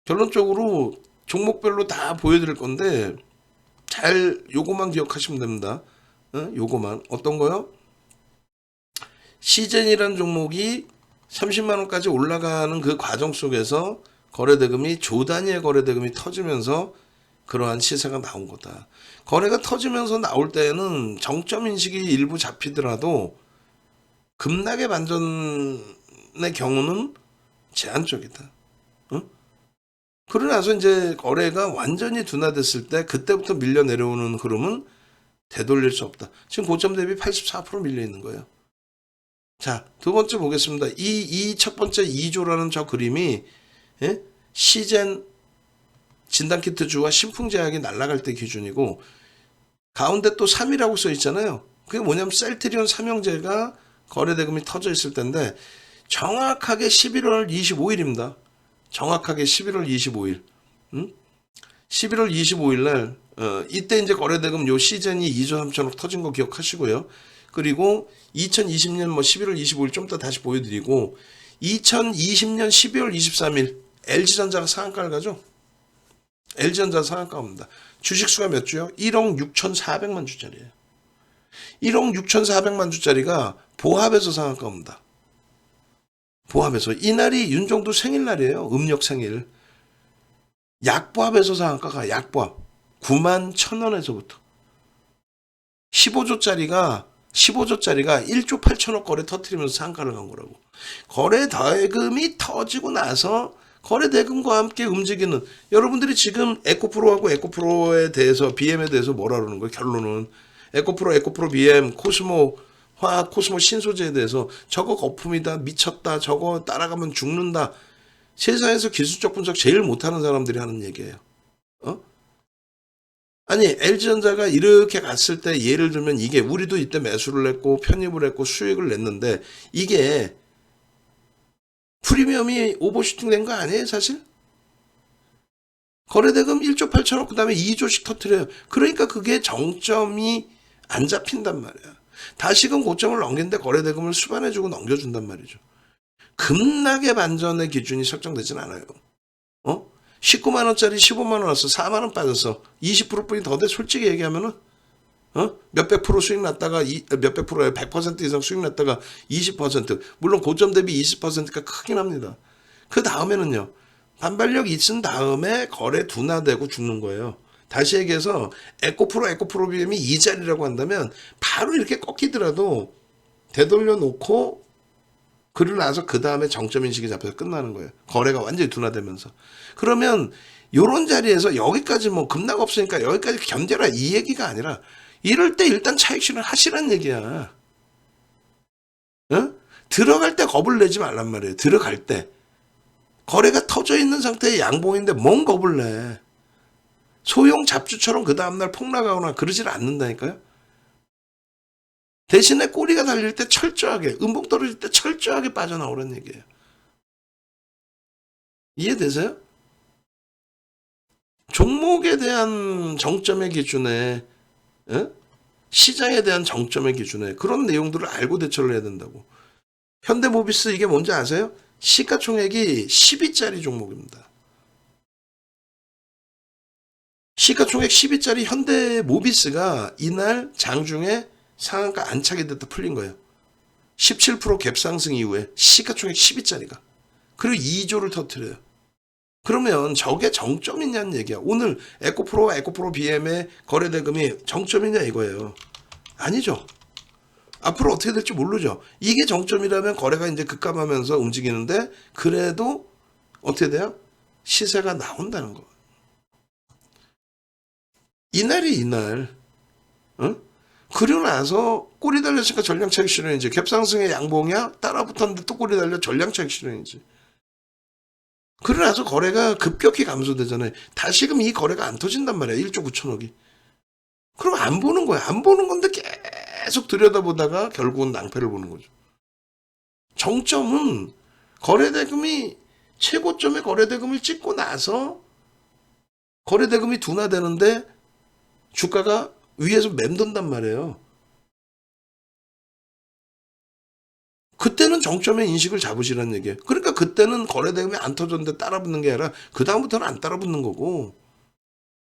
결론적으로 종목별로 다 보여드릴 건데 잘 요거만 기억하시면 됩니다. 요거만. 어떤 거요? 시젠이라는 종목이 30만 원까지 올라가는 그 과정 속에서 거래대금이 조 단위의 거래대금이 터지면서 그러한 시세가 나온 거다. 거래가 터지면서 나올 때에는 정점 인식이 일부 잡히더라도 급락의 반전의 경우는 제한적이다. 응? 그러고 나서 이제 거래가 완전히 둔화됐을 때 그때부터 밀려 내려오는 흐름은 되돌릴 수 없다. 지금 고점 대비 84% 밀려 있는 거예요. 자, 두 번째 보겠습니다. 이 첫 번째 2조라는 저 그림이 시젠 진단키트주와 신풍제약이 날아갈 때 기준이고 가운데 또 3이라고 써 있잖아요. 그게 뭐냐면 셀트리온 삼형제가 거래대금이 터져 있을 텐데 정확하게 11월 25일입니다. 정확하게 11월 25일. 11월 25일 날 이때 이제 거래대금 요 시즌이 2조 3천억 터진 거 기억하시고요. 그리고 2020년 뭐 11월 25일 좀 더 다시 보여드리고 2020년 12월 23일 LG전자가 상한가를 가죠. LG전자 상한가 옵니다. 주식수가 몇 주요? 1억 6,400만 주짜리예요. 1억 6,400만 주짜리가 보합에서 상한가 옵니다. 보합에서. 이날이 윤정도 생일날이에요. 음력 생일. 약보합에서 상한가가 약보합 9만 1,000원에서부터 15조짜리가 1조 8천억 거래 터트리면서 상한가를 간 거라고. 거래 대금이 터지고 나서 거래 대금과 함께 움직이는 여러분들이 지금 에코프로하고 에코프로에 대해서 BM에 대해서 뭐라 그러는 거예요? 결론은 에코프로 BM 코스모 화학 코스모 신소재에 대해서 저거 거품이다 미쳤다 저거 따라가면 죽는다. 세상에서 기술적 분석 제일 못하는 사람들이 하는 얘기예요. 아니 LG전자가 이렇게 갔을 때 예를 들면 이게 우리도 이때 매수를 했고 편입을 했고 수익을 냈는데 이게 프리미엄이 오버슈팅 된 거 아니에요 사실? 거래대금 1조 8천억 그 다음에 2조씩 터트려요. 그러니까 그게 정점이 안 잡힌단 말이야. 다시금 고점을 넘겼는데 거래대금을 수반해주고 넘겨준단 말이죠. 급락의 반전의 기준이 설정되진 않아요. 19만 원짜리 15만 원 왔어. 4만 원 빠졌어. 20%뿐이 더 돼. 솔직히 얘기하면은 몇백 프로 수익 났다가 몇백 프로에 100% 이상 수익 났다가 20% 물론 고점 대비 20%가 크긴 합니다. 그 다음에는요. 반발력 있은 다음에 거래 둔화되고 죽는 거예요. 다시 얘기해서 에코프로 BM이 이 자리라고 한다면 바로 이렇게 꺾이더라도 되돌려 놓고 그러고 나서 그 다음에 정점 인식이 잡혀서 끝나는 거예요. 거래가 완전히 둔화되면서. 그러면 요런 자리에서 여기까지 뭐 급락 없으니까 여기까지 견뎌라 이 얘기가 아니라 이럴 때 일단 차익 실현 하시란 얘기야. 들어갈 때 겁을 내지 말란 말이에요. 들어갈 때. 거래가 터져 있는 상태의 양봉인데 뭔 겁을 내. 소형 잡주처럼 그 다음날 폭락하거나 그러질 않는다니까요. 대신에 꼬리가 달릴 때 철저하게 음봉 떨어질 때 철저하게 빠져나오라는 얘기예요. 이해되세요? 종목에 대한 정점의 기준에 시장에 대한 정점의 기준에 그런 내용들을 알고 대처를 해야 된다고. 현대모비스 이게 뭔지 아세요? 시가총액이 10위짜리 종목입니다. 시가총액 10위짜리 현대모비스가 이날 장중에 상한가 안착이 됐다 풀린 거예요. 17% 갭상승 이후에 시가총액 10위짜리가. 그리고 2조를 터뜨려요. 그러면 저게 정점이냐는 얘기야. 오늘 에코프로와 에코프로 BM의 거래대금이 정점이냐 이거예요. 아니죠. 앞으로 어떻게 될지 모르죠. 이게 정점이라면 거래가 이제 급감하면서 움직이는데 그래도 어떻게 돼요? 시세가 나온다는 거. 이날이 이날. 그리고 나서 꼬리 달렸으니까 전량차익 실현이지. 갭상승의 양봉이야? 따라붙었는데 또 꼬리 달려 전량차익 실현이지. 그러고 나서 거래가 급격히 감소되잖아요. 다시금 이 거래가 안 터진단 말이야. 1조 9천억이. 그럼 안 보는 거야. 안 보는 건데 계속 들여다보다가 결국은 낭패를 보는 거죠. 정점은 거래대금이 최고점의 거래대금을 찍고 나서 거래대금이 둔화되는데 주가가 위에서 맴돈단 말이에요. 그때는 정점의 인식을 잡으시라는 얘기예요. 그러니까 그때는 거래대금이 안 터졌는데 따라붙는 게 아니라 그 다음부터는 안 따라붙는 거고,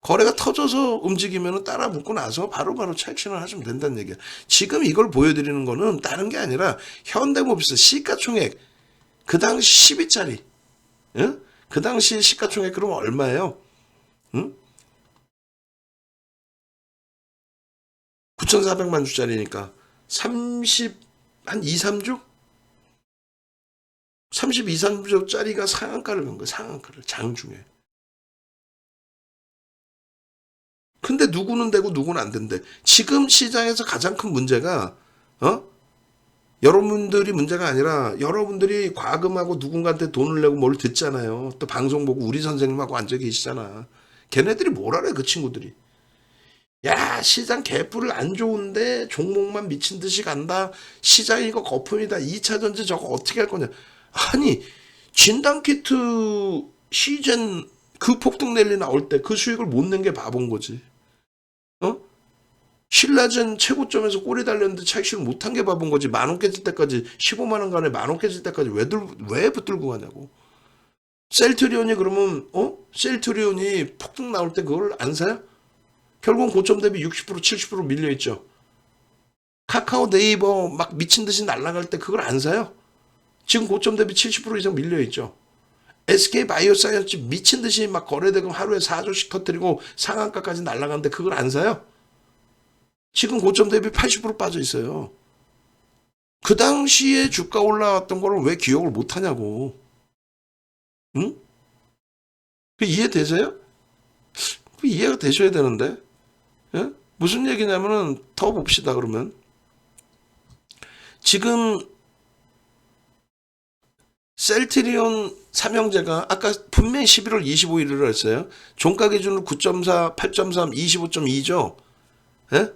거래가 터져서 움직이면 따라붙고 나서 바로바로 차익 실현을 하시면 된다는 얘기예요. 지금 이걸 보여드리는 거는 다른 게 아니라 현대모비스 시가총액 그 당시 10위짜리, 응? 그 당시 시가총액 그러면 얼마예요? 응? 9,400만 주짜리니까 30, 한 2, 3주? 32, 3주짜리가 상한가를 간 거예요. 상한가를 장중에. 근데 누구는 되고 누구는 안 된대. 지금 시장에서 가장 큰 문제가 여러분들이 문제가 아니라 여러분들이 과금하고 누군가한테 돈을 내고 뭘 듣잖아요. 또 방송 보고 우리 선생님하고 앉아 계시잖아. 걔네들이 뭘 알아요, 그 친구들이. 야, 시장 개뿔을 안 좋은데 종목만 미친 듯이 간다. 시장 이거 거품이다. 2차 전지 저거 어떻게 할 거냐. 아니, 진단키트 시즌 그 폭등 랠리 나올 때 그 수익을 못 낸 게 바본 거지. 어? 신라젠 최고점에서 꼬리 달렸는데 차익 실현 못한 게 바본 거지. 10,000원 깨질 때까지 15만 원 간에 10,000원 깨질 때까지 왜 붙들고 가냐고. 셀트리온이 그러면 셀트리온이 폭등 나올 때 그걸 안 사요? 결국은 고점 대비 60% 70% 밀려 있죠. 카카오 네이버 막 미친 듯이 날아갈 때 그걸 안 사요? 지금 고점 대비 70% 이상 밀려 있죠. SK 바이오사이언스 미친 듯이 막 거래대금 하루에 4조씩 터뜨리고 상한가까지 날아가는데 그걸 안 사요? 지금 고점 대비 80% 빠져 있어요. 그 당시에 주가 올라왔던 거를 왜 기억을 못 하냐고. 응? 그 이해되세요? 그 이해가 되셔야 되는데. 예? 무슨 얘기냐면은 더 봅시다 그러면. 지금 셀트리온 삼형제가 아까 분명히 11월 25일을 했어요. 종가 기준으로 9.4, 8.3, 25.2죠. 예?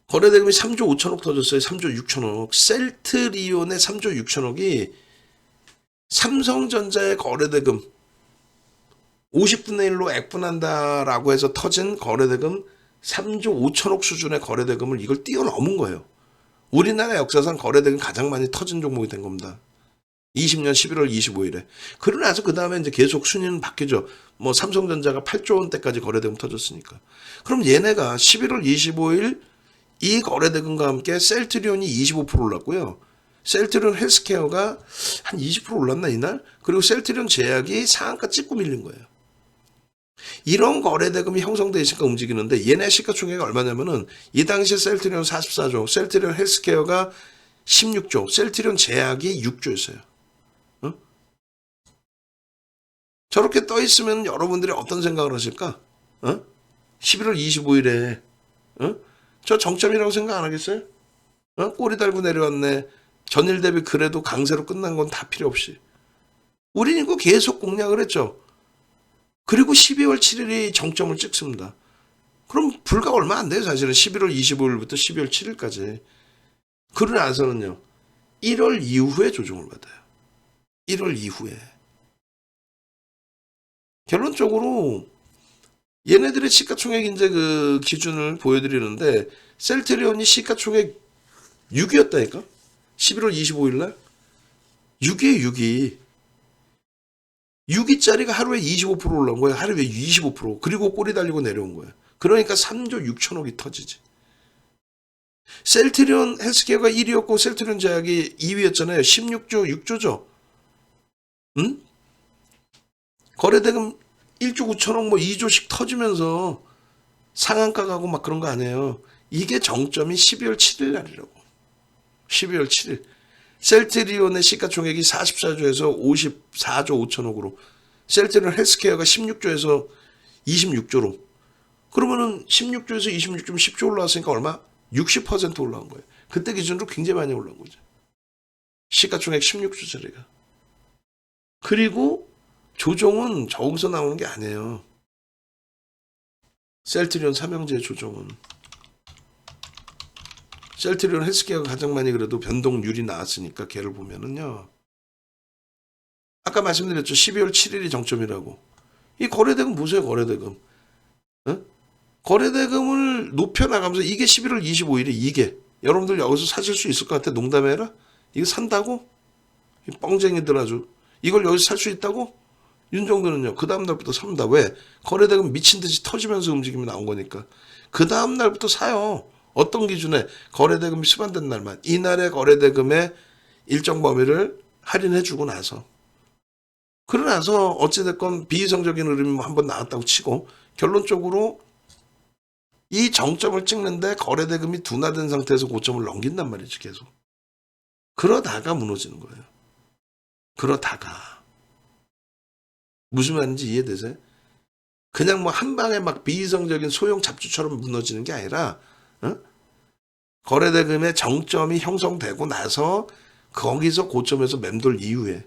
거래대금이 3조 5천억 터졌어요. 3조 6천억. 셀트리온의 3조 6천억이 삼성전자의 거래대금 50분의 1로 액분한다라고 해서 터진 거래대금 3조 5천억 수준의 거래대금을 이걸 뛰어넘은 거예요. 우리나라 역사상 거래대금 가장 많이 터진 종목이 된 겁니다. 20년 11월 25일에. 그러고 나서 그 다음에 이제 계속 순위는 바뀌죠. 뭐 삼성전자가 8조 원대까지 거래대금 터졌으니까. 그럼 얘네가 11월 25일 이 거래대금과 함께 셀트리온이 25% 올랐고요. 셀트리온 헬스케어가 한 20% 올랐나 이날? 그리고 셀트리온 제약이 상한가 찍고 밀린 거예요. 이런 거래대금이 형성되어 있으니까 움직이는데 얘네 시가총액이 얼마냐면은 이 당시에 셀트리온 44조, 셀트리온 헬스케어가 16조, 셀트리온 제약이 6조였어요. 어? 저렇게 떠 있으면 여러분들이 어떤 생각을 하실까? 11월 25일에 저 정점이라고 생각 안 하겠어요? 꼬리 달고 내려왔네. 전일 대비 그래도 강세로 끝난 건 다 필요 없이. 우린 이거 계속 공략을 했죠. 그리고 12월 7일이 정점을 찍습니다. 그럼 불과 얼마 안 돼요. 사실은 11월 25일부터 12월 7일까지. 그러고 나서는요. 1월 이후에 조정을 받아요. 1월 이후에. 결론적으로 얘네들의 시가총액 이제 그 기준을 보여드리는데 셀트리온이 시가총액 6위였다니까? 11월 25일 날? 6위에 6위. 6위짜리가 하루에 25% 올라온 거예요. 하루에 25%. 그리고 꼬리 달리고 내려온 거예요. 그러니까 3조 6천억이 터지지. 셀트리온 헬스케어가 1위였고 셀트리온 제약이 2위였잖아요. 16조 6조죠. 응? 거래대금 1조 9천억 뭐 2조씩 터지면서 상한가 가고 막 그런 거 아니에요. 이게 정점이 12월 7일 날이라고. 12월 7일. 셀트리온의 시가총액이 44조에서 54조 5천억으로 셀트리온 헬스케어가 16조에서 26조로 그러면은 16조에서 26조면 10조 올라왔으니까 얼마? 60% 올라온 거예요. 그때 기준으로 굉장히 많이 올라온 거죠. 시가총액 16조짜리가. 그리고 조정은 저기서 나오는 게 아니에요. 셀트리온 삼형제의 조정은 셀트리온 헬스케어가 가장 많이 그래도 변동률이 나왔으니까 걔를 보면은요. 아까 말씀드렸죠. 12월 7일이 정점이라고. 이 거래대금 보세요. 거래대금. 어? 거래대금을 높여나가면서 이게 11월 25일이 이게. 여러분들 여기서 사실 수 있을 것 같아. 농담해라. 이거 산다고? 이 뻥쟁이들 아주. 이걸 여기서 살 수 있다고? 윤정도는요. 그 다음 날부터 삽니다. 왜? 거래대금 미친 듯이 터지면서 움직임이 나온 거니까. 그 다음 날부터 사요. 어떤 기준에? 거래대금이 수반된 날만. 이날의 거래대금의 일정 범위를 할인해주고 나서. 그러고 나서 어찌됐건 비이성적인 흐름이 한번 나왔다고 치고 결론적으로 이 정점을 찍는데 거래대금이 둔화된 상태에서 고점을 넘긴단 말이지 계속. 그러다가 무너지는 거예요. 그러다가. 무슨 말인지 이해되세요? 그냥 뭐 한 방에 막 비이성적인 소형 잡주처럼 무너지는 게 아니라 거래대금의 정점이 형성되고 나서 거기서 고점에서 맴돌 이후에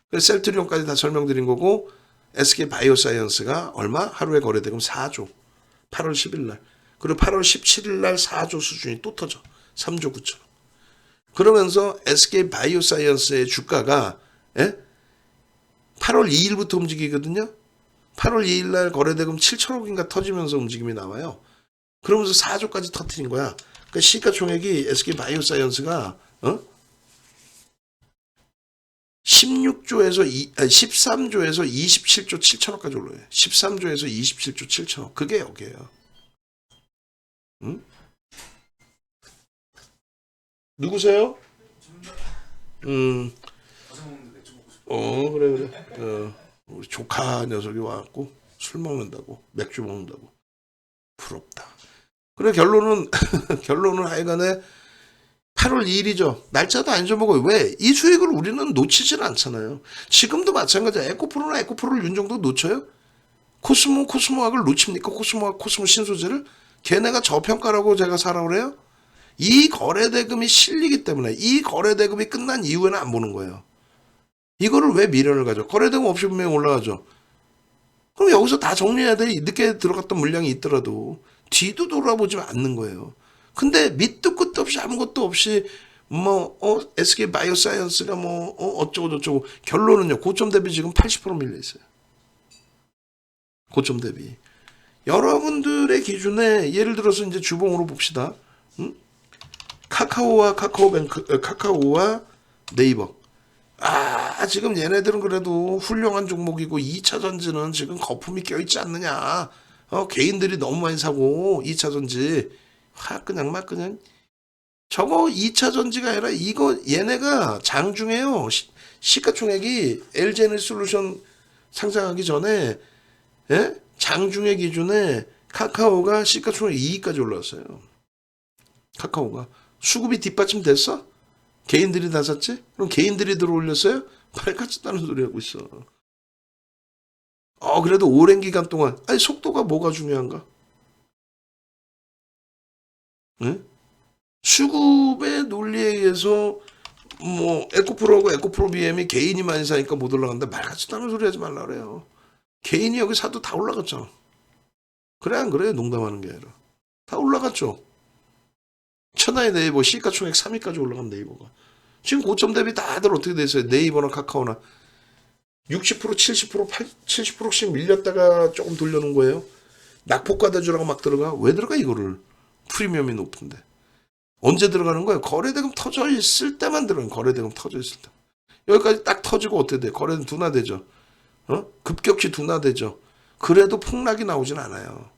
그래서 셀트리온까지 다 설명드린 거고 SK 바이오사이언스가 얼마? 하루에 거래대금 4조 8월 10일 날 그리고 8월 17일 날 4조 수준이 또 터져 3조 9천 그러면서 SK 바이오사이언스의 주가가 8월 2일부터 움직이거든요. 8월 2일 날 거래대금 7천억인가 터지면서 움직임이 나와요. 그러면서 4조까지 터뜨린 거야. 그러니까 시가총액이 SK 바이오사이언스가 13조에서 27조 7천억까지 올라요. 13조에서 27조 7천억. 그게 여기에요. 응? 누구세요? 그래. 우리 조카 녀석이 와갖고 술 먹는다고, 맥주 먹는다고. 부럽다. 그래, 결론은 하여간에 8월 2일이죠. 날짜도 안 잊어먹어요. 왜? 이 수익을 우리는 놓치질 않잖아요. 지금도 마찬가지야. 에코프로나 에코프로를 윤정도 놓쳐요? 코스모학을 놓칩니까? 코스모 신소재를? 걔네가 저평가라고 제가 사라고 그래요? 이 거래대금이 실리기 때문에 이 거래대금이 끝난 이후에는 안 보는 거예요. 이거를 왜 미련을 가져? 거래대금 없이 분명히 올라가죠. 그럼 여기서 다 정리해야 돼. 늦게 들어갔던 물량이 있더라도 뒤도 돌아보지 않는 거예요. 근데 밑도 끝도 없이 아무것도 없이 SK 바이오사이언스가 어쩌고 저쩌고 결론은요. 고점 대비 지금 80% 밀려 있어요. 고점 대비. 여러분들의 기준에 예를 들어서 이제 주봉으로 봅시다. 카카오와 네이버. 지금 얘네들은 그래도 훌륭한 종목이고 2차 전지는 지금 거품이 껴있지 않느냐. 개인들이 너무 많이 사고 2차 전지. 그냥 저거 2차 전지가 아니라 이거 얘네가 장중에요. 시가총액이 LG에너지솔루션 상장하기 전에 장중에 기준에 카카오가 시가총액 2위까지 올라왔어요. 카카오가. 수급이 뒷받침됐어? 개인들이 다 샀지? 그럼 개인들이 들어올렸어요? 팔같이다는 소리 하고 있어. 그래도 오랜 기간 동안 속도가 뭐가 중요한가? 응? 수급의 논리에 의해서 에코프로하고 에코프로 BM이 개인이 많이 사니까 못 올라간다. 말같지도 않은 소리 하지 말라 그래요. 개인이 여기 사도 다 올라갔죠. 그래 안 그래요? 농담하는 게 아니라. 다 올라갔죠. 천하의 네이버 시가총액 3위까지 올라간 네이버가. 지금 고점 대비 다들 어떻게 됐어요? 네이버나 카카오나 60% 70% 70%씩 밀렸다가 조금 돌려놓은 거예요. 낙폭과 대주라고 막 들어가. 왜 들어가 이거를? 프리미엄이 높은데. 언제 들어가는 거예요? 거래대금 터져 있을 때만 들어가요. 거래대금 터져 있을 때. 여기까지 딱 터지고 어떻게 돼? 거래는 둔화되죠. 급격히 둔화되죠. 그래도 폭락이 나오진 않아요.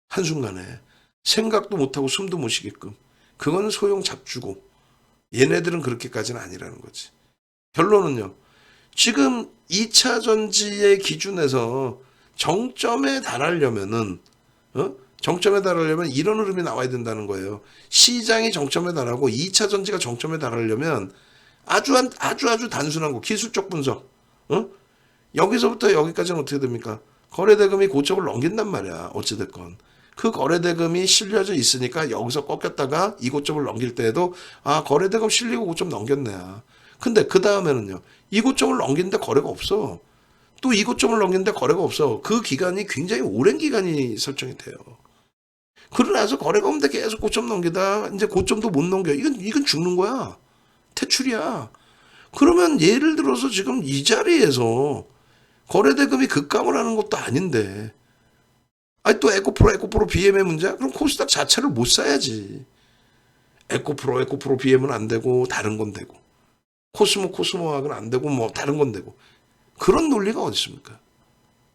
한순간에. 생각도 못하고 숨도 못 쉬게끔. 그건 소형 잡주고 얘네들은 그렇게까지는 아니라는 거지. 결론은요. 지금 2차 전지의 기준에서 정점에 달하려면 이런 흐름이 나와야 된다는 거예요. 시장이 정점에 달하고 2차 전지가 정점에 달하려면 아주 단순한 거. 기술적 분석. 여기서부터 여기까지는 어떻게 됩니까? 거래대금이 고점을 넘긴단 말이야. 어찌됐건. 그 거래대금이 실려져 있으니까 여기서 꺾였다가 이 고점을 넘길 때에도 거래대금 실리고 고점 넘겼네. 근데 그 다음에는요. 이 고점을 넘기는데 거래가 없어. 또 이 고점을 넘기는데 거래가 없어. 그 기간이 굉장히 오랜 기간이 설정이 돼요. 그러고 나서 거래가 없는데 계속 고점 넘기다 이제 고점도 못 넘겨. 이건 죽는 거야. 퇴출이야. 그러면 예를 들어서 지금 이 자리에서 거래대금이 급감을 하는 것도 아닌데, 아니 또 에코프로 BM의 문제야? 그럼 코스닥 자체를 못 사야지. 에코프로 BM은 안 되고 다른 건 되고, 코스모학은 안 되고 뭐 다른 건 되고. 그런 논리가 어디 있습니까?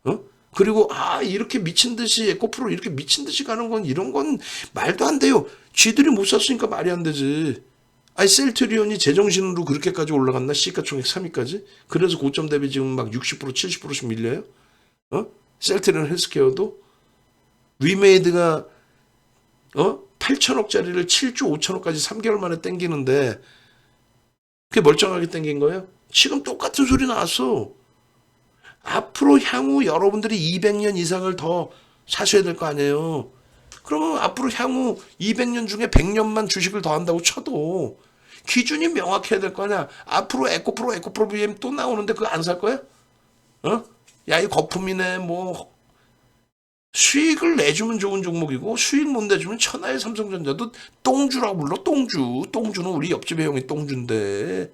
어? 그리고 이렇게 미친 듯이 에코프로 이렇게 미친 듯이 가는 건 이런 건 말도 안 돼요. 쥐들이 못 샀으니까 말이 안 되지. 아니 셀트리온이 제정신으로 그렇게까지 올라갔나? 시가총액 3위까지? 그래서 고점 대비 지금 막 60% 70%씩 밀려요? 셀트리온 헬스케어도 위메이드가 8천억짜리를 7조 5천억까지 3개월 만에 땡기는데 그게 멀쩡하게 땡긴 거예요? 지금 똑같은 소리 나왔어. 앞으로 향후 여러분들이 200년 이상을 더 사셔야 될 거 아니에요. 그러면 앞으로 향후 200년 중에 100년만 주식을 더 한다고 쳐도 기준이 명확해야 될 거 아니야. 앞으로 에코프로 BM 또 나오는데 그거 안 살 거야? 야, 이 거품이네. 뭐 수익을 내주면 좋은 종목이고 수익 못 내주면 천하의 삼성전자도 똥주라고 불러. 똥주는 우리 옆집의 형이 똥주인데.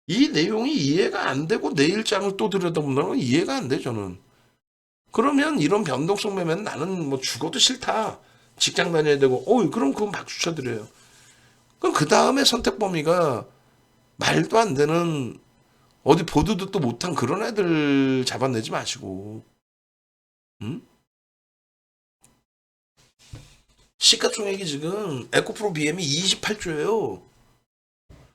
이 내용이 이해가 안 되고 내일장을 또 들여다보는 건 이해가 안 돼, 저는. 그러면 이런 변동성 매매는 나는 뭐 죽어도 싫다. 직장 다녀야 되고, 그럼 그건 박수 쳐드려요. 그럼 그 다음에 선택 범위가 말도 안 되는 어디 보도 듣도 못한 그런 애들 잡아내지 마시고, 응? 시가총액이 지금 에코프로 BM이 28조예요.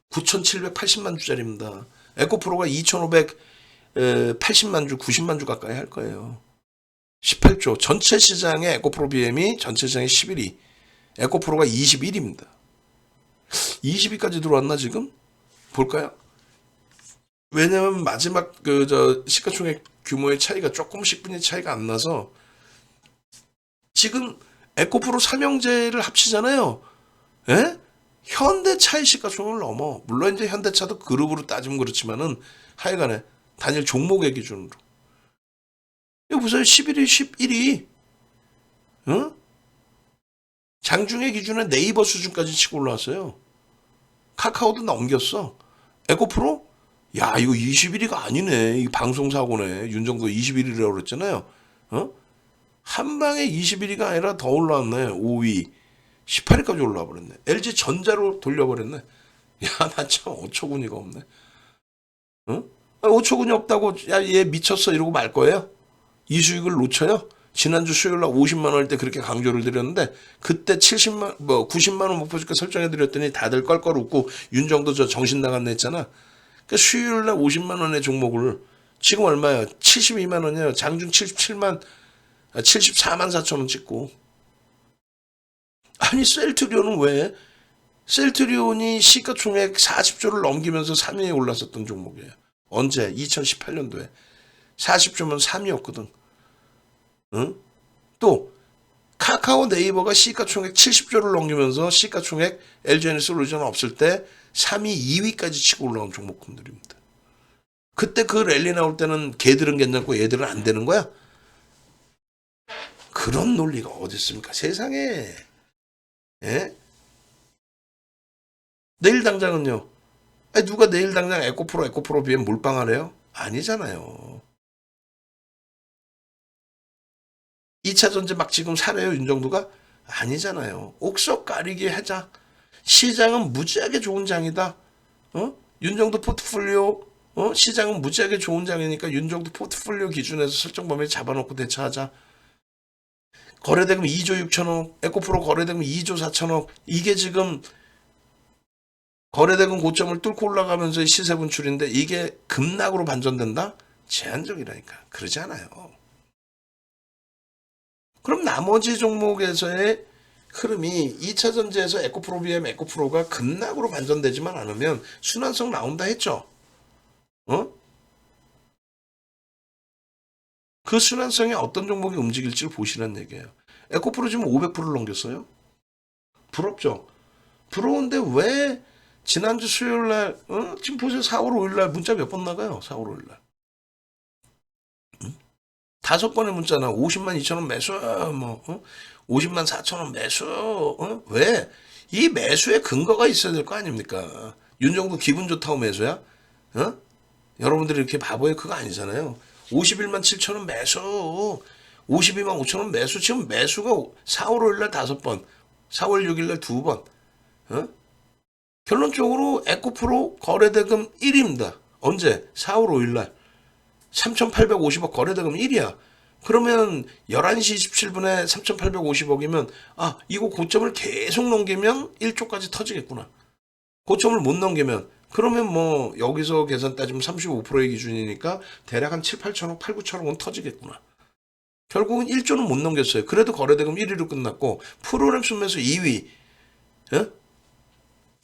9,780만 주짜리입니다. 에코프로가 2,580만 주, 90만 주 가까이 할 거예요. 18조. 전체 시장의 에코프로 BM이 전체 시장의 11위. 에코프로가 21위입니다. 20위까지 들어왔나 지금? 볼까요? 왜냐면 마지막 시가총액 규모의 차이가 조금씩 뿐인 차이가 안 나서 지금 에코프로 삼형제를 합치잖아요. 예? 현대차의 시가총액을 넘어. 물론 이제 현대차도 그룹으로 따지면 그렇지만은 하여간에 단일 종목의 기준으로. 이거 보세요. 11위, 11위. 장중의 기준에 네이버 수준까지 치고 올라왔어요. 카카오도 넘겼어. 에코프로? 야, 이거 21위가 아니네. 이 방송사고네. 윤정도 21위라고 그랬잖아요. 한 방에 21위가 아니라 더 올라왔네. 5위. 18위까지 올라와 버렸네. LG 전자로 돌려버렸네. 야, 나 참 어처구니가 없네. 어처구니 없다고, 야, 얘 미쳤어. 이러고 말 거예요? 이 수익을 놓쳐요? 지난주 수요일 날 50만 원 할 때 그렇게 강조를 드렸는데 그때 90만 원 목표 주가 설정해 드렸더니 다들 껄껄 웃고 윤정도 저 정신 나갔네 했잖아. 그러니까 수요일 날 50만 원의 종목을 지금 얼마예요? 72만 원이에요. 장중 74만 4천 원 찍고. 아니 셀트리온은 왜? 셀트리온이 시가총액 40조를 넘기면서 3위에 올랐었던 종목이에요. 언제? 2018년도에. 40조면 3위였거든. 응? 또 카카오 네이버가 시가총액 70조를 넘기면서 시가총액 LG에너지솔루션 없을 때 3위, 2위까지 치고 올라온 종목군들입니다. 그때 그 랠리 나올 때는 걔들은 괜찮고 얘들은 안 되는 거야? 그런 논리가 어디 있습니까? 세상에. 예? 내일 당장은요. 아니, 누가 내일 당장 에코프로 BM 몰빵하래요? 아니잖아요. 2차 전지 막 지금 사래요, 윤정도가? 아니잖아요. 옥석 가리기 하자. 시장은 무지하게 좋은 장이다. 윤정도 포트폴리오, 시장은 무지하게 좋은 장이니까 윤정도 포트폴리오 기준에서 설정 범위 잡아놓고 대처하자. 거래대금 2조 6천억, 에코프로 거래대금 2조 4천억. 이게 지금 거래대금 고점을 뚫고 올라가면서 시세 분출인데 이게 급락으로 반전된다? 제한적이라니까. 그러지 않아요. 그럼 나머지 종목에서의 흐름이 2차 전지에서 에코프로 BM 에코프로가 급락으로 반전되지만 않으면 순환성 나온다 했죠. 그 순환성에 어떤 종목이 움직일지를 보시라는 얘기예요. 에코프로 지금 500%를 넘겼어요. 부럽죠? 부러운데 왜 지난주 수요일 날, 지금 보세요. 4월 5일 날 문자 몇 번 나가요? 4월 5일 날. 5번의 문자나 50만 2천 원 매수, 뭐 50만 4천 원 매수. 왜? 이 매수에 근거가 있어야 될 거 아닙니까? 윤정도 기분 좋다고 매수야? 여러분들이 이렇게 바보예요? 그거 아니잖아요. 51만 7천 원 매수, 52만 5천 원 매수. 지금 매수가 4월 5일 날 5번, 4월 6일 날 2번. 결론적으로 에코프로 거래대금 1위입니다. 언제? 4월 5일 날. 3,850억 거래대금 1위야. 그러면 11시 27분에 3,850억이면 이거 고점을 계속 넘기면 1조까지 터지겠구나. 고점을 못 넘기면 그러면 뭐 여기서 계산 따지면 35%의 기준이니까 대략 한 7, 8천억, 8, 9천억은 터지겠구나. 결국은 1조는 못 넘겼어요. 그래도 거래대금 1위로 끝났고 프로그램 순매수 2위.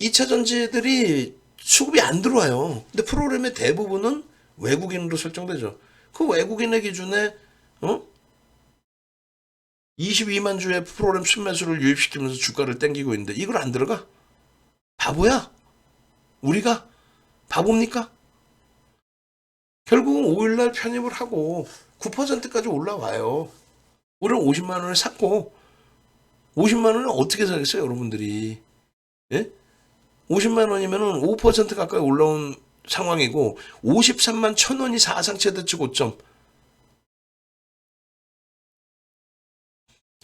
2차 전지들이 수급이 안 들어와요. 근데 프로그램의 대부분은 외국인으로 설정되죠. 그 외국인의 기준에 22만 주의 프로그램 순매수를 유입시키면서 주가를 땡기고 있는데 이걸 안 들어가? 바보야? 우리가? 바보입니까? 결국은 5일날 편입을 하고 9%까지 올라와요. 우리는 50만 원을 샀고 50만 원을 어떻게 사겠어요 여러분들이? 예? 50만 원이면 5% 가까이 올라온 상황이고 53만 1,000원이 사상 최대치 고점.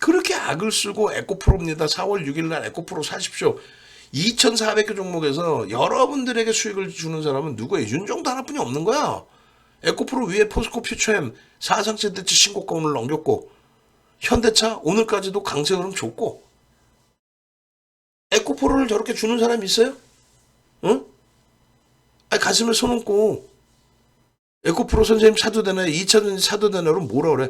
그렇게 악을 쓰고 에코프로입니다. 4월 6일 날 에코프로 사십시오. 2,400개 종목에서 여러분들에게 수익을 주는 사람은 누구예요? 윤정도 하나뿐이 없는 거야. 에코프로 위에 포스코 퓨처엠 사상 최대치 신고가 오늘 넘겼고 현대차 오늘까지도 강세 흐름 줬고 에코프로를 저렇게 주는 사람이 있어요? 응? 가슴에 손 얹고 에코프로 선생님 사도 되나요? 2차 전지 사도 되나요? 뭐라 그래?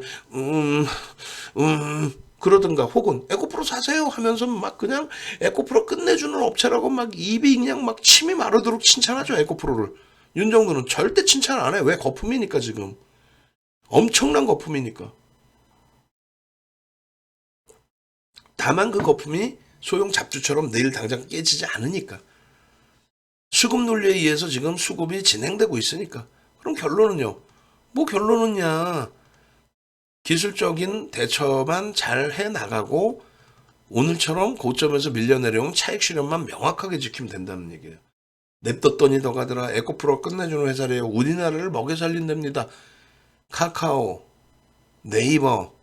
그러든가 혹은 에코프로 사세요 하면서 막 그냥 에코프로 끝내주는 업체라고 막 입이 그냥 막 침이 마르도록 칭찬하죠. 에코프로를. 윤정도는 절대 칭찬 안 해. 왜? 거품이니까 지금. 엄청난 거품이니까. 다만 그 거품이 소형 잡주처럼 내일 당장 깨지지 않으니까. 수급 논리에 의해서 지금 수급이 진행되고 있으니까. 그럼 결론은요. 뭐 결론은야. 기술적인 대처만 잘 해나가고 오늘처럼 고점에서 밀려내려온 차익 실현만 명확하게 지키면 된다는 얘기예요. 냅뒀더니 더 가더라. 에코프로 끝내주는 회사래요. 우리나라를 먹여 살린답니다. 카카오, 네이버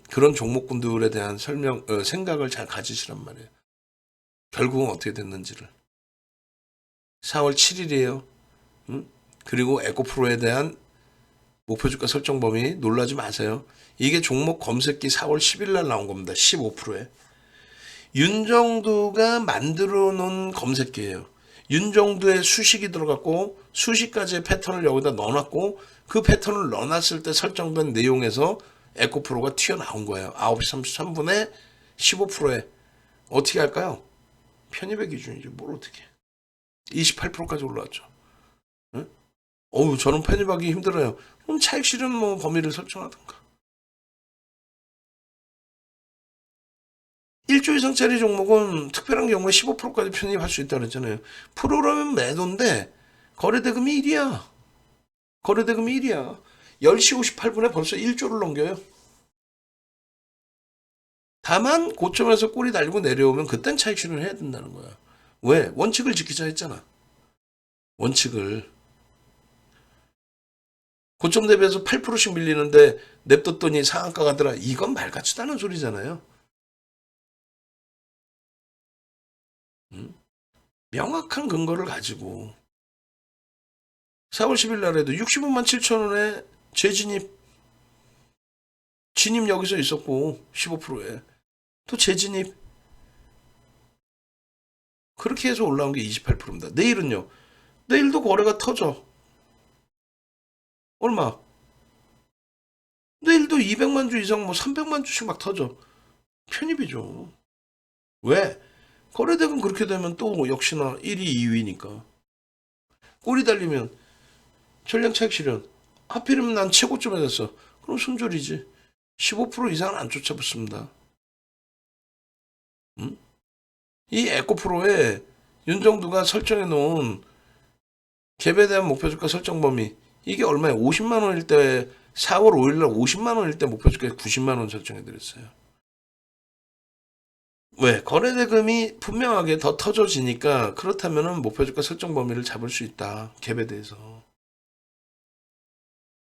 그런 종목군들에 대한 생각을 잘 가지시란 말이에요. 결국은 어떻게 됐는지를. 4월 7일이에요. 그리고 에코프로에 대한 목표주가 설정 범위 놀라지 마세요. 이게 종목 검색기 4월 10일 날 나온 겁니다. 15%에. 윤정두가 만들어 놓은 검색기예요. 윤정두의 수식이 들어갔고 수식까지의 패턴을 여기다 넣어놨고 그 패턴을 넣어놨을 때 설정된 내용에서 에코프로가 튀어나온 거예요. 9시 33분에 15%에. 어떻게 할까요? 편입의 기준이죠. 뭘 어떻게. 28%까지 올라왔죠. 응? 저는 편입하기 힘들어요. 그럼 차익 실현 뭐 범위를 설정하든가. 1조 이상짜리 종목은 특별한 경우에 15%까지 편입할 수 있다고 그랬잖아요. 프로그램은 매도인데 거래대금이 1이야. 거래대금이 1이야. 10시 58분에 벌써 1조를 넘겨요. 다만 고점에서 꼬리 달고 내려오면 그땐 차익 실현을 해야 된다는 거야. 왜? 원칙을 지키자 했잖아. 원칙을. 고점 대비해서 8%씩 밀리는데 냅뒀더니 상한가 가더라. 이건 말 같지도 않은 소리잖아요. 명확한 근거를 가지고 4월 10일 날에도 65만 7천 원에 재진입 진입 여기서 있었고 15%에 또 재진입 그렇게 해서 올라온 게 28%입니다. 내일은요. 내일도 거래가 터져. 얼마? 내일도 200만 주 이상 뭐 300만 주씩 막 터져. 편입이죠. 왜? 거래대금 그렇게 되면 또 역시나 1위, 2위니까. 꼬리 달리면 전량 차익 실현. 하필이면 난 최고점에 됐어. 그럼 손절이지. 15% 이상은 안 쫓아붙습니다. 이 에코프로에 윤정두가 설정해 놓은 갭에 대한 목표주가 설정 범위 이게 얼마예요? 50만 원일 때 4월 5일 날 50만 원일 때 목표 주가 90만 원 설정해 드렸어요. 왜? 거래 대금이 분명하게 더 터져지니까 그렇다면은 목표 주가 설정 범위를 잡을 수 있다. 갭에 대해서.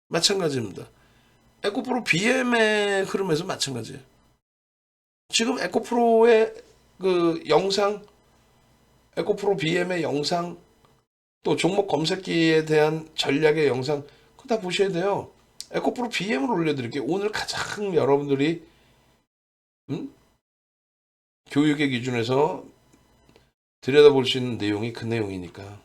마찬가지입니다. 에코프로 BM의 흐름에서 마찬가지예요. 지금 에코프로의 그 영상, 에코프로 BM의 영상, 또 종목 검색기에 대한 전략의 영상, 그거 다 보셔야 돼요. 에코프로 BM을 올려드릴게요. 오늘 가장 여러분들이 교육의 기준에서 들여다볼 수 있는 내용이 그 내용이니까.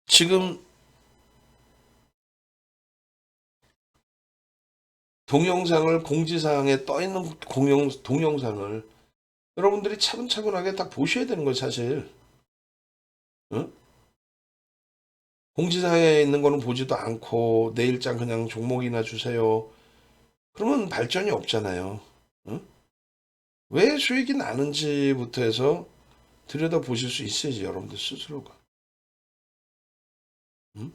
지금 동영상을 공지사항에 떠있는 동영상을 여러분들이 차분차분하게 딱 보셔야 되는 거예요, 사실. 응? 공지사항에 있는 거는 보지도 않고 내일장 그냥 종목이나 주세요. 그러면 발전이 없잖아요. 응? 왜 수익이 나는지부터 해서 들여다 보실 수 있어야지, 여러분들 스스로가. 응?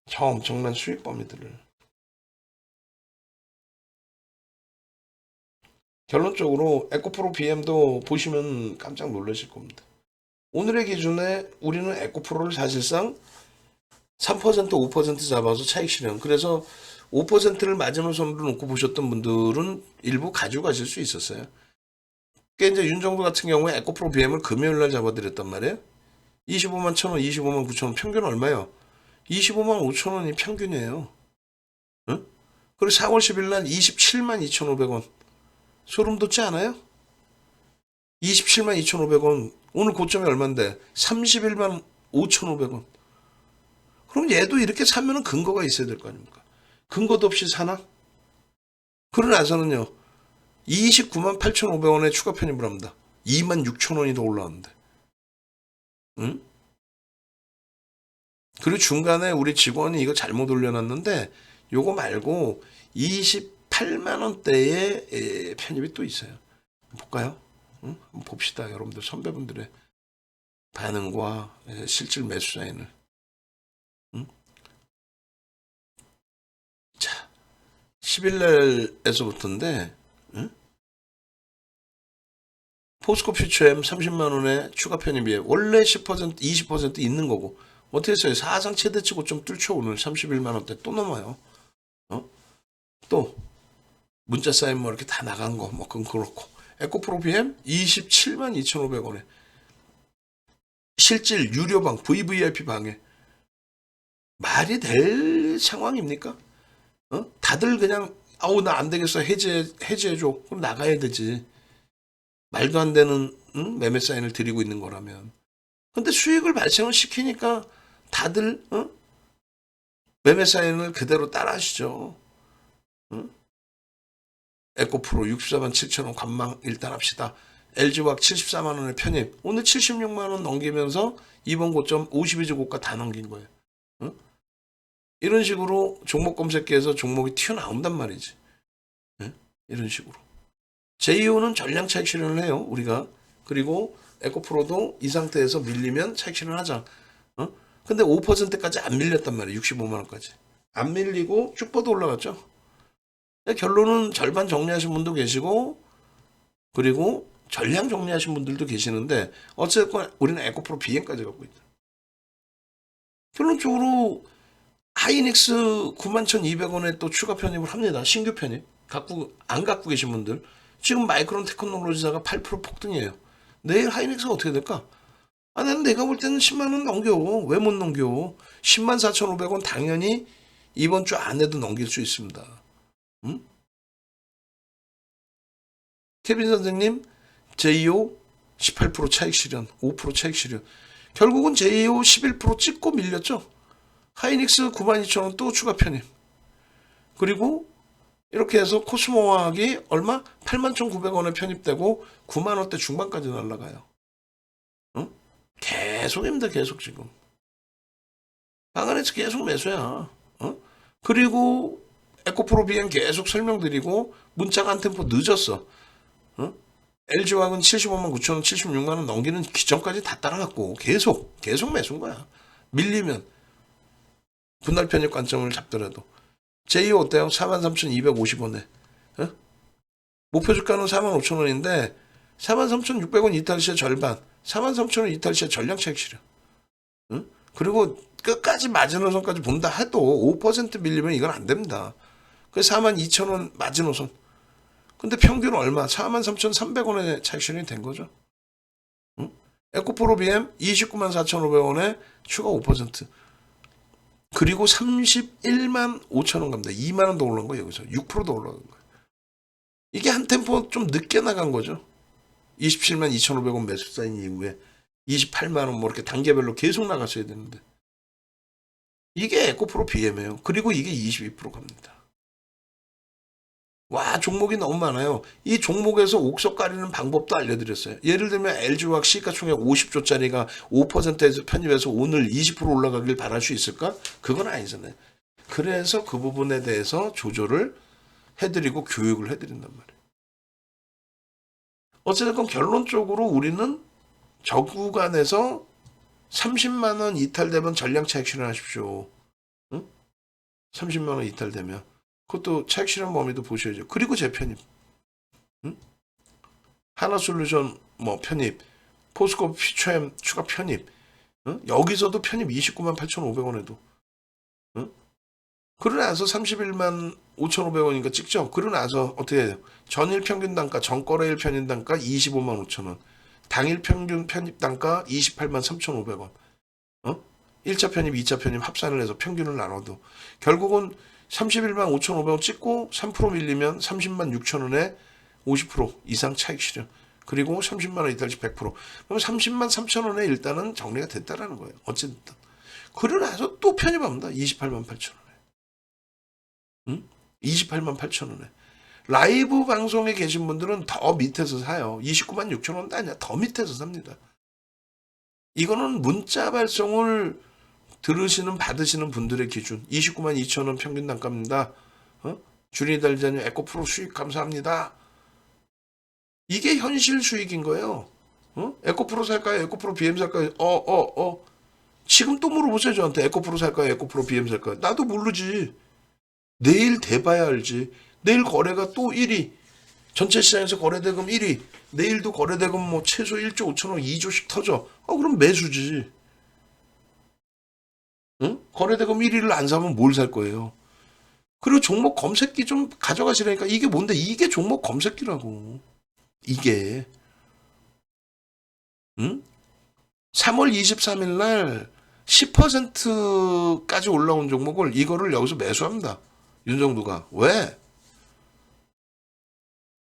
저 엄청난 수익 범위들을. 결론적으로 에코프로 BM도 보시면 깜짝 놀라실 겁니다. 오늘의 기준에 우리는 에코프로를 사실상 3% 5% 잡아서 차익 실현. 그래서 5%를 마지노선으로 놓고 보셨던 분들은 일부 가져가실 수 있었어요. 그게 이제 윤정부 같은 경우에 에코프로 BM을 금요일 날 잡아드렸단 말이에요. 25만 1,000원, 25만 9,000원 평균 얼마요? 25만 5,000원이 평균이에요. 응? 그리고 4월 10일 날 27만 2,500원. 소름 돋지 않아요? 27만 2,500원. 오늘 고점이 얼만데? 31만 5,500원. 그럼 얘도 이렇게 사면은 근거가 있어야 될 거 아닙니까? 근거도 없이 사나? 그러고 나서는요. 29만 8,500원에 추가 편입을 합니다. 2만 6,000원이 더 올라왔는데. 응? 그리고 중간에 우리 직원이 이거 잘못 올려놨는데 요거 말고 28만 원대의 편입이 또 있어요. 볼까요? 응? 한번 봅시다. 여러분들 선배분들의 반응과 실질 매수 사인을. 응? 자, 10일 날에서부터인데 응? 포스코 퓨처엠 30만 원에 추가 편입이에요. 원래 10% 20% 있는 거고 어떻게 했어요? 사상 최대치 고점 뚫죠. 오늘 31만 원대 또 넘어요. 어? 또 문자 사인 뭐 이렇게 다 나간 거 뭐 그건 그렇고 에코프로 BM 27만 2,500원에 실질 유료방 VVIP 방에 말이 될 상황입니까? 다들 그냥 아우 나 안 되겠어 해지해줘 그럼 나가야 되지. 말도 안 되는 매매 사인을 드리고 있는 거라면. 근데 수익을 발생을 시키니까 다들 매매 사인을 그대로 따라 하시죠. 에코프로 64만 7천 원 관망 일단 합시다. LG화학 74만 원의 편입. 오늘 76만 원 넘기면서 이번 고점 52주 고가 다 넘긴 거예요. 응? 이런 식으로 종목 검색기에서 종목이 튀어나온단 말이지. 응? 이런 식으로. JEO는 전량 차익 실현을 해요. 우리가. 그리고 에코프로도 이 상태에서 밀리면 차익 실현하자. 근데 5%까지 안 밀렸단 말이에요. 65만 원까지. 안 밀리고 쭉 뻗어 올라갔죠. 결론은 절반 정리하신 분도 계시고 그리고 전량 정리하신 분들도 계시는데 어쨌건 우리는 에코프로 BM까지 갖고 있다. 결론적으로 하이닉스 91,200원에 또 추가 편입을 합니다. 신규 편입. 안 갖고 계신 분들. 지금 마이크론 테크놀로지사가 8% 폭등이에요. 내일 하이닉스가 어떻게 될까? 나는 내가 볼 때는 10만 원 넘겨. 왜 못 넘겨? 10만 4,500원 당연히 이번 주 안에도 넘길 수 있습니다. 응? 케빈 선생님, JEO 18% 차익 실현, 5% 차익 실현. 결국은 JEO 11% 찍고 밀렸죠. 하이닉스 92,000원 또 추가 편입. 그리고 이렇게 해서 코스모화학이 얼마? 81,900원에 편입되고 9만 원대 중반까지 날아가요. 계속입니다. 계속 지금. 방안에서 계속 매수야. 그리고 에코프로 BM 계속 설명드리고 문자가 한 템포 늦었어. LG화학은 75만 9천 원, 76만 원 넘기는 기점까지 다 따라갔고 계속 매수인 거야. 밀리면 분할 편입 관점을 잡더라도 제2 어때요? 43,250원에 목표 주가는 45,000원인데 43,600원 이탈 시에 절반, 43,000원 이탈 시에 전량 차익 실현. 응? 그리고 끝까지 마지노선까지 본다 해도 5% 밀리면 이건 안 됩니다. 그래서 42,000원 마지노선. 근데 평균 얼마? 43,300원의 차익 실현이 된 거죠. 응? 에코프로 BM 29만 4,500원에 추가 5%. 그리고 31만 5천 원 갑니다. 2만 원 더 올라간 거예요. 여기서 6%더 올라간 거예요. 이게 한 템포 좀 늦게 나간 거죠. 27만 2,500원 매수 사인 이후에 28만 원 뭐 이렇게 단계별로 계속 나갔어야 되는데 이게 에코프로 BM이에요. 그리고 이게 22% 갑니다. 와, 종목이 너무 많아요. 이 종목에서 옥석 가리는 방법도 알려드렸어요. 예를 들면 LG화학 시가총액 50조짜리가 5%에서 편입해서 오늘 20% 올라가길 바랄 수 있을까? 그건 아니잖아요. 그래서 그 부분에 대해서 조절을 해드리고 교육을 해드린단 말이에요. 어쨌든 결론적으로 우리는 저 구간에서 30만 원 이탈되면 전량 차익 실현하십시오. 응? 30만 원 이탈되면. 그것도 차익 실현 범위도 보셔야죠. 그리고 재편입. 응? 하나솔루션 뭐 편입, 포스코 피처엠 추가 편입. 응? 여기서도 편입 29만 8,500원에도. 응? 그러고 나서 31만 5,500원인가 찍죠. 그러고 나서 어떻게 해요? 전일 평균 단가, 전거래일 평균 단가 25만 5천원. 당일 평균 편입 단가 28만 3,500원. 1차 편입, 2차 편입 합산을 해서 평균을 나눠도 결국은 31만 5,500원 찍고 3% 밀리면 30만 6천원에 50% 이상 차익 실현. 그리고 30만 원 이탈시 100%. 그럼 30만 3천원에 일단은 정리가 됐다라는 거예요. 어쨌든. 그러고 나서 또 편입합니다. 28만 8천원에. 응? 28만 8천원에. 라이브 방송에 계신 분들은 더 밑에서 사요. 29만 6천원도 아니야. 더 밑에서 삽니다. 이거는 문자 발송을 들으시는 받으시는 분들의 기준 29만 2천원 평균 단가입니다. 주린이 달자님 에코프로 수익 감사합니다. 이게 현실 수익인 거예요. 에코프로 살까요? 에코프로 BM 살까요? 지금 또 물어보세요 저한테. 에코프로 살까요? 에코프로 BM 살까요? 나도 모르지. 내일 돼봐야 알지. 내일 거래가 또 1위. 전체 시장에서 거래대금 1위. 내일도 거래대금 뭐 최소 1조 5천억 2조씩 터져. 그럼 매수지. 응? 거래대금 1위를 안 사면 뭘 살 거예요? 그리고 종목 검색기 좀 가져가시라니까. 이게 뭔데? 이게 종목 검색기라고. 이게. 응? 3월 23일 날 10%까지 올라온 종목을 이거를 여기서 매수합니다. 윤정두가. 왜?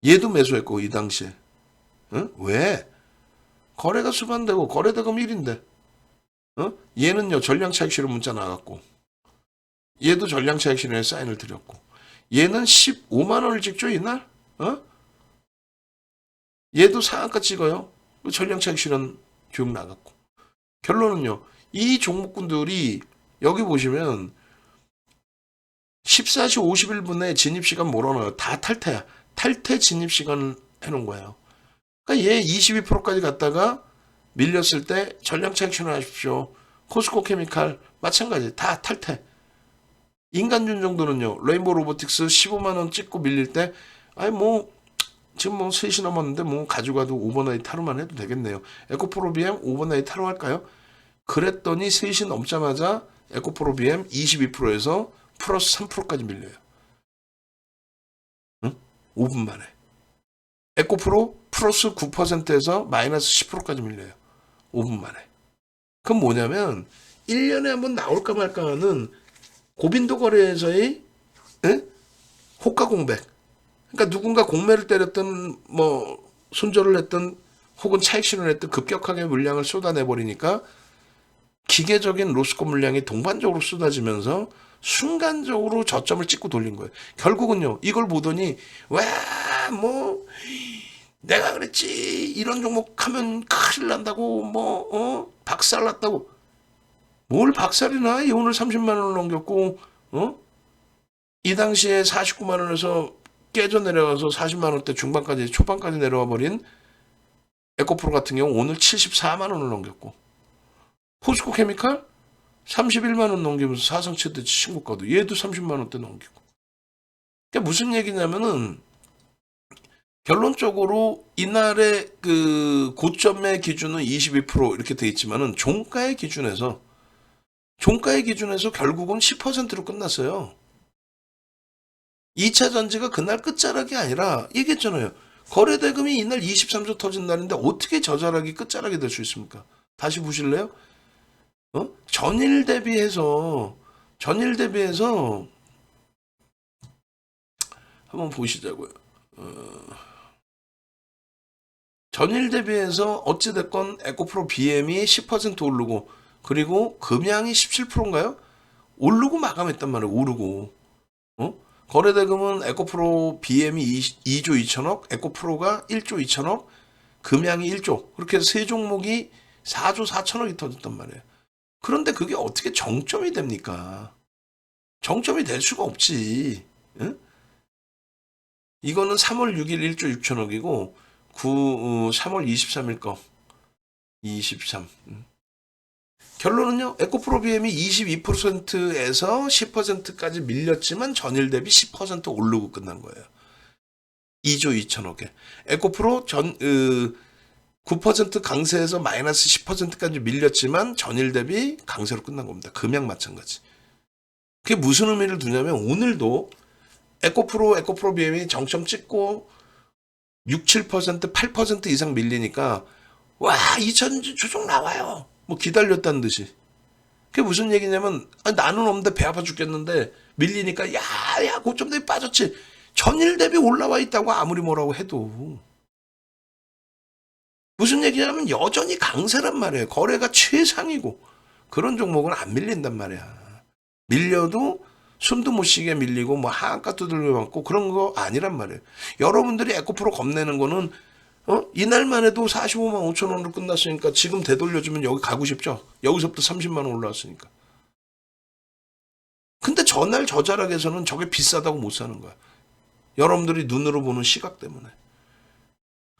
얘도 매수했고 이 당시에. 응? 왜? 거래가 수반되고 거래대금 1인데. 얘는요 전량 차익 실현 문자 나갔고 얘도 전량 차익 실현에 사인을 드렸고 얘는 15만 원을 찍죠 이날. 얘도 상한가 찍어요. 전량 차익 실현 교육 나갔고. 결론은요 이 종목군들이 여기 보시면 14시 51분에 진입시간 몰아넣어요. 다 탈퇴야. 탈퇴 진입시간을 해놓은 거예요. 그러니까 얘 22%까지 갔다가 밀렸을 때 전량 차익 실현하십시오. 코스코 케미칼 마찬가지 다 탈퇴. 인간준 정도는요. 레인보우 로보틱스 15만 원 찍고 밀릴 때 아니 뭐 지금 뭐 3시 넘었는데 뭐 가져가도 오버나잇 타로만 해도 되겠네요. 에코프로 BM 오버나잇 타로 할까요? 그랬더니 3시 넘자마자 에코프로 BM 22%에서 플러스 3%까지 밀려요. 응? 5분 만에. 에코프로 플러스 9%에서 마이너스 10%까지 밀려요. 5분 만에. 그건 뭐냐면 1년에 한번 나올까 말까 하는 고빈도 거래에서의 호가 공백. 그러니까 누군가 공매를 때렸던 뭐 손절을 했던 혹은 차익 실현을 했던 급격하게 물량을 쏟아내버리니까 기계적인 로스코 물량이 동반적으로 쏟아지면서 순간적으로 저점을 찍고 돌린 거예요. 결국은요 이걸 보더니 와 뭐 내가 그랬지 이런 종목 하면 큰일 난다고 뭐 박살났다고. 뭘 박살이나. 오늘 30만 원을 넘겼고 이 당시에 49만 원에서 깨져 내려가서 40만 원대 중반까지 초반까지 내려와 버린 에코프로 같은 경우 오늘 74만 원을 넘겼고, 포스코 케미칼 31만 원 넘기면서 사상 최대 신고가도 얘도 30만 원대 넘기고. 그러니까 무슨 얘기냐면은 결론적으로 이날의 그 고점의 기준은 22% 이렇게 돼 있지만은 종가의 기준에서 결국은 10%로 끝났어요. 2차 전지가 그날 끝자락이 아니라 얘기했잖아요. 거래대금이 이날 23조 터진 날인데 어떻게 저자락이 끝자락이 될 수 있습니까? 다시 보실래요? 전일 대비해서 한번 보시자고요. 전일 대비해서 어찌됐건 에코프로 BM이 10% 오르고, 그리고 금양이 17%인가요? 오르고 마감했단 말이에요. 오르고. 거래대금은 에코프로 BM이 2조 2천억, 에코프로가 1조 2천억, 금양이 1조. 그렇게 해서 세 종목이 4조 4천억이 터졌단 말이에요. 그런데 그게 어떻게 정점이 됩니까? 정점이 될 수가 없지. 응? 이거는 3월 6일 1조 6천억이고 3월 23일 거 23. 결론은요. 에코프로 BM이 22%에서 10%까지 밀렸지만 전일 대비 10% 오르고 끝난 거예요. 2조 2천억에. 에코프로 9% 강세에서 마이너스 10%까지 밀렸지만 전일 대비 강세로 끝난 겁니다. 금양 마찬가지. 그게 무슨 의미를 두냐면 오늘도 에코프로 BM이 정점 찍고 6, 7%, 8% 이상 밀리니까 와 2천지 조정 나와요. 뭐 기다렸다는 듯이. 그게 무슨 얘기냐면 나는 없는데 배 아파 죽겠는데 밀리니까 야 고점 대비 빠졌지. 전일 대비 올라와 있다고 아무리 뭐라고 해도. 무슨 얘기냐면 여전히 강세란 말이에요. 거래가 최상이고 그런 종목은 안 밀린단 말이야. 밀려도 숨도 못 쉬게 밀리고 뭐 하한가 두들겨 맞고 그런 거 아니란 말이에요. 여러분들이 에코프로 겁내는 거는 이날만 해도 45만 5천 원으로 끝났으니까 지금 되돌려주면 여기 가고 싶죠. 여기서부터 30만 원 올라왔으니까. 근데 전날 저자락에서는 저게 비싸다고 못 사는 거야. 여러분들이 눈으로 보는 시각 때문에.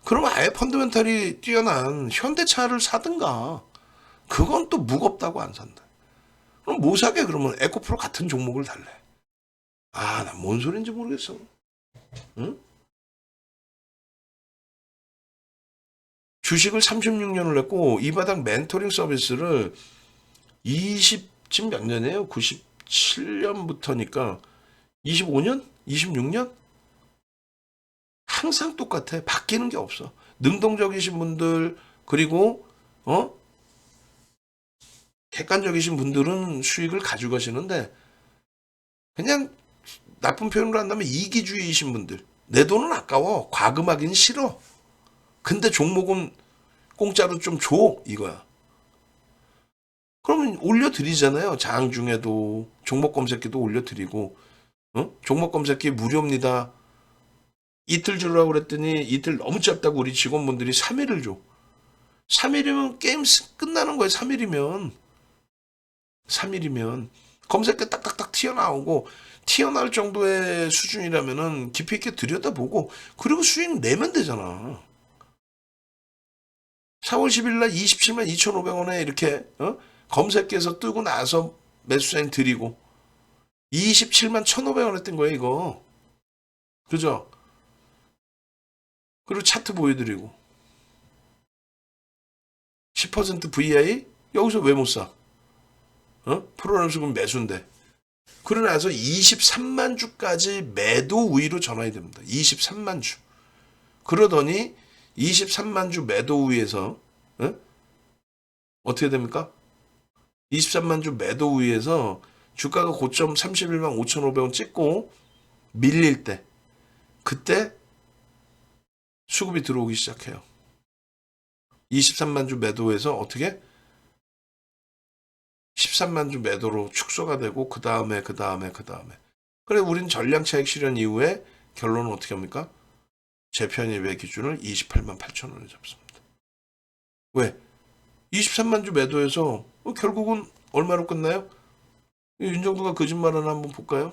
그럼 아예 펀더멘탈이 뛰어난 현대차를 사든가. 그건 또 무겁다고 안 산다. 그럼 뭐 사게 그러면 에코프로 같은 종목을 달래. 아, 난 뭔 소린지 모르겠어. 응? 주식을 36년을 했고 이 바닥 멘토링 서비스를 20쯤 몇 년이에요? 97년부터니까 25년? 26년? 항상 똑같아. 바뀌는 게 없어. 능동적이신 분들 그리고 객관적이신 분들은 수익을 가지고 가시는데 그냥 나쁜 표현으로 한다면 이기주의이신 분들 내 돈은 아까워. 과금하기는 싫어. 근데 종목은 공짜로 좀 줘. 이거야. 그러면 올려드리잖아요. 장 중에도 종목 검색기도 올려드리고 종목 검색기 무료입니다. 이틀 주려고 그랬더니 이틀 너무 짧다고 우리 직원분들이 3일을 줘. 3일이면 게임 끝나는 거예요. 3일이면 검색기 딱딱딱 튀어나오고 튀어나올 정도의 수준이라면은 깊이 있게 들여다보고 그리고 수익 내면 되잖아. 4월 10일 날 27만 2,500원에 이렇게 검색기에서 뜨고 나서 매수사인 드리고 27만 1,500원 했던 거예요, 이거. 그죠? 그리고 차트 보여드리고 10% VI 여기서 왜 못 사? 프로그램 수금 매수인데. 그러고 나서 23만 주까지 매도 우위로 전환이 됩니다. 23만 주. 그러더니 23만 주 매도 우위에서 어떻게 됩니까? 23만 주 매도 우위에서 주가가 고점 31만 5,500원 찍고 밀릴 때 그때 수급이 들어오기 시작해요. 23만 주 매도에서 어떻게? 13만 주 매도로 축소가 되고 그 다음에 그래 우린 전량차익 실현 이후에 결론은 어떻게 합니까? 재편입의 기준을 28만 8천 원에 잡습니다. 왜? 23만 주 매도해서 결국은 얼마로 끝나요? 윤정부가 거짓말하나 한번 볼까요?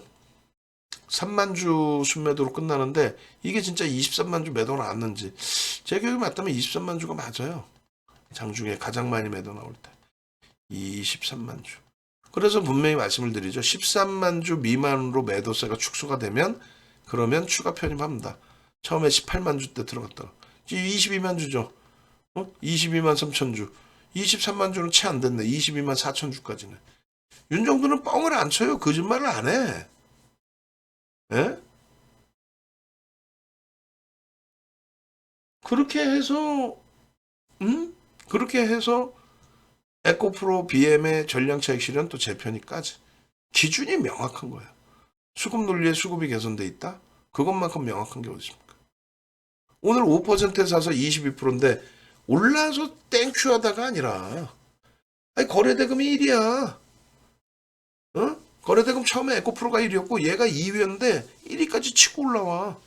3만 주 순매도로 끝나는데 이게 진짜 23만 주 매도가 나왔는지 제 기억이 맞다면 23만 주가 맞아요. 장중에 가장 많이 매도 나올 때 23만 주. 그래서 분명히 말씀을 드리죠. 13만 주 미만으로 매도세가 축소가 되면 그러면 추가 편입합니다. 처음에 18만 주 때 들어갔다가 22만 주죠. 22만 3천 주. 23만 주는 채 안 됐네. 22만 4천 주까지는. 윤정도는 뻥을 안 쳐요. 거짓말을 안 해. 예? 그렇게 해서 그렇게 해서 에코프로 BM의 전량차익 실현 또 재편이까지 기준이 명확한 거야. 수급 논리에 수급이 개선돼 있다? 그것만큼 명확한 게 어디 있습니까? 오늘 5%에 사서 22%인데 올라서 땡큐 하다가 아니라 아니 거래대금이 1이야. 어? 거래대금 처음에 에코프로가 1이었고 얘가 2위였는데 1위까지 치고 올라와.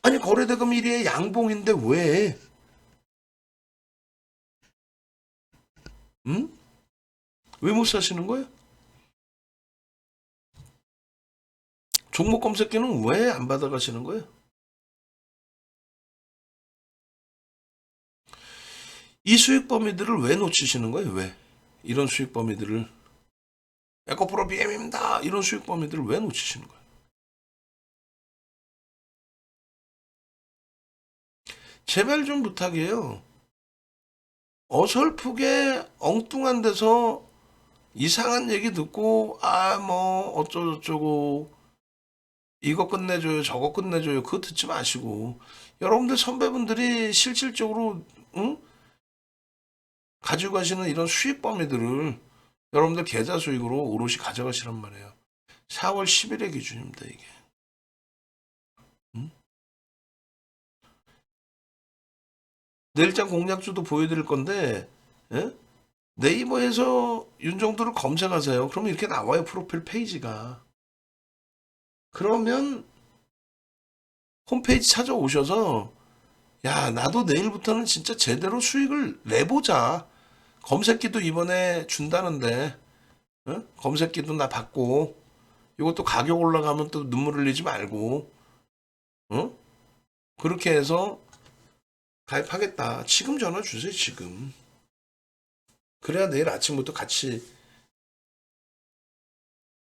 아니 거래대금 1위에 양봉인데 왜? 응? 왜 못 사시는 거야? 종목 검색기는 왜 안 받아가시는 거예요? 이 수익 범위들을 왜 놓치시는 거예요? 왜? 이런 수익 범위들을 에코프로 BM입니다. 이런 수익 범위들을 왜 놓치시는 거예요? 제발 좀 부탁이에요. 어설프게 엉뚱한 데서 이상한 얘기 듣고 뭐 어쩌고저쩌고 이거 끝내줘요 저거 끝내줘요 그거 듣지 마시고 여러분들 선배분들이 실질적으로 응? 가지고 가시는 이런 수익 범위들을 여러분들 계좌 수익으로 오롯이 가져가시란 말이에요. 4월 10일의 기준입니다 이게. 응? 내일장 공략주도 보여드릴 건데 예? 네이버에서 윤정도를 검색하세요. 그러면 이렇게 나와요 프로필 페이지가. 그러면 홈페이지 찾아오셔서 야 나도 내일부터는 진짜 제대로 수익을 내보자. 검색기도 이번에 준다는데 검색기도 나 받고 이것도 가격 올라가면 또 눈물 흘리지 말고 어? 그렇게 해서 가입하겠다. 지금 전화 주세요 지금. 그래야 내일 아침부터 같이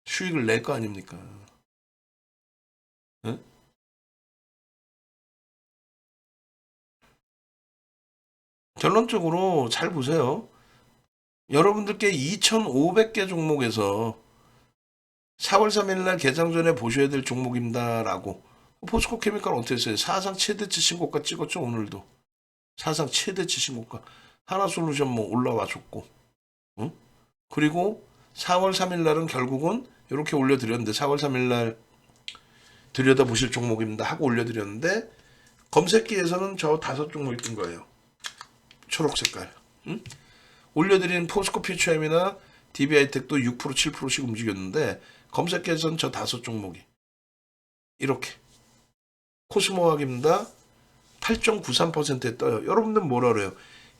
수익을 낼 거 아닙니까? 어? 결론적으로 잘 보세요. 여러분들께 2,500개 종목에서 4월 3일 날 개장 전에 보셔야 될 종목입니다라고. 포스코 케미칼 어떻게 했어요? 사상 최대치 신고가 찍었죠 오늘도. 사상 최대치 신고가. 하나솔루션 뭐 올라와 줬고. 응? 그리고 4월 3일 날은 결국은 이렇게 올려드렸는데 4월 3일 날 들여다보실 종목입니다 하고 올려드렸는데 검색기에서는 저 5종목이 뜬 거예요. 초록 색깔. 응? 올려드린 포스코 퓨처엠이나 DB하이텍도 6% 7%씩 움직였는데 검색기에서는 저 5종목이 이렇게 코스모학입니다. 8.93%에 떠요. 여러분들 뭐라 그래요?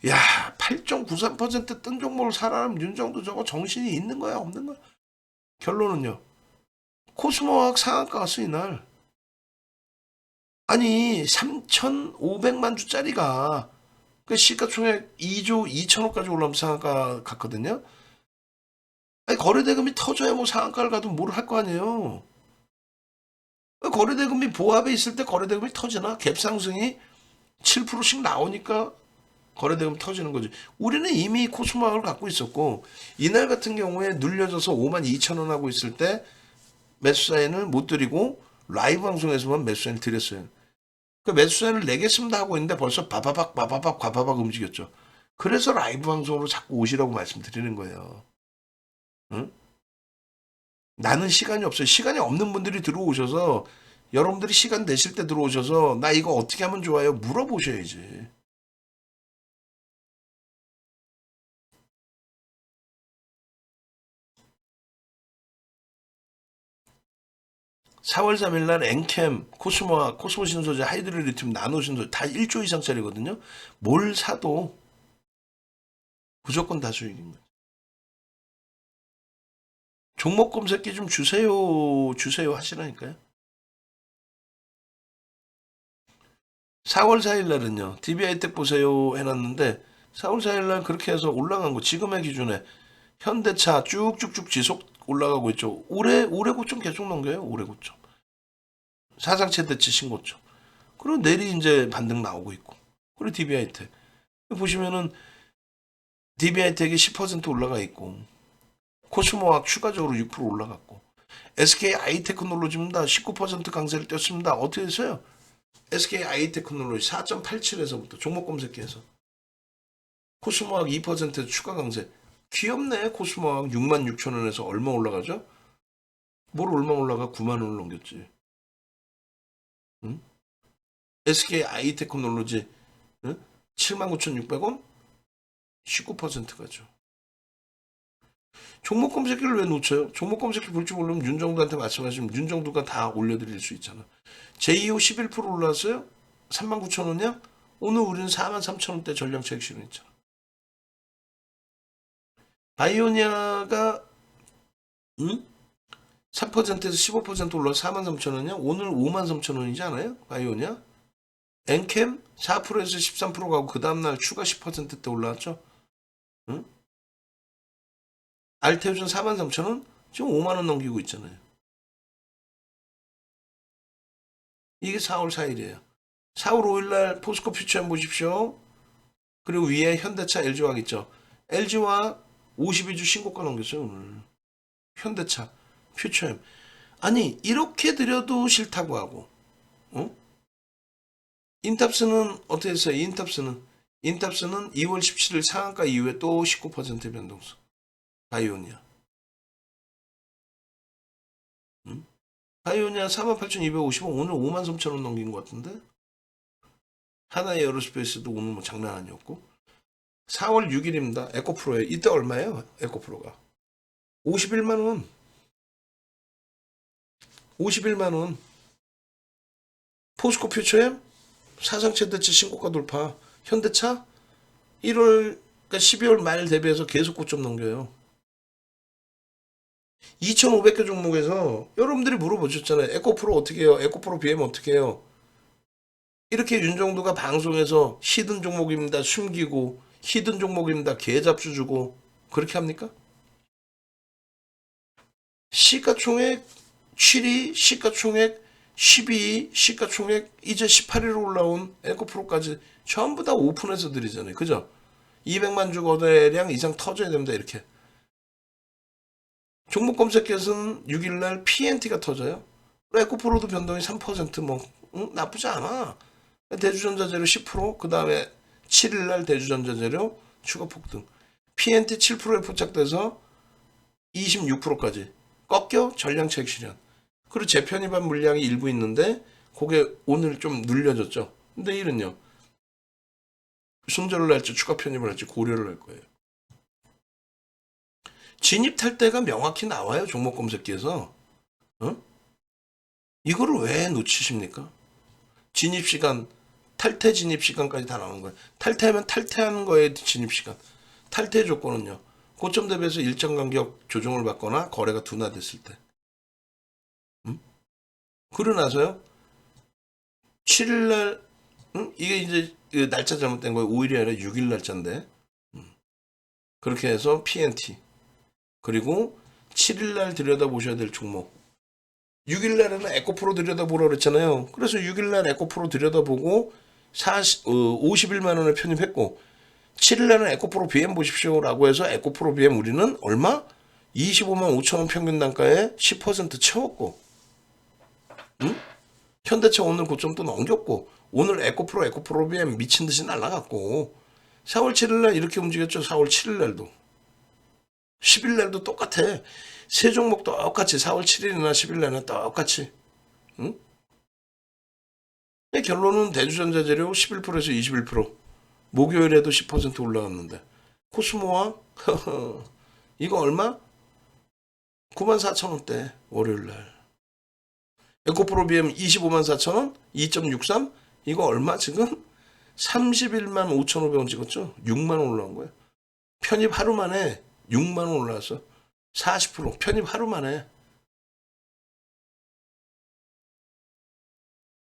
야, 8.93%뜬 종목을 사라면 윤정도 저거 정신이 있는 거야, 없는 거야? 결론은요. 코스모학 상한가 갔어, 이날. 아니, 3,500만 주짜리가 그 시가총액 2조 2천억까지 올라오면 상한가 갔거든요. 아니, 거래대금이 터져야 뭐 상한가를 가도 뭘 할 거 아니에요. 거래대금이 보합에 있을 때 거래대금이 터지나? 갭상승이 7%씩 나오니까 거래대금 터지는 거지. 우리는 이미 코스모학을 갖고 있었고 이날 같은 경우에 눌려져서 5만 2천 원 하고 있을 때 매수 사인을 못 드리고 라이브 방송에서만 매수 사인을 드렸어요. 그 매수 사인을 내겠습니다 하고 있는데 벌써 바바박 움직였죠. 그래서 라이브 방송으로 자꾸 오시라고 말씀드리는 거예요. 응? 나는 시간이 없어요. 시간이 없는 분들이 들어오셔서 여러분들이 시간 내실 때 들어오셔서 나 이거 어떻게 하면 좋아요? 물어보셔야지. 4월 3일 날 엔캠, 코스모와 코스모 신소재, 하이드로 리튬, 나노 신소재 다 1조 이상짜리거든요. 뭘 사도 무조건 다 수익입니다. 종목 검색기 좀 주세요 하시라니까요. 4월 4일 날은요. DB하이텍 보세요 해놨는데 4월 4일 날 그렇게 해서 올라간 거 지금의 기준에 현대차 쭉쭉쭉 지속 올라가고 있죠. 올해 고점 계속 넘겨요. 올해 고점. 사상 최대치 신고점. 그리고 내리 이제 반등 나오고 있고. 그리고 DB하이텍. 보시면은 DB하이텍이 10% 올라가 있고 코스모학 추가적으로 6% 올라갔고 SK 아이테크놀로지입니다. 19% 강세를 띄었습니다. 어떻게 됐어요? SK 아이테크놀로지 4.87에서부터 종목 검색기에서 코스모학 2% 추가 강세. 귀엽네. 코스모학 66,000원에서 얼마 올라가죠? 뭘 얼마 올라가? 9만 원을 넘겼지. 응? SK 아이테크놀로지 79,600원? 19% 가죠. 종목 검색기를 왜 놓쳐요? 종목 검색기 볼 줄 모르면 윤정두한테 말씀하시면 윤정두가 다 올려드릴 수 있잖아. 제2호 11% 올라왔어요? 39,000원이야? 오늘 우리는 43,000원대 전량차익 실현했잖아. 바이오니아가 3%에서 15% 올라서 43,000원이야? 오늘 53,000원이지 않아요? 바이오니아? 엔캠 4%에서 13% 가고 그 다음날 추가 10%대 올라왔죠? 응? 알테오전 43,000원? 지금 5만원 넘기고 있잖아요. 이게 4월 4일이에요. 4월 5일날 포스코 퓨처엠 보십시오. 그리고 위에 현대차 LG화학 있죠. LG화학 52주 신고가 넘겼어요 오늘. 현대차 퓨처엠. 아니 이렇게 드려도 싫다고 하고 인탑스는 어떻게 했어요? 인탑스는 2월 17일 상한가 이후에 또 19% 변동성. 바이오니아. 바이오니아 48,250원 오늘 53,000원 넘긴 것 같은데. 하나의 에어로스페이스도 오늘 뭐 장난 아니었고. 4월 6일입니다. 에코프로에 이때 얼마예요? 에코프로가 51만 원. 51만 원. 포스코 퓨처엠 사상 최대치 신고가 돌파. 현대차 1월 그러니까 12월 말 대비해서 계속 고점 넘겨요. 2,500개 종목에서 여러분들이 물어보셨잖아요. 에코프로 어떻게 해요? 에코프로 BM 어떻게 해요? 이렇게 윤정두가 방송에서 히든 종목입니다. 숨기고 히든 종목입니다. 계잡주 주고 그렇게 합니까? 시가총액 7위, 시가총액 12위, 시가총액 이제 18위로 올라온 에코프로까지 전부 다 오픈해서 드리잖아요. 그죠? 200만 주 거래량 이상 터져야 됩니다. 이렇게. 종목 검색해서는 6일날 PNT가 터져요. 에코프로도 변동이 3%뭐 나쁘지 않아. 대주전자재료 10%, 그 다음에 7일날 대주전자재료 추가 폭등. PNT 7%에 포착돼서 26%까지 꺾여 전량차익 실현. 그리고 재편입한 물량이 일부 있는데 그게 오늘 좀 눌려졌죠. 근데 이는요. 순절을 할지 추가 편입을 할지 고려를 할 거예요. 진입할 때가 명확히 나와요. 종목 검색기에서. 이거를 왜 놓치십니까? 진입시간, 탈퇴 진입시간까지 다 나오는 거예요. 탈퇴하면 탈퇴하는 거에 진입시간. 탈퇴 조건은요. 고점 대비해서 일정 간격 조정을 받거나 거래가 둔화됐을 때. 그러고 나서요. 7일날 이게 이제 날짜 잘못된 거예요. 5일이 아니라 6일 날짜인데. 그렇게 해서 PNT. 그리고 7일날 들여다보셔야 될 종목. 6일날에는 에코프로 들여다보라고 그랬잖아요. 그래서 6일날 에코프로 들여다보고 51만 원에 편입했고 7일날은 에코프로 BM 보십시오 라고 해서 에코프로 BM 우리는 얼마? 25만 5천 원 평균 단가에 10% 채웠고 현대차 오늘 고점 또 넘겼고 오늘 에코프로 BM 미친듯이 날라갔고 4월 7일날 이렇게 움직였죠. 4월 7일날도 10일날도 똑같아. 세 종목 똑같이 4월 7일이나 10일날이나 똑같이. 응? 결론은 대주전자재료 11%에서 21%. 목요일에도 10% 올라갔는데. 코스모와 이거 얼마? 94,000원대 월요일날. 에코프로 BM 254,000원 2.63 이거 얼마 지금? 31만 5,500원 찍었죠? 6만 원 올라온 거예요. 편입 하루 만에 6만 원 올라왔어. 40% 편입 하루 만에.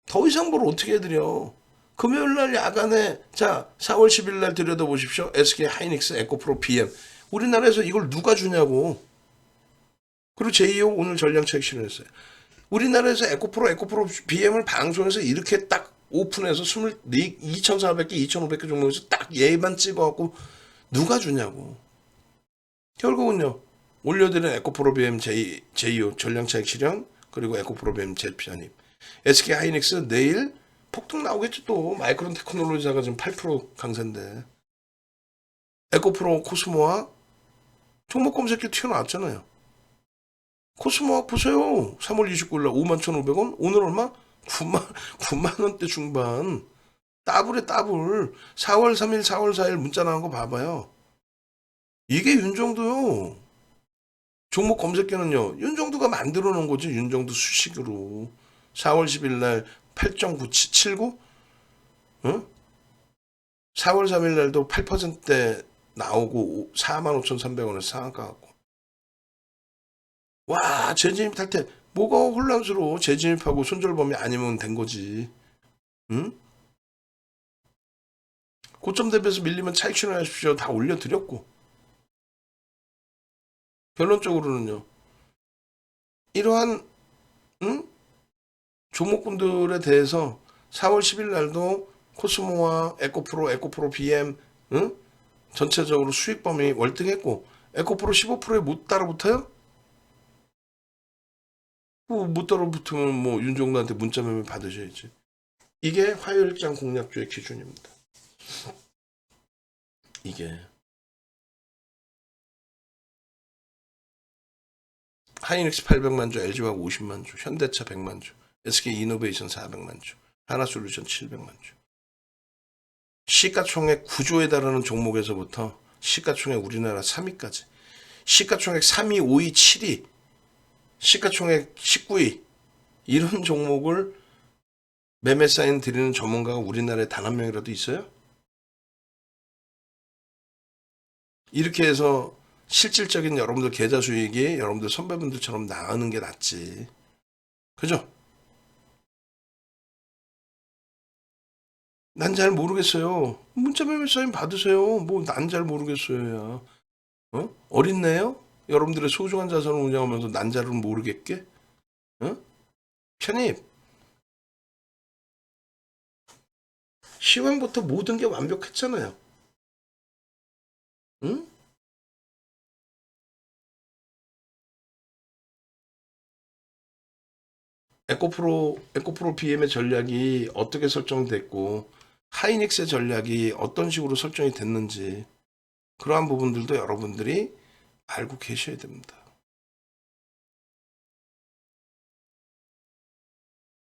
더 이상 뭘 어떻게 해드려. 금요일 날 야간에 자 4월 10일 날 들여다보십시오. SK 하이닉스 에코프로 BM. 우리나라에서 이걸 누가 주냐고. 그리고 제2호 오늘 전량책 실현했어요. 우리나라에서 에코프로 BM을 방송에서 이렇게 딱 오픈해서 2,400개, 2,500개 종목에서 딱 얘만 찍어갖고 누가 주냐고. 결국은요. 올려드린 에코프로 BM 제2호 전량책 실현 그리고 에코프로 BM 재편입. SK 하이닉스 내일 폭등 나오겠죠 또. 마이크론 테크놀로지사가 지금 8% 강세인데. 에코프로 코스모와 종목 검색기 튀어나왔잖아요. 코스모학 보세요. 3월 29일 날 51,500원. 오늘 얼마? 9만 원대 중반. 더블에 더블. 4월 3일, 4월 4일 문자 나온 거 봐봐요. 이게 윤정도요. 종목 검색기는요. 윤정도가 만들어 놓은 거지. 윤정도 수식으로. 4월 10일 날 8.9779? 응? 4월 3일 날도 8%대 나오고 45,300원에 상한가 갖고. 와, 재진입 탈퇴. 뭐가 혼란스러워. 재진입하고 손절범위 아니면 된 거지. 응? 고점 대비해서 밀리면 차익 실현하십시오. 다 올려드렸고. 결론적으로는요. 이러한 응? 종목군들에 대해서 4월 10일 날도 코스모와 에코프로 BM 응? 전체적으로 수익 범위 월등했고 에코프로 15%에 못 따라붙어요? 못 따라붙으면 뭐 윤종도한테 문자 매매 받으셔야지. 이게 화요일장 공략주의 기준입니다. 이게 하이닉스 800만 주, LG화학 50만 주, 현대차 100만 주, SK 이노베이션 400만 주, 하나솔루션 700만 주. 시가총액 9조에 달하는 종목에서부터 시가총액 우리나라 3위까지. 시가총액 3위, 5위, 7위, 시가총액 19위 이런 종목을 매매 사인 드리는 전문가가 우리나라에 단 한 명이라도 있어요? 이렇게 해서 실질적인 여러분들 계좌 수익이 여러분들 선배분들처럼 나가는 게 낫지. 그죠? 난 잘 모르겠어요. 문자 매매 사인 받으세요. 뭐 난 잘 모르겠어요. 어린애요? 여러분들의 소중한 자산을 운영하면서 난 잘은 모르겠게? 어? 편입. 시황부터 모든 게 완벽했잖아요. 응? 에코프로 BM의 전략이 어떻게 설정됐고, 하이닉스의 전략이 어떤 식으로 설정이 됐는지, 그러한 부분들도 여러분들이 알고 계셔야 됩니다.